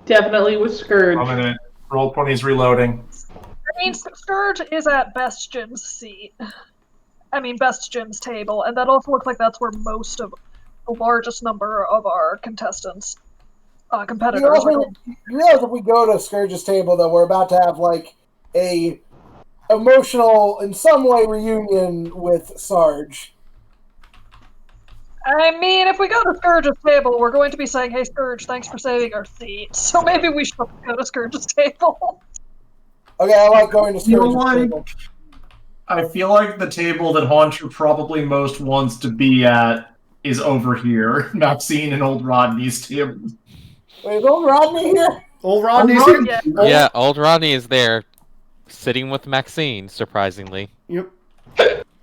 Definitely with Scourge. I'm gonna roll 20's reloading. I mean, Scourge is at Best Jim's seat. I mean, Best Jim's table, and that also looks like that's where most of the largest number of our contestants, competitors. You realize if we go to Scourge's table that we're about to have like a emotional, in some way, reunion with Sarge. I mean, if we go to Scourge's table, we're going to be saying, "Hey, Scourge, thanks for saving our seat." So maybe we should go to Scourge's table. Okay, I like going to You know, Scourge's like, table. I feel like the table that Haunter probably most wants to be at is over here. Maxine and old Rodney's table. Wait, is old Rodney here? Old Rodney's Rodney- here. Yeah. Yeah, old Rodney is there, sitting with Maxine, surprisingly. Yep.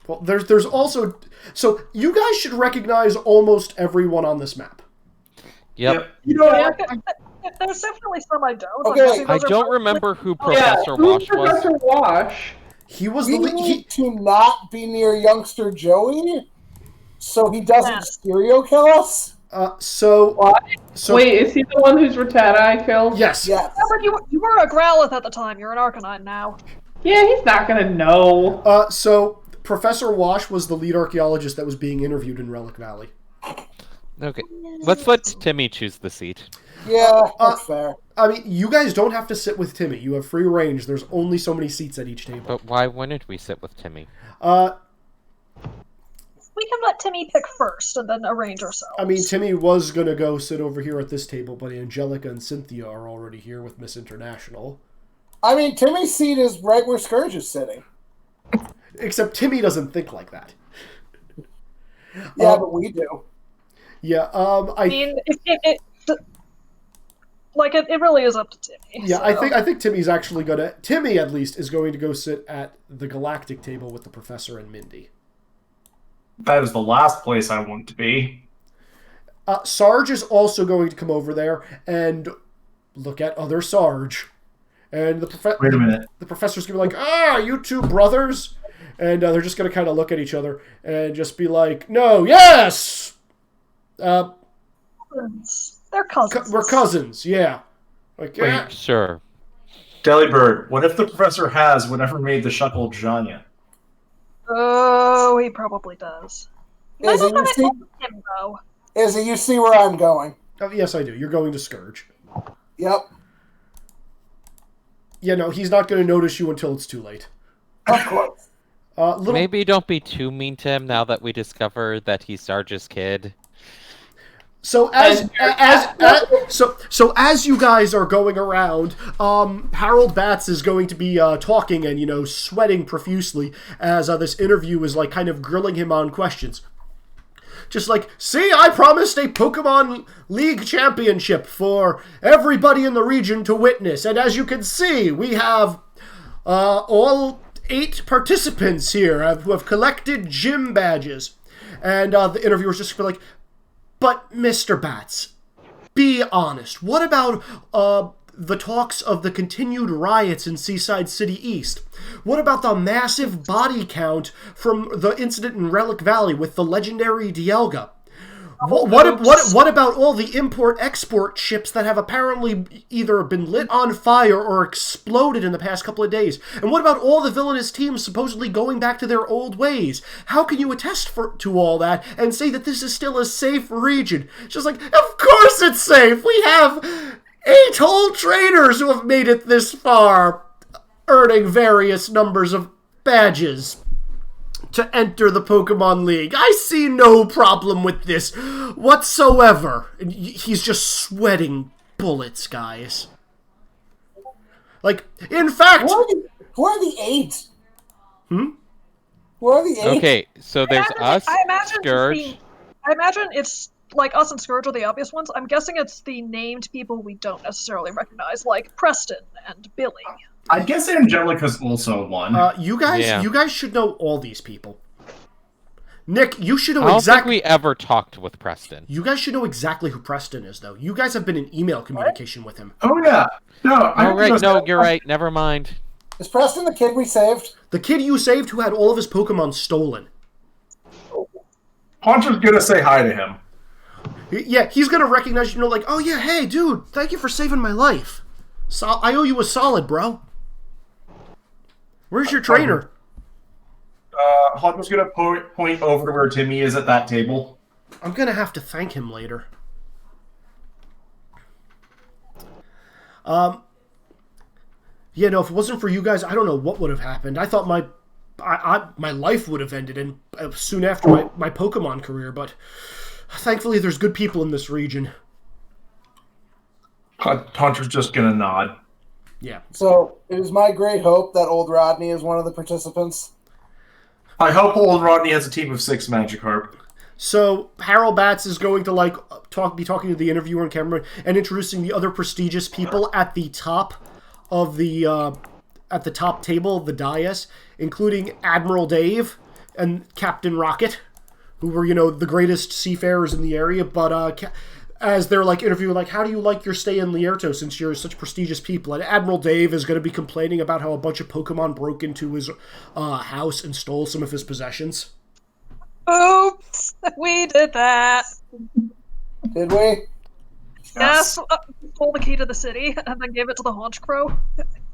Well, there's also... So, you guys should recognize almost everyone on this map. Yep. You know, Yeah, there's definitely some I don't. Okay. I'm guessing I those are don't probably- remember who Yeah, Professor who's Wash was. Professor Wash? He was We the... need to not be near youngster Joey so he doesn't Yes. stereo kill us. So... What? So, Wait, is he the one whose Rattata killed? yes. Yes. Yeah, but you were a Growlithe at the time. You're an Arcanine now. Yeah, he's not gonna know. So, Professor Wash was the lead archaeologist that was being interviewed in Relic Valley. Okay, let's let Timmy choose the seat. Yeah, that's fair. I mean, you guys don't have to sit with Timmy. You have free range. There's only so many seats at each table. But why wouldn't we sit with Timmy? We can let Timmy pick first and then arrange ourselves. I mean, Timmy was going to go sit over here at this table, but Angelica and Cynthia are already here with Miss International. I mean, Timmy's seat is right where Scourge is sitting. Except Timmy doesn't think like that. Yeah, but we do. Yeah, I mean, it really is up to Timmy. Yeah, so. I think Timmy's actually going to... Timmy, at least, is going to go sit at the Galactic table with the Professor and Mindy. that is the last place I want to be. Sarge is also going to come over there and look at other Sarge. And Wait a minute. the professor's going to be like, you two brothers? And they're just going to kind of look at each other and just be like, no, yes! They're cousins. We're cousins, yeah. Like, yeah. Sure. Delibird, what if the professor has whatever made the Shuckle giant? Oh, he probably does. Izzy, you see, Him, though. Izzy, you see where I'm going. Oh, yes, I do. You're going to Scourge. Yep. Yeah, no, he's not going to notice you until it's too late. Of course. Maybe don't be too mean to him now that we discover that he's Sarge's kid. So as you guys are going around, Harold Batts is going to be talking and sweating profusely as this interview is like kind of grilling him on questions. Just like, see, I promised a Pokemon League championship for everybody in the region to witness, and as you can see, we have all 8 participants here who have collected gym badges, and the interviewer's just like. But, Mr. Batts, be honest. What about the talks of the continued riots in Seaside City East? What about the massive body count from the incident in Relic Valley with the legendary Dialga? What about all the import-export ships that have apparently either been lit on fire or exploded in the past couple of days? And what about all the villainous teams supposedly going back to their old ways? How can you attest to all that and say that this is still a safe region? Just like, of course it's safe! We have 8 whole trainers who have made it this far, earning various numbers of badges to enter the Pokemon League. I see no problem with this whatsoever. And he's just sweating bullets, guys. Like, in fact... Who are the 8? Who are the 8? Okay, so there's us, Scourge. I imagine it's like us and Scourge are the obvious ones. I'm guessing it's the named people we don't necessarily recognize, like Preston and Billy. I guess Angelica's also one. You guys should know all these people. Nick, you should know I don't exactly... think we ever talked with Preston. You guys should know exactly who Preston is, though. You guys have been in email communication with him. Oh, yeah. No, You're right. Never mind. Is Preston the kid we saved? The kid you saved who had all of his Pokemon stolen. Haunter's gonna say hi to him. Yeah, he's gonna recognize you, like, oh yeah, hey, dude, thank you for saving my life. I owe you a solid, bro. Where's your trainer? Haunter's gonna point over to where Timmy is at that table. I'm gonna have to thank him later. Yeah, no, if it wasn't for you guys, I don't know what would have happened. I thought my life would have ended soon after my Pokemon career, but Thankfully, there's good people in this region. Hunter's just gonna nod. Yeah. So it is my great hope that old Rodney is one of the participants. I hope old Rodney has a team of 6 Magikarp. So Harold Batts is going to be talking to the interviewer on camera and introducing the other prestigious people at the top of the top table of the dais, including Admiral Dave and Captain Rocket, who were the greatest seafarers in the area. But as they're interviewing, how do you like your stay in Lierto since you're such prestigious people? And Admiral Dave is going to be complaining about how a bunch of Pokemon broke into his house and stole some of his possessions. Oops, we did that. Did we? Yes, stole the key to the city and then gave it to the Haunch Crow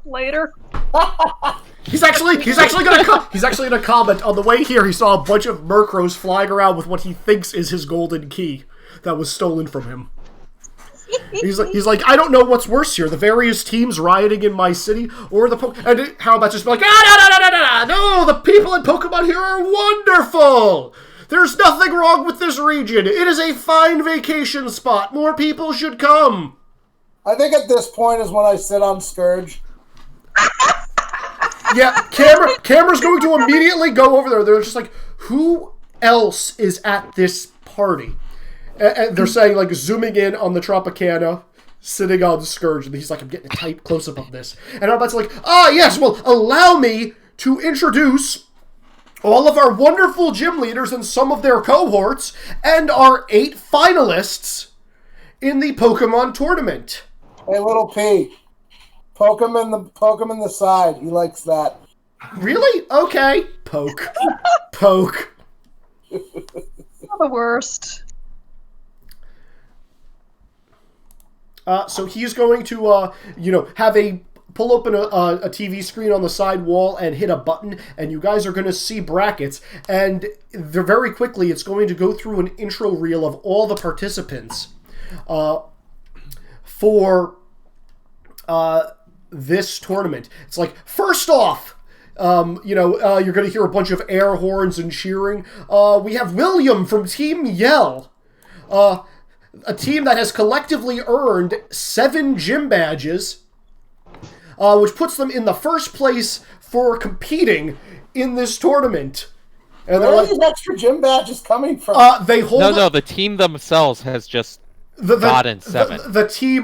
later. He's actually gonna comment on the way here. He saw a bunch of Murkrows flying around with what he thinks is his golden key that was stolen from him. He's like, I don't know what's worse here: the various teams rioting in my city, or and how about just be like, no, the people in Pokemon here are wonderful. There's nothing wrong with this region. It is a fine vacation spot. More people should come. I think at this point is when I sit on Scourge. Yeah, camera's going to immediately go over there. They're just like, who else is at this party? And they're saying, zooming in on the Tropicana, sitting on Scourge. And he's like, I'm getting a tight close-up of this. And I'm about to yes, well, allow me to introduce all of our wonderful gym leaders and some of their cohorts, and our 8 finalists in the Pokemon tournament. Hey, little P. Poke him in the side. He likes that. Really? Okay. Poke. Poke. The worst. So he's going to, have pull open a TV screen on the side wall and hit a button, and you guys are going to see brackets, and very quickly it's going to go through an intro reel of all the participants for this tournament. It's first off, you're going to hear a bunch of air horns and cheering. We have William from Team Yell, a team that has collectively earned 7 gym badges, which puts them in the first place for competing in this tournament. And where are these extra gym badges coming from? They hold. No, the team themselves has just gotten 7. The team,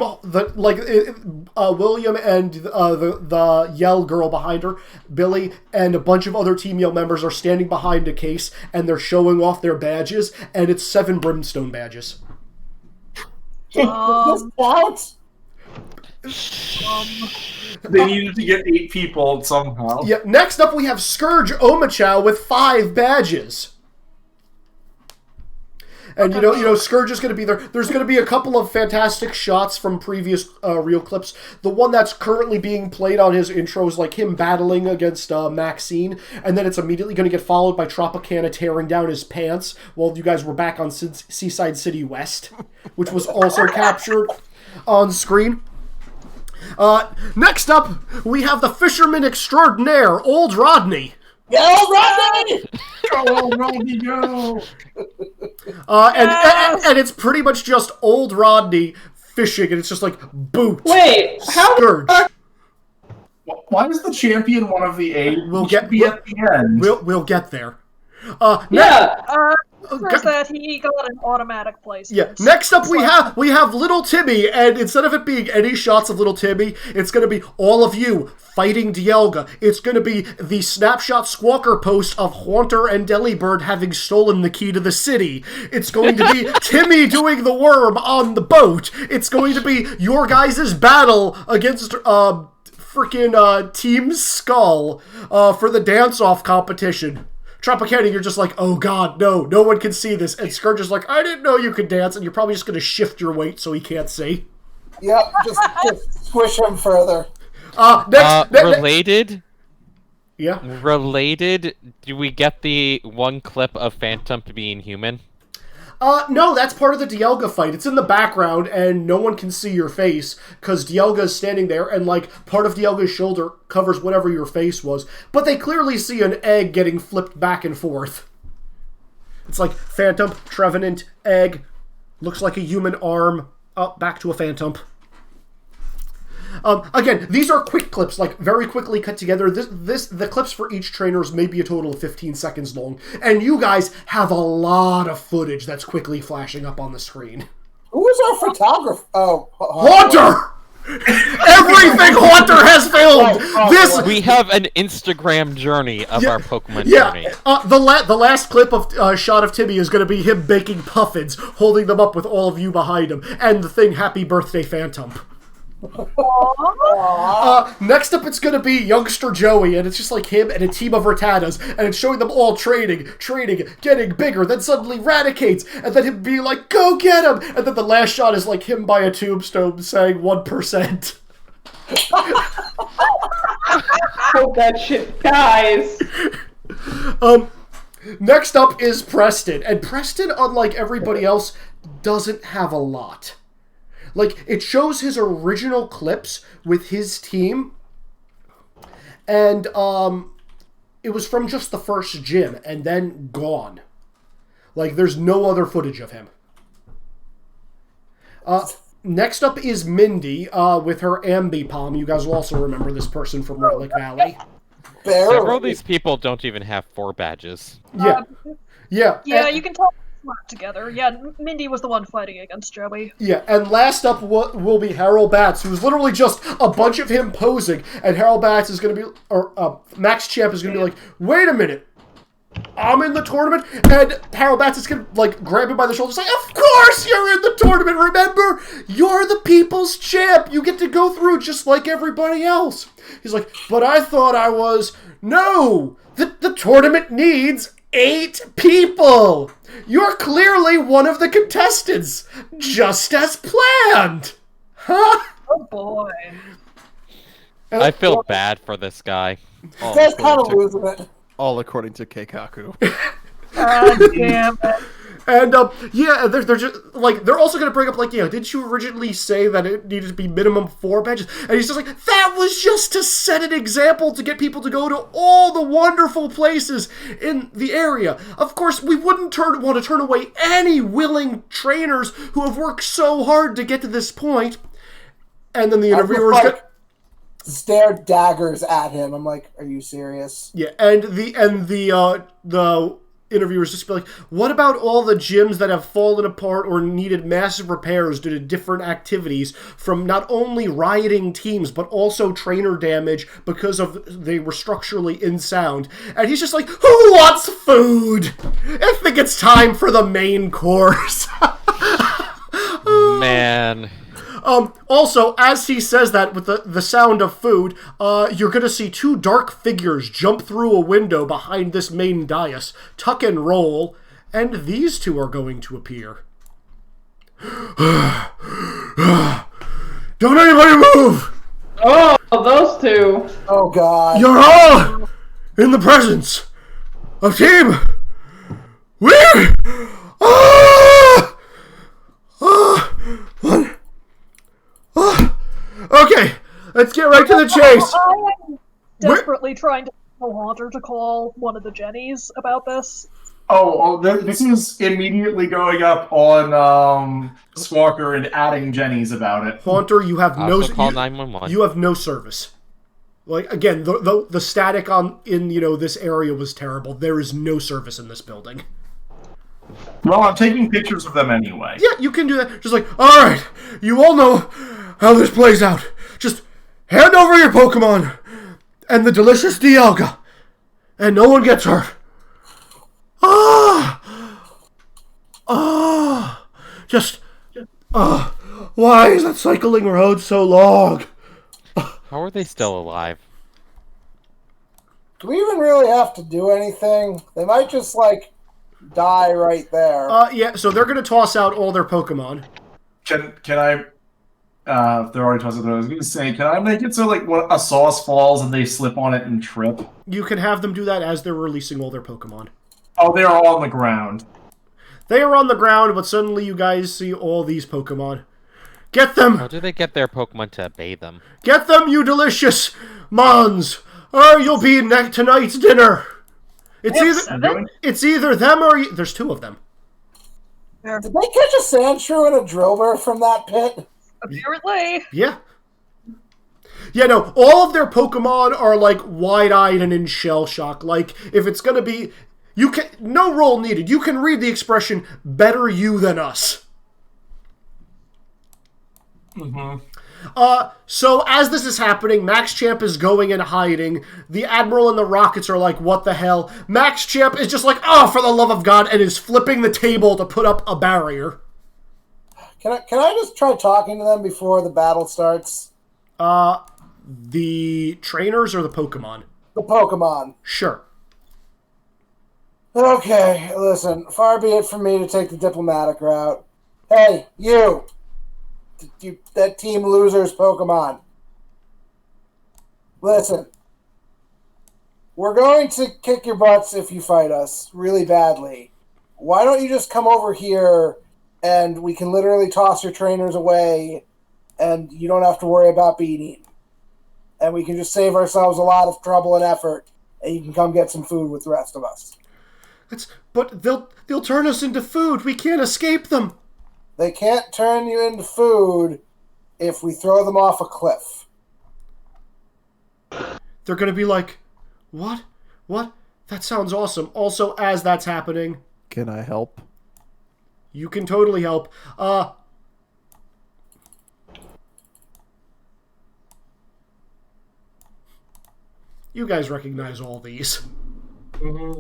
William and the Yell girl behind her, Billy, and a bunch of other Team Yell members are standing behind a case, and they're showing off their badges, and it's 7 Brimstone badges. Does this count? They needed to get 8 people somehow. Yeah. Next up, we have Scourge Omachow with 5 badges. And Scourge is going to be there. There's going to be a couple of fantastic shots from previous reel clips. The one that's currently being played on his intro is him battling against Maxine, and then it's immediately going to get followed by Tropicana tearing down his pants while you guys were back on Seaside City West, which was also captured on screen. Next up, we have the fisherman extraordinaire, Old Rodney. Yeah, Old Rodney! Go, Old Rodney, go! And it's pretty much just Old Rodney fishing, and it's just boot. Wait, how? Scourge. Why is the champion one of the 8? We'll at the end. We'll get there. First that he got an automatic place. Yeah. Next up, we have Little Timmy, and instead of it being any shots of Little Timmy, it's going to be all of you fighting Dialga. It's going to be the snapshot squawker post of Haunter and Delibird having stolen the key to the city. It's going to be Timmy doing the worm on the boat. It's going to be your guys' battle against freaking Team Skull for the dance-off competition. Tropicana, you're just oh god, no one can see this. And Scourge is I didn't know you could dance, and you're probably just going to shift your weight so he can't see. Yep, just squish him further. Related? Yeah. Related, do we get the one clip of Phantom being human? No, that's part of the Dialga fight. It's in the background, and no one can see your face, because Dialga's standing there, and, part of Dialga's shoulder covers whatever your face was. But they clearly see an egg getting flipped back and forth. It's like Phantom, Trevenant, Egg, looks like a human arm, back to a Phantom. Again, these are quick clips, like very quickly cut together. The clips for each trainer is maybe a total of 15 seconds long, and you guys have a lot of footage that's quickly flashing up on the screen. Who is our photographer? Oh, Haunter! Everything Haunter has filmed. We have an Instagram journey of our Pokemon journey. The last clip of shot of Timmy is going to be him baking puffins, holding them up with all of you behind him, and the thing "Happy Birthday, Phantom." Next up, it's going to be youngster Joey, and it's just like him and a team of Rattatas, and it's showing them all training, getting bigger, then suddenly Raticates, and then him being like, "Go get him!" And then the last shot is like him by a tombstone saying 1%. Hope that shit dies. Next up is Preston, and Preston, unlike everybody else, doesn't have a lot. Like, it shows his original clips with his team, and it was from just the first gym, and then gone. Like, there's no other footage of him. Next up is Mindy with her Ambipom. You guys will also remember this person from Relic Valley. Several of these people don't even have 4 badges. Yeah. Yeah, you can tell together. Yeah, Mindy was the one fighting against Joey. Yeah, and last up will be Harold Batts, who's literally just a bunch of him posing, and Harold Batts is going to be, or Max Champ is going to be like, "Wait a minute, I'm in the tournament," and Harold Batts is going to, like, grab him by the shoulders, like, "Of course you're in the tournament, remember? You're the people's champ, you get to go through just like everybody else." He's like, "But I thought I was." "No! The tournament needs 8 people! You're clearly one of the contestants, just as planned!" Huh? Oh boy. I feel bad for this guy. That's kind of losing it. All according to Keikaku. God damn it. And, yeah, they're just, like, they're also going to bring up, like, didn't you originally say that it needed to be minimum 4 badges? And he's just like, that was just to set an example to get people to go to all the wonderful places in the area. Of course, we wouldn't want to turn away any willing trainers who have worked so hard to get to this point. And then the interviewer's going stare daggers at him. I'm like, are you serious? Yeah, and the interviewers just be like, "What about all the gyms that have fallen apart or needed massive repairs due to different activities from not only rioting teams but also trainer damage because of they were structurally unsound?" And he's just like, "Who wants food? I think it's time for the main course." Man. Also, as he says that with the sound of food, you're going to see 2 dark figures jump through a window behind this main dais, tuck and roll, and these 2 are going to appear. "Don't anybody move! Oh, those 2. Oh, God. You're all in the presence of Team Weird! Okay, let's get right to the chase. I am desperately trying to tell Haunter to call one of the Jennies about this. This is immediately going up on Squawker and adding Jenny's about it. Haunter, you have Call 911. You have no service. Like, again, the static in this area was terrible. There is no service in this building. Well, I'm taking pictures of them anyway. Yeah, you can do that. Just like, all right, you all know how this plays out. Just hand over your Pokemon and the delicious Dialga, and no one gets hurt. Why is that cycling road so long? How are they still alive? Do we even really have to do anything? They might just, like, die right there. Yeah, so they're going to toss out all their Pokemon. Can I... they're already tossing it. I was going to say, can I make it so, like, when a sauce falls and they slip on it and trip? You can have them do that as they're releasing all their Pokemon. Oh, they're all on the ground. They are on the ground, but suddenly you guys see all these Pokemon. Get them! How do they get their Pokemon to obey them? Get them, you delicious Mons! Or you'll be tonight's dinner! It's either them or you. There's two of them. Did they catch a sand shrew and a drillbur from that pit? Apparently. Yeah. Yeah, no, all of their Pokemon are, like, wide-eyed and in shell shock. Like, if it's gonna be... no roll needed. You can read the expression, better you than us. Mm-hmm. So as this is happening, Max Champ is going and hiding. The Admiral and the Rockets are like, what the hell? Max Champ is just like, oh, for the love of God, and is flipping the table to put up a barrier. Can I just try talking to them before the battle starts? The trainers or the Pokemon? The Pokemon. Sure. Okay, listen, far be it from me to take the diplomatic route. Hey, you! That Team Losers Pokemon. Listen. We're going to kick your butts if you fight us really badly. Why don't you just come over here and we can literally toss your trainers away and you don't have to worry about being eaten. And we can just save ourselves a lot of trouble and effort and you can come get some food with the rest of us. But they'll turn us into food. We can't escape them. They can't turn you into food if we throw them off a cliff. They're going to be like, what? What? That sounds awesome. Also, as that's happening... Can I help? You can totally help. You guys recognize all these.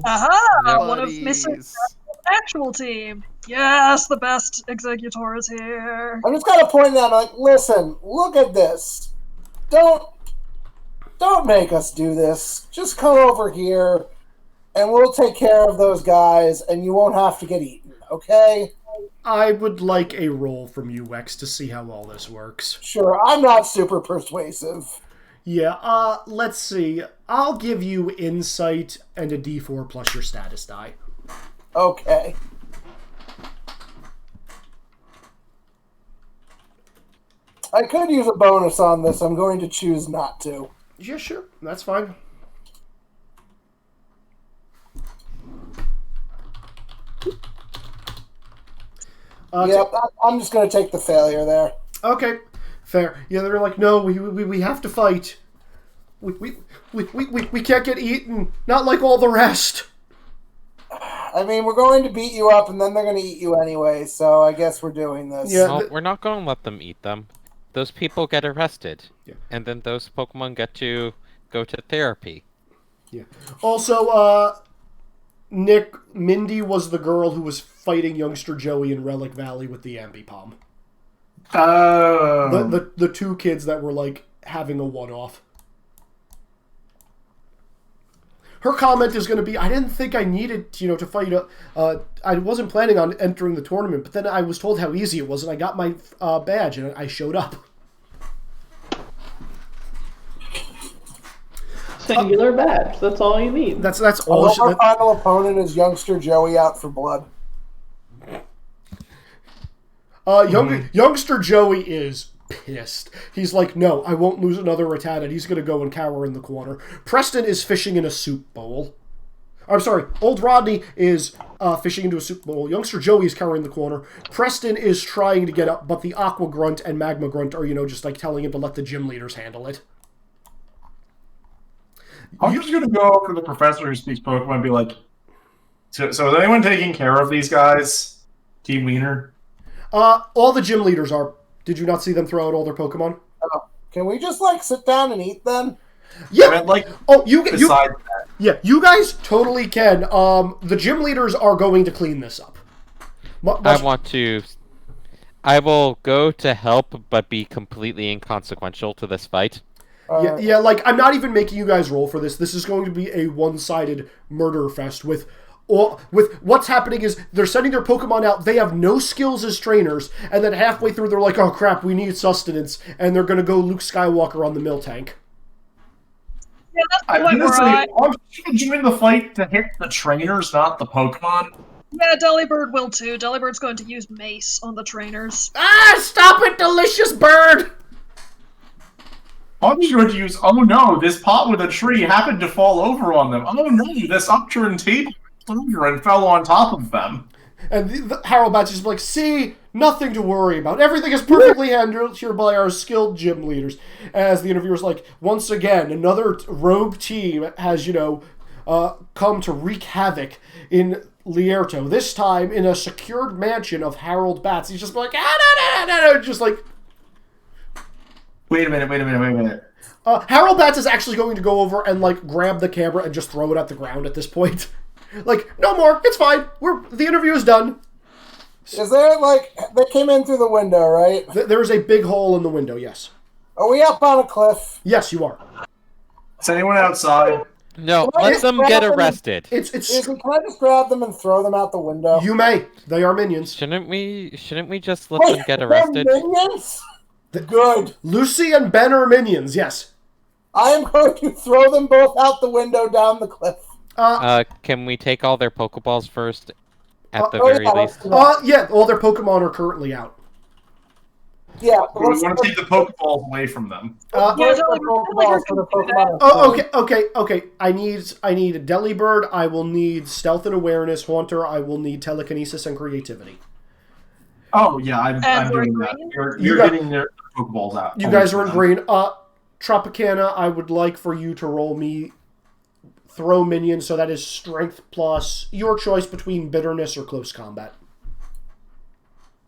Aha! One of Mr. Actual Team. Yes, the best executor is here. I'm just gonna point out, like, listen, look at this. Don't make us do this. Just come over here, and we'll take care of those guys, and you won't have to get eaten, okay? I would like a roll from you, Wex, to see how all this works. Sure, I'm not super persuasive. Yeah, let's see. I'll give you insight and a d4 plus your status die. Okay. I could use a bonus on this. I'm going to choose not to. Yeah, sure. That's fine. Yep, I'm just going to take the failure there. Okay, fair. Yeah, they're like, no, we have to fight. We can't get eaten. Not like all the rest. I mean, we're going to beat you up, and then they're going to eat you anyway, so I guess we're doing this. Yeah, no, we're not going to let them eat them. Those people get arrested. Yeah. And then those Pokemon get to go to therapy. Yeah. Also, Nick, Mindy was the girl who was fighting youngster Joey in Relic Valley with the Ambipom. Oh. The two kids that were, like, having a one-off. Her comment is going to be, I didn't think I needed, to fight. I wasn't planning on entering the tournament, but then I was told how easy it was, and I got my badge, and I showed up. Singular badge. That's all you need. That's all. Our final opponent is youngster Joey out for blood. Youngster Joey is pissed. He's like, no, I won't lose another Rattata. He's going to go and cower in the corner. Preston is fishing in a soup bowl. I'm sorry, old Rodney is fishing into a soup bowl. Youngster Joey is cowering in the corner. Preston is trying to get up, but the Aqua Grunt and Magma Grunt are, just like telling him to let the gym leaders handle it. I'm just going to go over to the professor who speaks Pokemon and be like, so is anyone taking care of these guys? Team Wiener? All the gym leaders are. Did you not see them throw out all their Pokemon? Oh, can we just, sit down and eat them? Yeah. I meant, Besides that. Yeah, you guys totally can. The gym leaders are going to clean this up. I will go to help, but be completely inconsequential to this fight. Yeah, I'm not even making you guys roll for this. This is going to be a one-sided murder fest with what's happening is they're sending their Pokemon out, they have no skills as trainers, and then halfway through they're like, oh crap, we need sustenance, and they're going to go Luke Skywalker on the Miltank. Yeah, that's the point where I'm joining the fight to hit the trainers, not the Pokemon. Yeah, Delibird will too. Delibird's going to use Mace on the trainers. Ah, stop it, delicious bird! Honker's going to use, oh no, this pot with a tree happened to fall over on them. Oh no, this upturned table over and fell on top of them. And Harold Batch is like, see, nothing to worry about. Everything is perfectly handled here by our skilled gym leaders. As the interviewer's like, once again, another rogue team has, come to wreak havoc in Lierto. This time in a secured mansion of Harold Batts. He's just like, no, just like... Wait a minute. Harold Batts is actually going to go over and, grab the camera and just throw it at the ground at this point. No more. It's fine. The interview is done. Is there, they came in through the window, right? There is a big hole in the window, yes. Are we up on a cliff? Yes, you are. Is anyone outside? No, let them get arrested. Izzy, can I just grab them and throw them out the window? You may. They are minions. Shouldn't we just let them get arrested? Minions? Good. Lucy and Ben are minions, yes. I am going to throw them both out the window down the cliff. Can we take all their Pokeballs first, at the very least? Yeah, all their Pokemon are currently out. Yeah. We want to take the Pokeballs away from them. Okay. I need Delibird, I will need Stealth and Awareness, Haunter, I will need Telekinesis and Creativity. Oh, yeah, I'm doing that. You're getting their Pokeballs out. You guys are in green. Tropicana, I would like for you to roll me throw minion, so that is strength plus your choice between bitterness or close combat.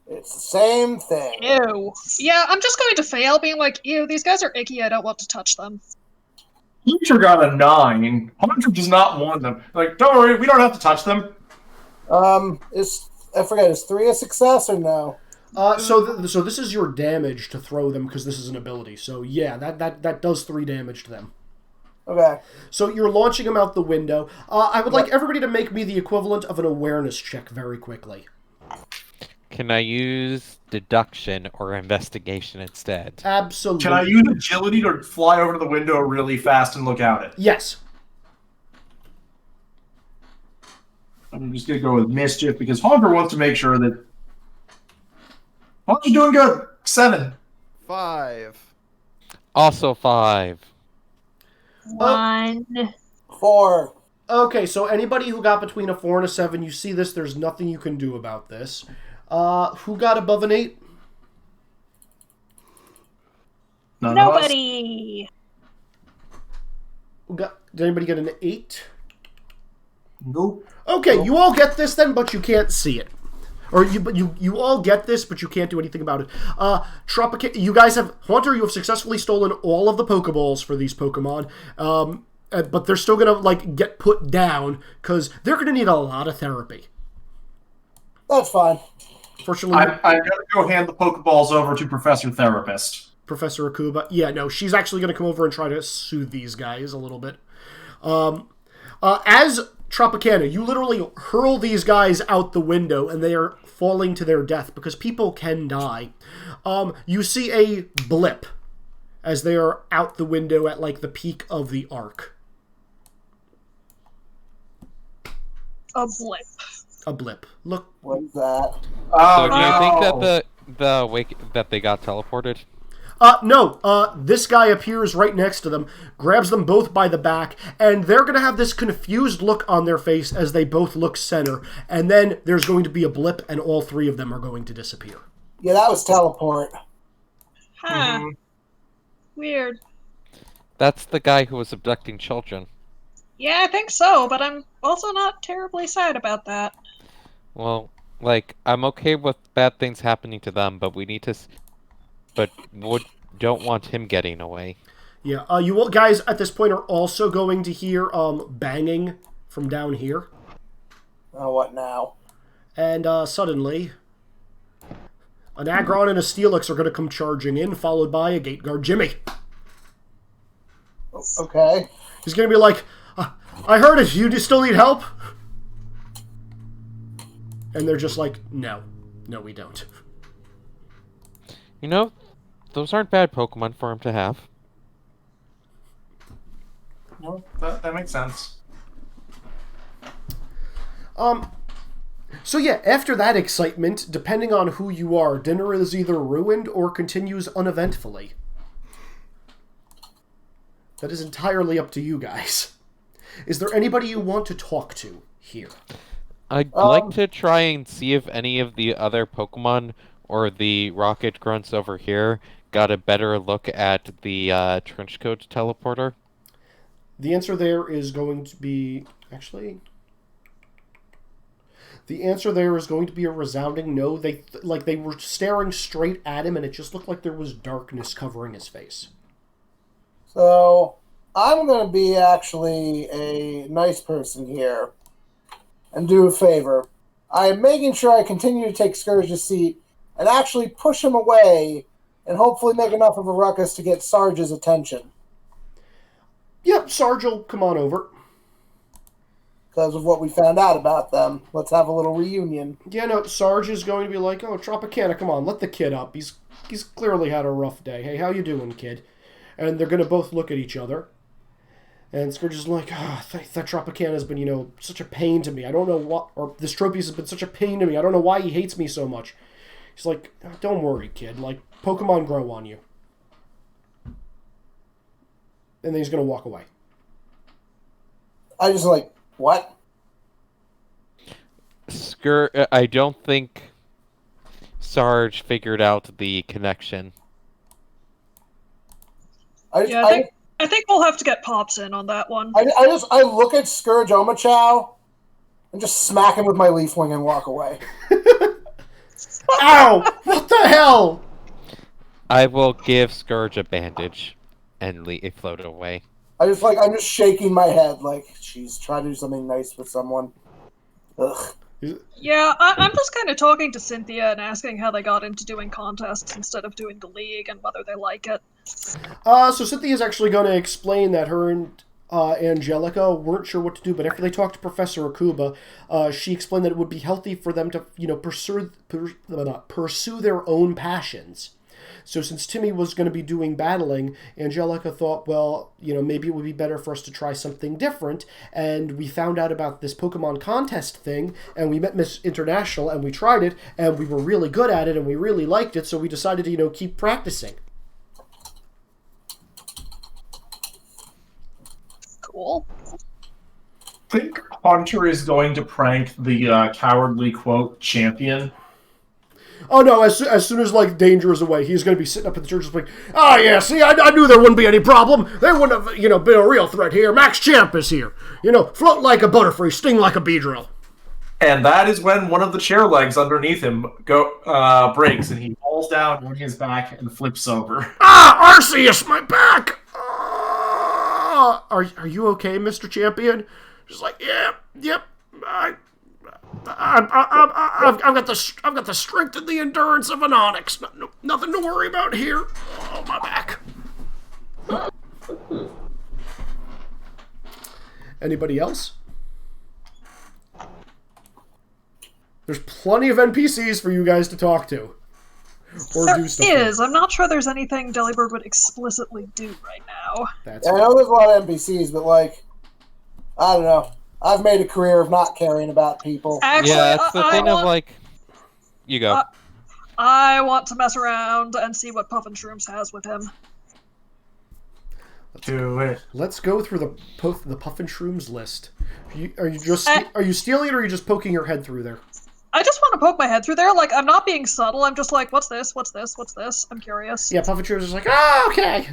It's the same thing. Ew. Yeah, I'm just going to fail, being like, ew, these guys are icky, I don't want to touch them. Hunter got a 9. Hunter does not want them. Don't worry, we don't have to touch them. Is 3 a success or no? So this is your damage to throw them, because this is an ability. So yeah, that does 3 damage to them. Okay. So you're launching them out the window. I would like everybody to make me the equivalent of an awareness check very quickly. Can I use deduction or investigation instead? Absolutely. Can I use agility to fly over to the window really fast and look out it? Yes. I'm just going to go with mischief because Honker wants to make sure that... Honker's doing good. 7. 5. Also 5. 1. 4. Okay, so anybody who got between a 4 and a 7, you see this, there's nothing you can do about this. Who got above an 8? Nobody. Did anybody get an 8? Nope. Okay, you all get this then, but you can't see it. Or you all get this, but you can't do anything about it. You guys have... Haunter, you have successfully stolen all of the Pokeballs for these Pokemon. But they're still going to, get put down, because they're going to need a lot of therapy. That's fine. Fortunately... I'm going to go hand the Pokeballs over to Professor Therapist. Professor Akuba. Yeah, no, she's actually going to come over and try to soothe these guys a little bit. As Tropicana, you literally hurl these guys out the window, and they are falling to their death, because people can die. You see a blip as they are out the window at, the peak of the arc. A blip. A blip. Look. What is that? So do you think that that they got teleported? No. This guy appears right next to them, grabs them both by the back, and they're going to have this confused look on their face as they both look center, and then there's going to be a blip, and all 3 of them are going to disappear. Yeah, that was teleport. Huh. Weird. That's the guy who was abducting children. Yeah, I think so, but I'm also not terribly sad about that. Well, I'm okay with bad things happening to them, but we need to... But don't want him getting away. Yeah, you all guys at this point are also going to hear banging from down here. Oh, what now? And suddenly, an Aggron and a Steelix are going to come charging in, followed by a Gate Guard Jimmy. Okay. He's going to be like, I heard it, you still need help? And they're just like, no, we don't. Those aren't bad Pokemon for him to have. Well, that makes sense. So yeah, after that excitement, depending on who you are, dinner is either ruined or continues uneventfully. That is entirely up to you guys. Is there anybody you want to talk to here? I'd like to try and see if any of the other Pokemon or the rocket grunts over here got a better look at the trenchcoat teleporter. The answer there is going to be... Actually... The answer there is going to be a resounding no. They were staring straight at him, and it just looked like there was darkness covering his face. So, I'm going to be actually a nice person here and do a favor. I am making sure I continue to take Scourge's seat and actually push him away and hopefully make enough of a ruckus to get Sarge's attention. Yep, Sarge will come on over. Because of what we found out about them. Let's have a little reunion. Yeah, no, Sarge is going to be like, oh, Tropicana, come on, let the kid up. He's clearly had a rough day. Hey, how you doing, kid? And they're going to both look at each other. And Scourge is like, that Tropicana has been, such a pain to me. I don't know what, or this Tropius has been such a pain to me. I don't know why he hates me so much. He's like, don't worry, kid. Like, Pokemon grow on you. And then he's going to walk away. I just like, what? I don't think Sarge figured out the connection. I think we'll have to get Pops in on that one. I look at Scourge Omachow and just smack him with my leaf wing and walk away. Ow! What the hell? I will give Scourge a bandage and float away. I'm just shaking my head like, she's trying to do something nice with someone. Ugh. Yeah, I'm just kind of talking to Cynthia and asking how they got into doing contests instead of doing the league and whether they like it. So Cynthia's actually going to explain that her and Angelica weren't sure what to do, but after they talked to Professor Akuba, she explained that it would be healthy for them to, pursue their own passions. So since Timmy was going to be doing battling, Angelica thought, well, maybe it would be better for us to try something different. And we found out about this Pokemon contest thing, and we met Miss International, and we tried it, and we were really good at it, and we really liked it, so we decided to, keep practicing. Cool. I think Hunter is going to prank the cowardly, quote, champion. Oh no, as soon as, danger is away, he's going to be sitting up at the church like, oh yeah, see, I knew there wouldn't be any problem. They wouldn't have, been a real threat here. Max Champ is here. Float like a butterfree, sting like a beedrill. And that is when one of the chair legs underneath him breaks, and he falls down on his back and flips over. Ah, Arceus, my back! Are you okay, Mr. Champion? Just like, yeah, yep, I've got the strength and the endurance of an onyx. Nothing to worry about here. Oh, my back. Anybody else? There's plenty of NPCs for you guys to talk to. Or do stuff. There is. I'm not sure there's anything Delibird would explicitly do right now. I know there's a lot of NPCs, but I don't know. I've made a career of not caring about people. Actually, yeah, it's the thing of you go. I want to mess around and see what Puffin Shrooms has with him. Do it. Let's go through the Puffin Shrooms list. Are you stealing it, or are you just poking your head through there? I just want to poke my head through there. I'm not being subtle. I'm just like, what's this? What's this? What's this? I'm curious. Yeah, Puffin Shrooms is like, okay.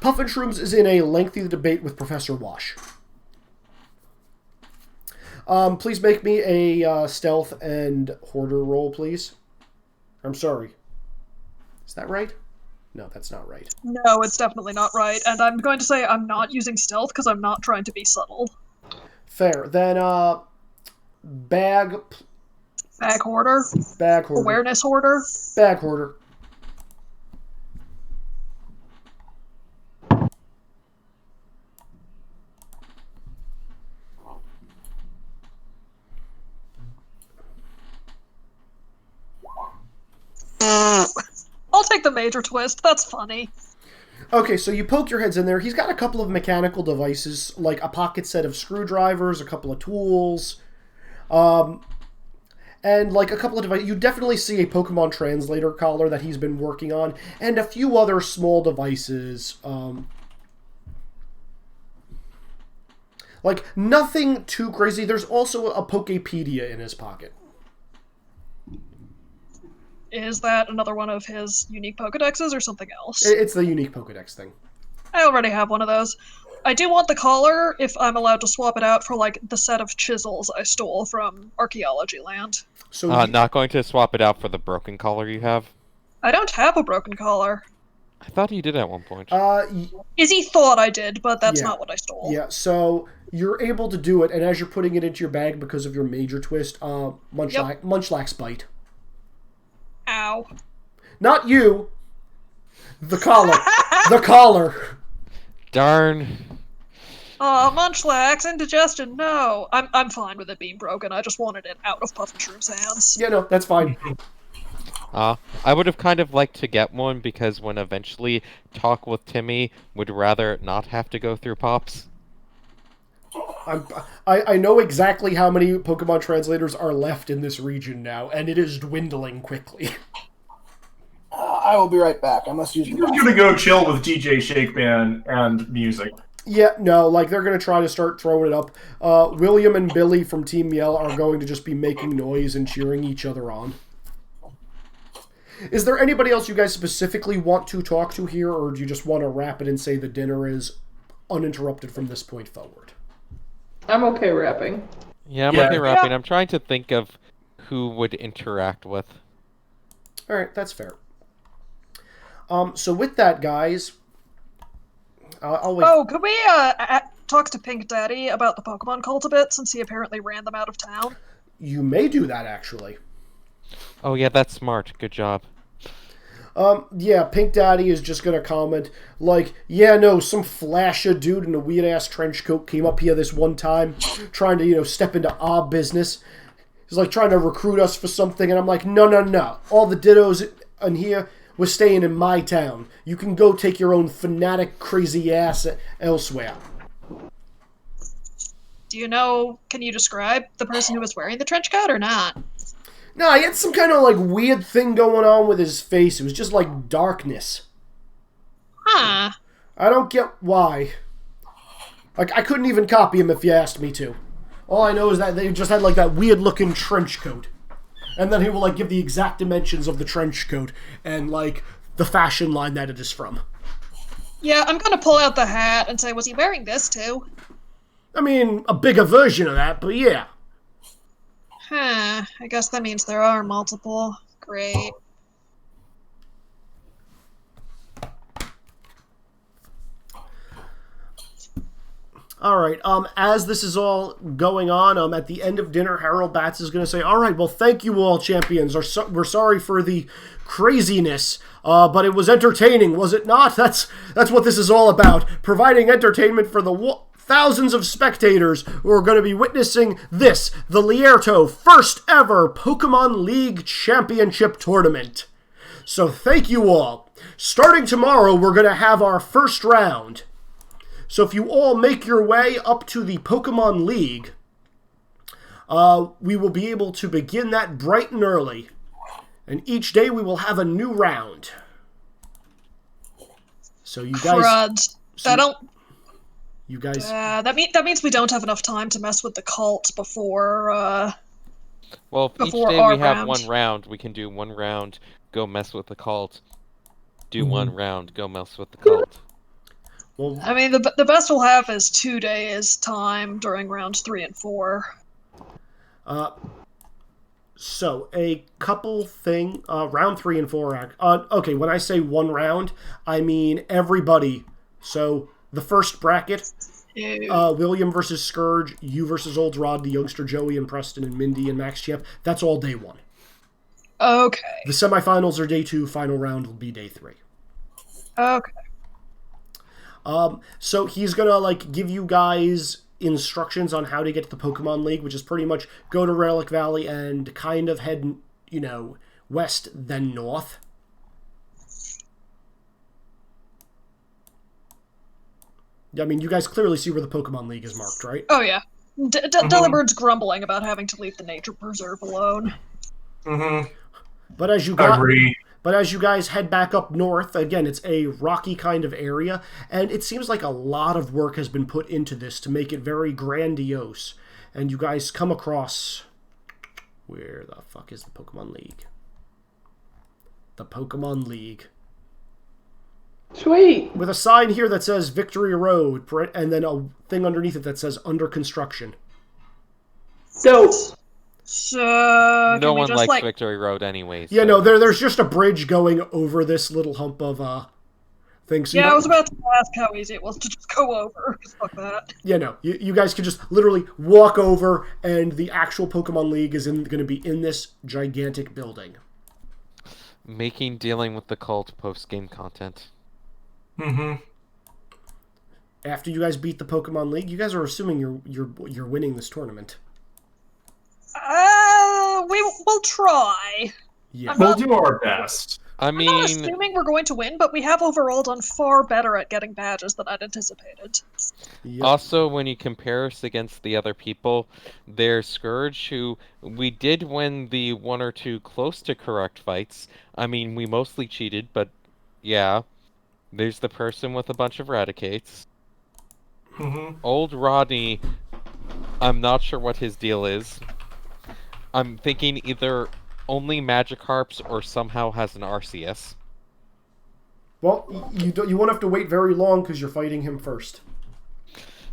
Puffin Shrooms is in a lengthy debate with Professor Wash. Please make me a stealth and hoarder roll, please. I'm sorry. Is that right? No, that's not right. No, it's definitely not right. And I'm going to say I'm not using stealth because I'm not trying to be subtle. Fair. Then, bag hoarder. Bag hoarder. Awareness hoarder. Bag hoarder. I'll take the major twist. That's funny. Okay, so you poke your heads in there. He's got a couple of mechanical devices, like a pocket set of screwdrivers, a couple of tools, and a couple of devices. You definitely see a Pokemon translator collar that he's been working on, and a few other small devices Like, nothing too crazy. There's also a Pokepedia in his pocket. Is that another one of his unique Pokedexes or something else? It's the unique Pokedex thing. I already have one of those. I do want the collar if I'm allowed to swap it out for, like, the set of chisels I stole from Archaeology Land. So Not going to swap it out for the broken collar you have? I don't have a broken collar. I thought you did at one point. Izzy thought I did, but that's Yeah. not what I stole. Yeah, so you're able to do it, and as you're putting it into your bag because of your major twist, Munchlax bite. Ow. Not you. The collar. The collar. Darn. Munchlax, indigestion, no. I'm fine with it being broken, I just wanted it out of Puff and Shroom's hands. Yeah, no, that's fine. I would have kind of liked to get one because when eventually talk with Timmy, would rather not have to go through Pops. I know exactly how many Pokemon translators are left in this region now, and it is dwindling quickly. I will be right back. I must use the You're gonna go chill with DJ Shakeman and music. Yeah, no, like, they're going to try to start throwing it up. William and Billy from Team Yell are going to just be making noise and cheering each other on. Is there anybody else you guys specifically want to talk to here, or do you just want to wrap it and say the dinner is uninterrupted from this point forward? I'm okay rapping. Yeah, I'm okay rapping. I'm trying to think of who would interact with. Alright, that's fair. So with that, guys... I'll wait. Oh, could we talk to Pink Daddy about the Pokemon cult a bit, since he apparently ran them out of town? You may do that, actually. Oh yeah, that's smart. Good job. Yeah, Pink Daddy is just gonna comment, like, yeah, no, some flasher dude in a weird-ass trench coat came up here this one time, trying to, step into our business. He's, like, trying to recruit us for something, and I'm like, no. All the dittos in here, we're staying in my town. You can go take your own fanatic, crazy ass elsewhere. Do you know, can you describe the person who was wearing the trench coat or not? No, he had some kind of, like, weird thing going on with his face. It was just, like, darkness. Huh. I don't get why. Like, I couldn't even copy him if you asked me to. All I know is that they just had, like, that weird-looking trench coat. And then he will, like, give the exact dimensions of the trench coat and, like, the fashion line that it is from. Yeah, I'm gonna pull out the hat and say, was he wearing this too? I mean, a bigger version of that, but yeah. Huh, I guess that means there are multiple. Great. Alright, as this is all going on, at the end of dinner, Harold Batts is going to say, alright, well, thank you all, champions. We're sorry for the craziness, but it was entertaining, was it not? That's what this is all about. Providing entertainment for the thousands of spectators who are going to be witnessing this, the Lierto first ever Pokemon League Championship Tournament. So thank you all. Starting tomorrow, we're going to have our first round. So if you all make your way up to the Pokemon League, we will be able to begin that bright and early. And each day we will have a new round. So you guys... Crud. You guys... that means we don't have enough time to mess with the cult before, Well, if each before day our we have round. one round, we can do one round, go mess with the cult. Do one round, go mess with the cult. Well, I mean, the best we'll have is 2 days time during rounds 3 and 4. So, a couple round 3 and 4, okay, when I say one round, I mean everybody. So, the first bracket, William versus Scourge, you versus Old Rod, the youngster Joey and Preston and Mindy and Max Champ, that's all day 1. Okay. The semifinals are day 2, final round will be day 3. Okay. So he's gonna, like, give you guys instructions on how to get to the Pokemon League, which is pretty much go to Relic Valley and kind of head, west, then north. I mean, you guys clearly see where the Pokemon League is marked, right? Oh, yeah. Delibird's grumbling about having to leave the nature preserve alone. Mm-hmm. But as you got... Agree. But as you guys head back up north, again, it's a rocky kind of area, and it seems like a lot of work has been put into this to make it very grandiose. And you guys come across... Where the fuck is the Pokemon League? The Pokemon League. Sweet. With a sign here that says Victory Road, and then a thing underneath it that says Under Construction. Dope. So No can we one just, likes Victory Road anyways. Yeah, so- no, there's just a bridge going over this little hump of things. So Yeah, I was about to ask how easy it was to just go over. 'Cause fuck that. Yeah, no, you guys can just literally walk over, and the actual Pokemon League is going to be in this gigantic building. Making dealing with the cult post-game content. Mm-hmm. After you guys beat the Pokemon League, you guys are assuming you're winning this tournament. We'll try. Yeah. We'll do our best. I I'm not mean, assuming we're going to win, but we have overall done far better at getting badges than I'd anticipated. Yep. also when you compare us against the other people, there's Scourge, who we did win the one or two close to correct fights. I mean, we mostly cheated, but yeah. There's the person with a bunch of Raticates. Mm-hmm. Old Rodney, I'm not sure what his deal is. I'm thinking either only Magikarps or somehow has an RCS. Well, you won't have to wait very long because you're fighting him first.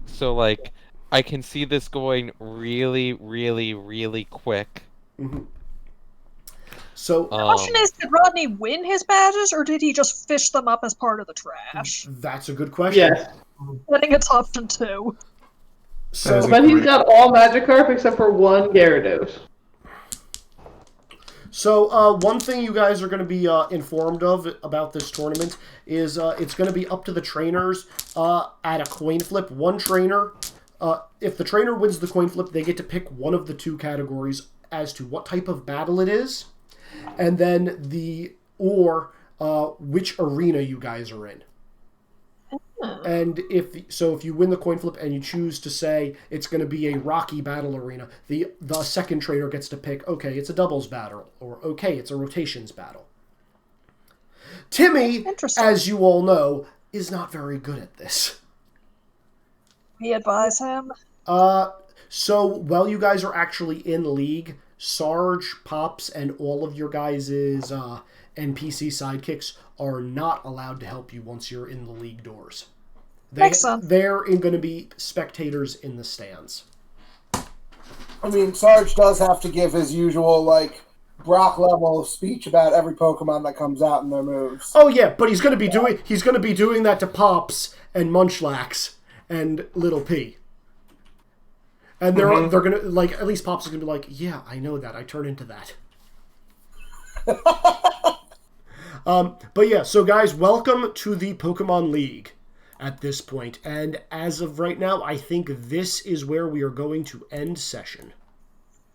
So, like, I can see this going really, really, really quick. Mm-hmm. So The question is, did Rodney win his badges, or did he just fish them up as part of the trash? that's a good question. Yes. I think it's option 2. So But he's got all Magikarp except for one Gyarados. So, one thing you guys are going to be informed of about this tournament is it's going to be up to the trainers at a coin flip. One trainer, if the trainer wins the coin flip, they get to pick one of the two categories as to what type of battle it is, and then which arena you guys are in. And if you win the coin flip and you choose to say it's going to be a rocky battle arena, the second trainer gets to pick, okay, it's a doubles battle, or okay, it's a rotations battle. Timmy, as you all know, is not very good at this. We advise him. So while you guys are actually in league, Sarge, Pops, and all of your guys' NPC sidekicks are not allowed to help you once you're in the league doors. Makes sense. They're going to be spectators in the stands. I mean, Sarge does have to give his usual, like, Brock level speech about every Pokemon that comes out and their moves. Oh yeah, but he's going to be doing that to Pops and Munchlax and Little P. And they're going to, like, at least Pops is going to be like, yeah, I know that. I turn into that. But yeah, so guys, welcome to the Pokemon League at this point. And as of right now, I think this is where we are going to end session.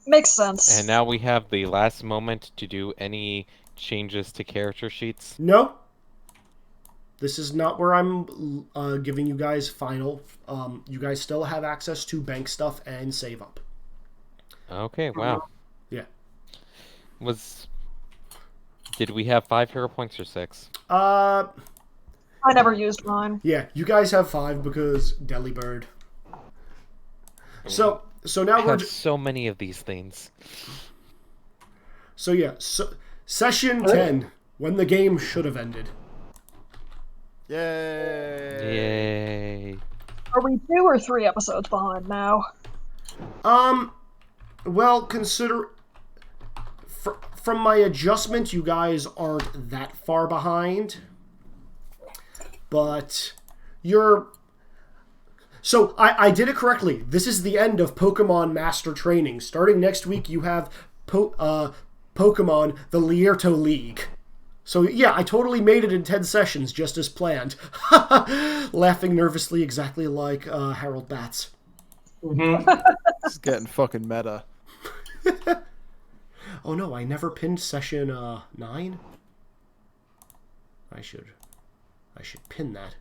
Makes sense. And now we have the last moment to do any changes to character sheets. No. This is not where I'm giving you guys final. You guys still have access to bank stuff and save up. Okay, wow. Yeah. Did we have 5 hero points or 6? I never used mine. Yeah, you guys have 5 because Delibird. So now I we're have so many of these things. So yeah, session 10, when the game should have ended. Yay! Yay. Are we 2 or 3 episodes behind now? Well, consider from my adjustment, you guys aren't that far behind. But so I did it correctly. This is the end of Pokemon Master Training. Starting next week, you have Pokemon the Lierto League. So yeah, I totally made it in 10 sessions, just as planned. Laughing nervously, exactly like Harold Batts. It's getting fucking meta. Oh no, I never pinned session 9. I should pin that.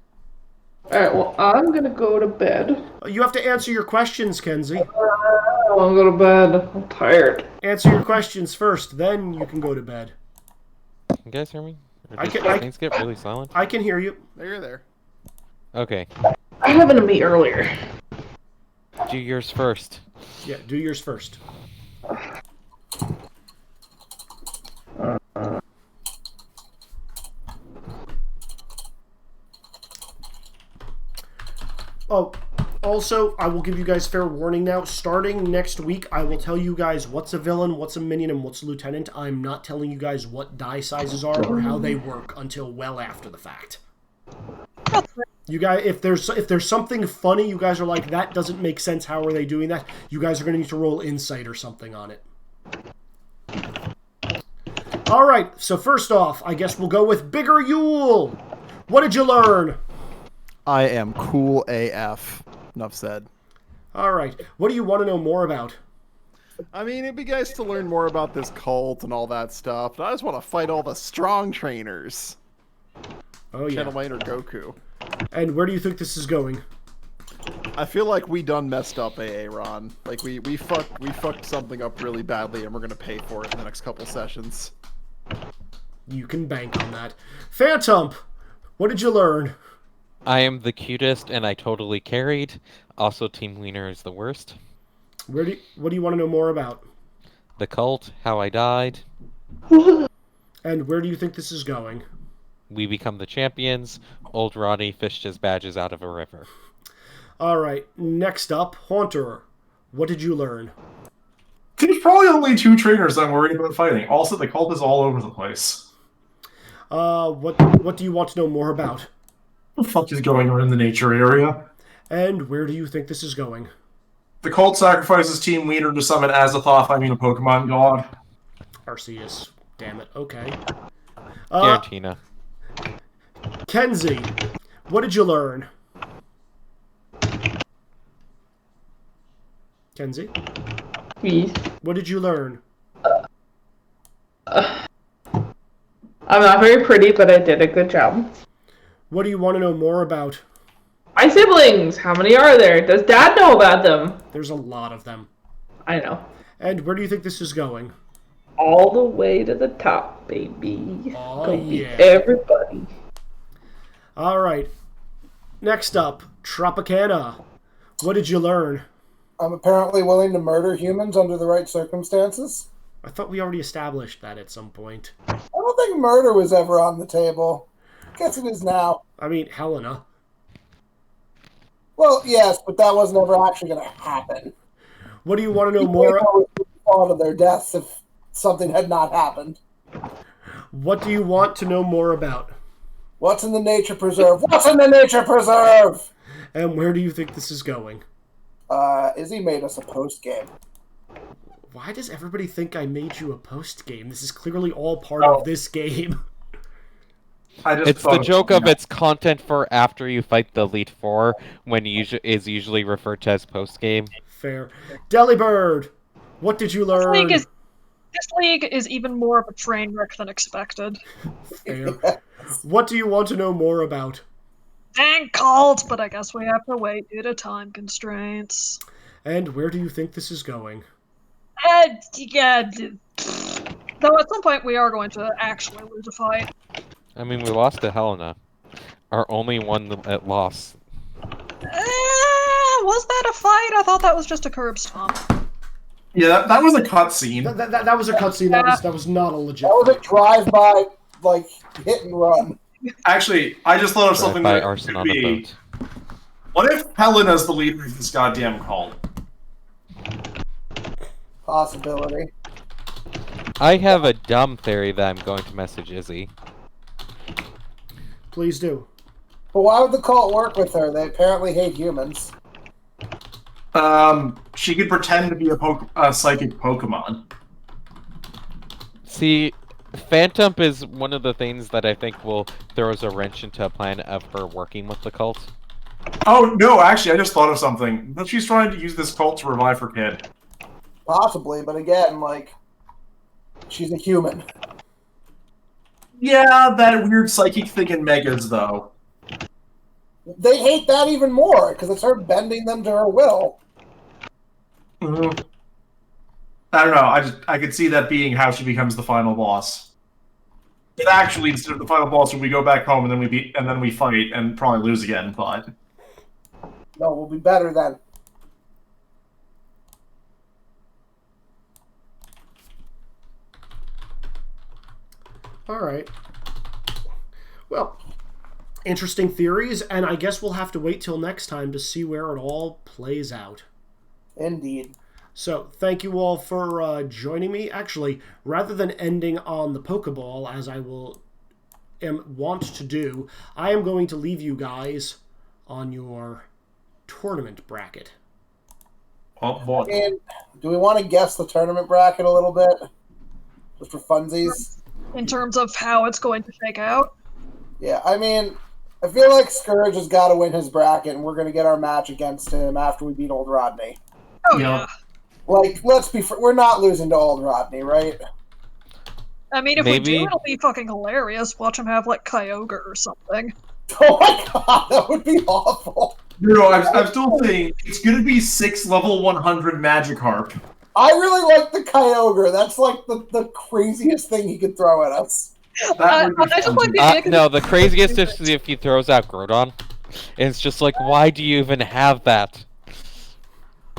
Alright, well, I'm gonna go to bed. You have to answer your questions, Kenzie. I wanna go to bed. I'm tired. Answer your questions first, then you can go to bed. guys hear me? Or I does can- things get really silent? I can hear you. There, you're there. Okay, I happened to meet earlier. do yours first. Yeah, do yours first. Oh, also, I will give you guys fair warning now. Starting next week, I will tell you guys what's a villain, what's a minion, and what's a lieutenant. I'm not telling you guys what die sizes are or how they work until well after the fact. You guys, if there's something funny, you guys are like, that doesn't make sense, how are they doing that? You guys are going to need to roll insight or something on it. Alright, so first off, I guess we'll go with Bigger Yule. What did you learn? I am cool AF. Enough said. Alright, what do you want to know more about? I mean, it'd be nice to learn more about this cult and all that stuff, but I just want to fight all the strong trainers. Oh yeah. Channel Mine or Goku. And where do you think this is going? I feel like we done messed up, AA Ron. Like we fucked something up really badly, and we're gonna pay for it in the next couple sessions. You can bank on that. Phantom, what did you learn? I am the cutest and I totally carried. Also, Team Wiener is the worst. What do you want to know more about? The cult, how I died. And where do you think this is going? We become the champions. Old Ronnie fished his badges out of a river. Alright, next up, Haunter. What did you learn? There's probably only 2 trainers I'm worried about fighting. Also, the cult is all over the place. What do you want to know more about? What the fuck is going on in the nature area? And where do you think this is going? The cult sacrifices Team Wiener to summon Azathoth, I mean a Pokemon god. Arceus. Damn it. Okay. Garantina. Kenzie, what did you learn? Kenzie? Please. What did you learn? I'm not very pretty, but I did a good job. What do you want to know more about? My siblings! How many are there? Does Dad know about them? There's a lot of them. I know. And where do you think this is going? All the way to the top, baby. Oh, Go beat yeah. everybody. Alright. Next up, Tropicana. What did you learn? I'm apparently willing to murder humans under the right circumstances. I thought we already established that at some point. I don't think murder was ever on the table. Guess it is now. I mean, Helena. Well, yes, but that wasn't ever actually going to happen. What do you want to know People more? would fall to their deaths if something had not happened. What do you want to know more about? What's in the nature preserve? What's in the nature preserve? And where do you think this is going? Izzy made us a post game. Why does everybody think I made you a post game? This is clearly all part of this game. It's the joke of its content for after you fight the Elite Four, when is usually referred to as post game. Fair. Delibird, what did you learn? This league is even more of a train wreck than expected. Fair. What do you want to know more about? Dang cult, but I guess we have to wait due to time constraints. And where do you think this is going? Yeah. Though at some point we are going to actually lose a fight. I mean, we lost to Helena. Our only one at loss. Was that a fight? I thought that was just a curb stomp. Yeah, that was a cutscene. That was a cutscene. That was not a legit. That was a drive-by, like, hit and run. Actually, I just thought of something By that arson could on the be. boat. What if Helena's the leader of this goddamn cult? Possibility. I have a dumb theory that I'm going to message Izzy. Please do. But why would the cult work with her? They apparently hate humans. She could pretend to be a psychic Pokemon. See, Phantom is one of the things that I think will throw us a wrench into a plan of her working with the cult. Oh, no, actually, I just thought of something. But she's trying to use this cult to revive her kid. Possibly, but again, like, she's a human. Yeah, that weird psychic thing in Megas, though. They hate that even more, because it's her bending them to her will. Mm-hmm. I don't know, I could see that being how she becomes the final boss. It actually, instead of the final boss, we go back home and then we fight and probably lose again. But No, we'll be better then. All right. Well, interesting theories, and I guess we'll have to wait till next time to see where it all plays out. Indeed. So, thank you all for joining me. Actually, rather than ending on the Pokeball, as I want to do, I am going to leave you guys on your tournament bracket. oh boy, And do we want to guess the tournament bracket a little bit? Just for funsies? In terms of how it's going to shake out. Yeah, I mean, I feel like Scourge has got to win his bracket, and we're going to get our match against him after we beat Old Rodney. Oh, Yeah. yeah. Like, we're not losing to Old Rodney, right? I mean, if we Maybe- do, it'll be fucking hilarious. Watch him have, like, Kyogre or something. Oh my god, that would be awful. no, I'm still saying it's gonna be 6 level 100 Magikarp. I really like the Kyogre. That's like the craziest thing he could throw at us. That would be I just fun. like the idea 'cause No, the craziest is if he throws out Groudon. It's just like, why do you even have that?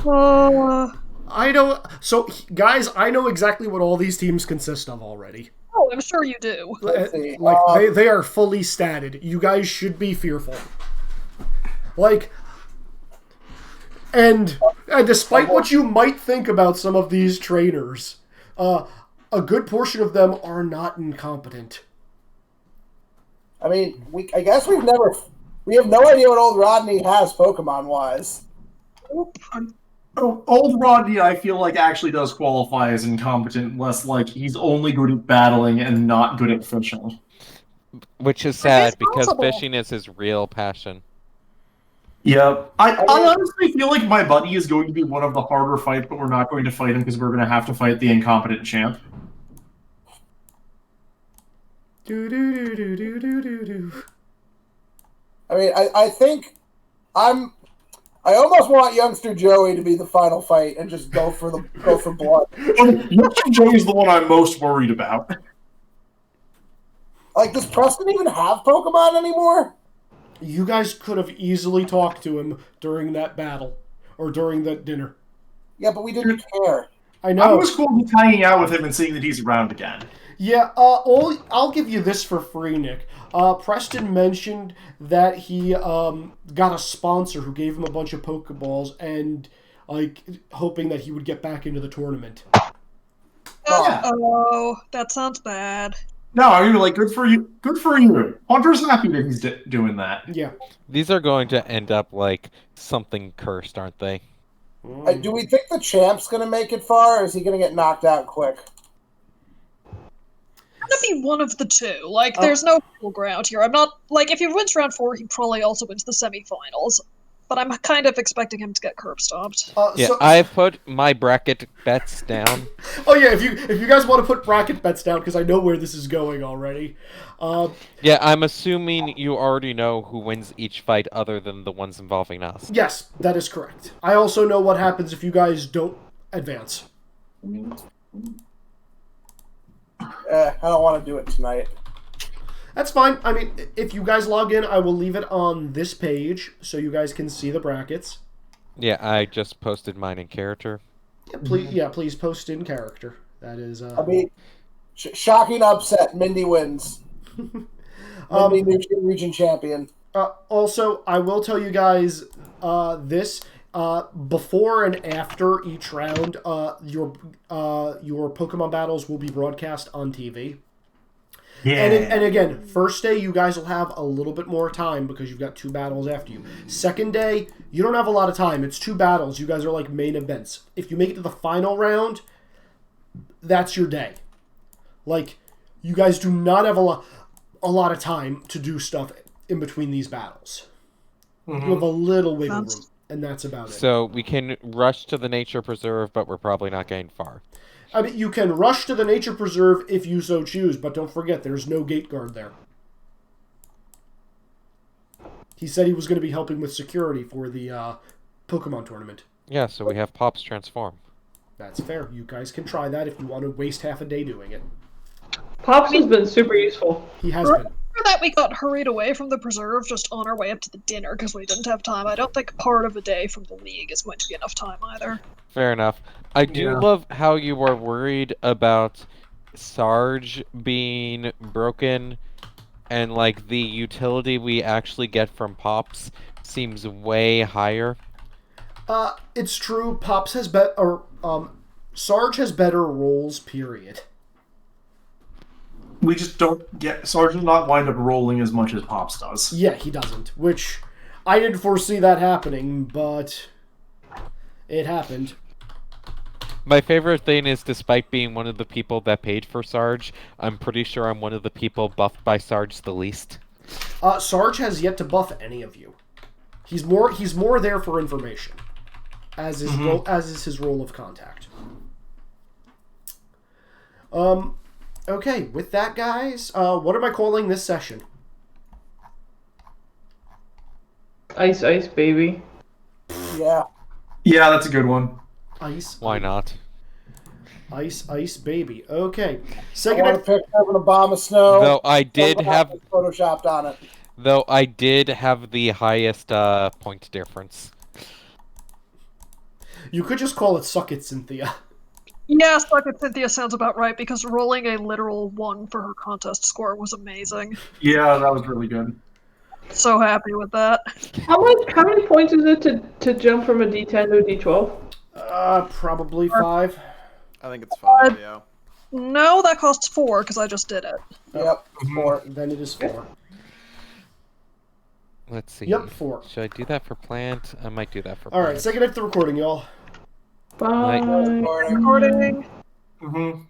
I know. So, guys, I know exactly what all these teams consist of already. oh, I'm sure you do. Let's see. Like, they are fully statted. You guys should be fearful. Like, and despite what you might think about some of these trainers, a good portion of them are not incompetent. I mean, I guess we have no idea what Old Rodney has Pokemon-wise. Old Rodney, I feel like actually does qualify as incompetent, less like he's only good at battling and not good at fishing. Which is sad It's because possible. fishing is his real passion. Yep. I honestly feel like my buddy is going to be one of the harder fights, but we're not going to fight him because we're going to have to fight the incompetent champ. Do do do do do do do. I mean, I think I almost want youngster Joey to be the final fight and just go for blood. Joey's the one I'm most worried about. Like, does Preston even have Pokemon anymore? You guys could have easily talked to him during that battle or during that dinner. Yeah, but we didn't care. I I know. was cool with hanging out with him and seeing that he's around again. Yeah, I'll give you this for free, Nick. Preston mentioned that he got a sponsor who gave him a bunch of Pokeballs and like hoping that he would get back into the tournament. Yeah. Oh, that sounds bad. No, I mean, like, good for you. Good for you. Hunter's happy that he's doing that. Yeah. These are going to end up like something cursed, aren't they? Do we think the champ's going to make it far, or is he going to get knocked out quick? Gonna be one of the two. Like, there's no middle ground here. I'm not like if he wins round 4, he probably also wins the semifinals. But I'm kind of expecting him to get curb stomped. Yeah, So, I put my bracket bets down. oh yeah, if you guys want to put bracket bets down, because I know where this is going already. Yeah, I'm assuming you already know who wins each fight other than the ones involving us. Yes, that is correct. I also know what happens if you guys don't advance. I don't want to do it tonight. That's fine. I mean, if you guys log in, I will leave it on this page so you guys can see the brackets. Yeah, I just posted mine in character. Please post in character. That is. I mean, shocking upset. Mindy wins. Mindy, new region champion. Also, I will tell you guys this. Before and after each round, your Pokemon battles will be broadcast on TV. Yeah. And again, first day you guys will have a little bit more time because you've got 2 battles after you. Second day, you don't have a lot of time. It's 2 battles. You guys are like main events. If you make it to the final round, that's your day. Like, you guys do not have a lot of time to do stuff in between these battles. You have a little wiggle room, and that's about it. So we can rush to the nature preserve, but we're probably not getting far. I mean, you can rush to the nature preserve if you so choose, but don't forget, there's no gate guard there. He said he was going to be helping with security for the Pokemon tournament. Yeah, so we have Pops transform. That's fair. You guys can try that if you want to waste half a day doing it. Pops has been super useful. He has been. For that, we got hurried away from the preserve just on our way up to the dinner because we didn't have time. I don't think part of a day from the league is going to be enough time either. Fair enough. I do love how you are worried about Sarge being broken, and like the utility we actually get from Pops seems way higher. It's true. Pops has Sarge has better rolls. Period. We just don't get Sarge does not wind up rolling as much as Pops does. Yeah, he doesn't. Which I didn't foresee that happening, but it happened. My favorite thing is, despite being one of the people that paid for Sarge, I'm pretty sure I'm one of the people buffed by Sarge the least. Sarge has yet to buff any of you. He's more there for information, as is his role of contact. Okay, with that, guys, what am I calling this session? Ice, ice, baby. Yeah. Yeah, that's a good one. Ice. Why not? Ice, ice, baby. Okay. I Second. want a picture of an Obama snow. Though I did have photoshopped on it. Though I did have the highest point difference. You could just call it Suck It, Cynthia. Yeah, Suck It, Cynthia sounds about right because rolling a literal 1 for her contest score was amazing. Yeah, that was really good. So happy with that. How many points is it to jump from a D10 to a D12? Probably 5. I think it's 5, yeah. No, that costs 4 because I just did it. Yep. 4. Then it is 4. Let's see. Yep, 4. Should I do that for plant? I might do that for All plant. right, second after the recording, y'all. Bye. Recording. Mm-hmm.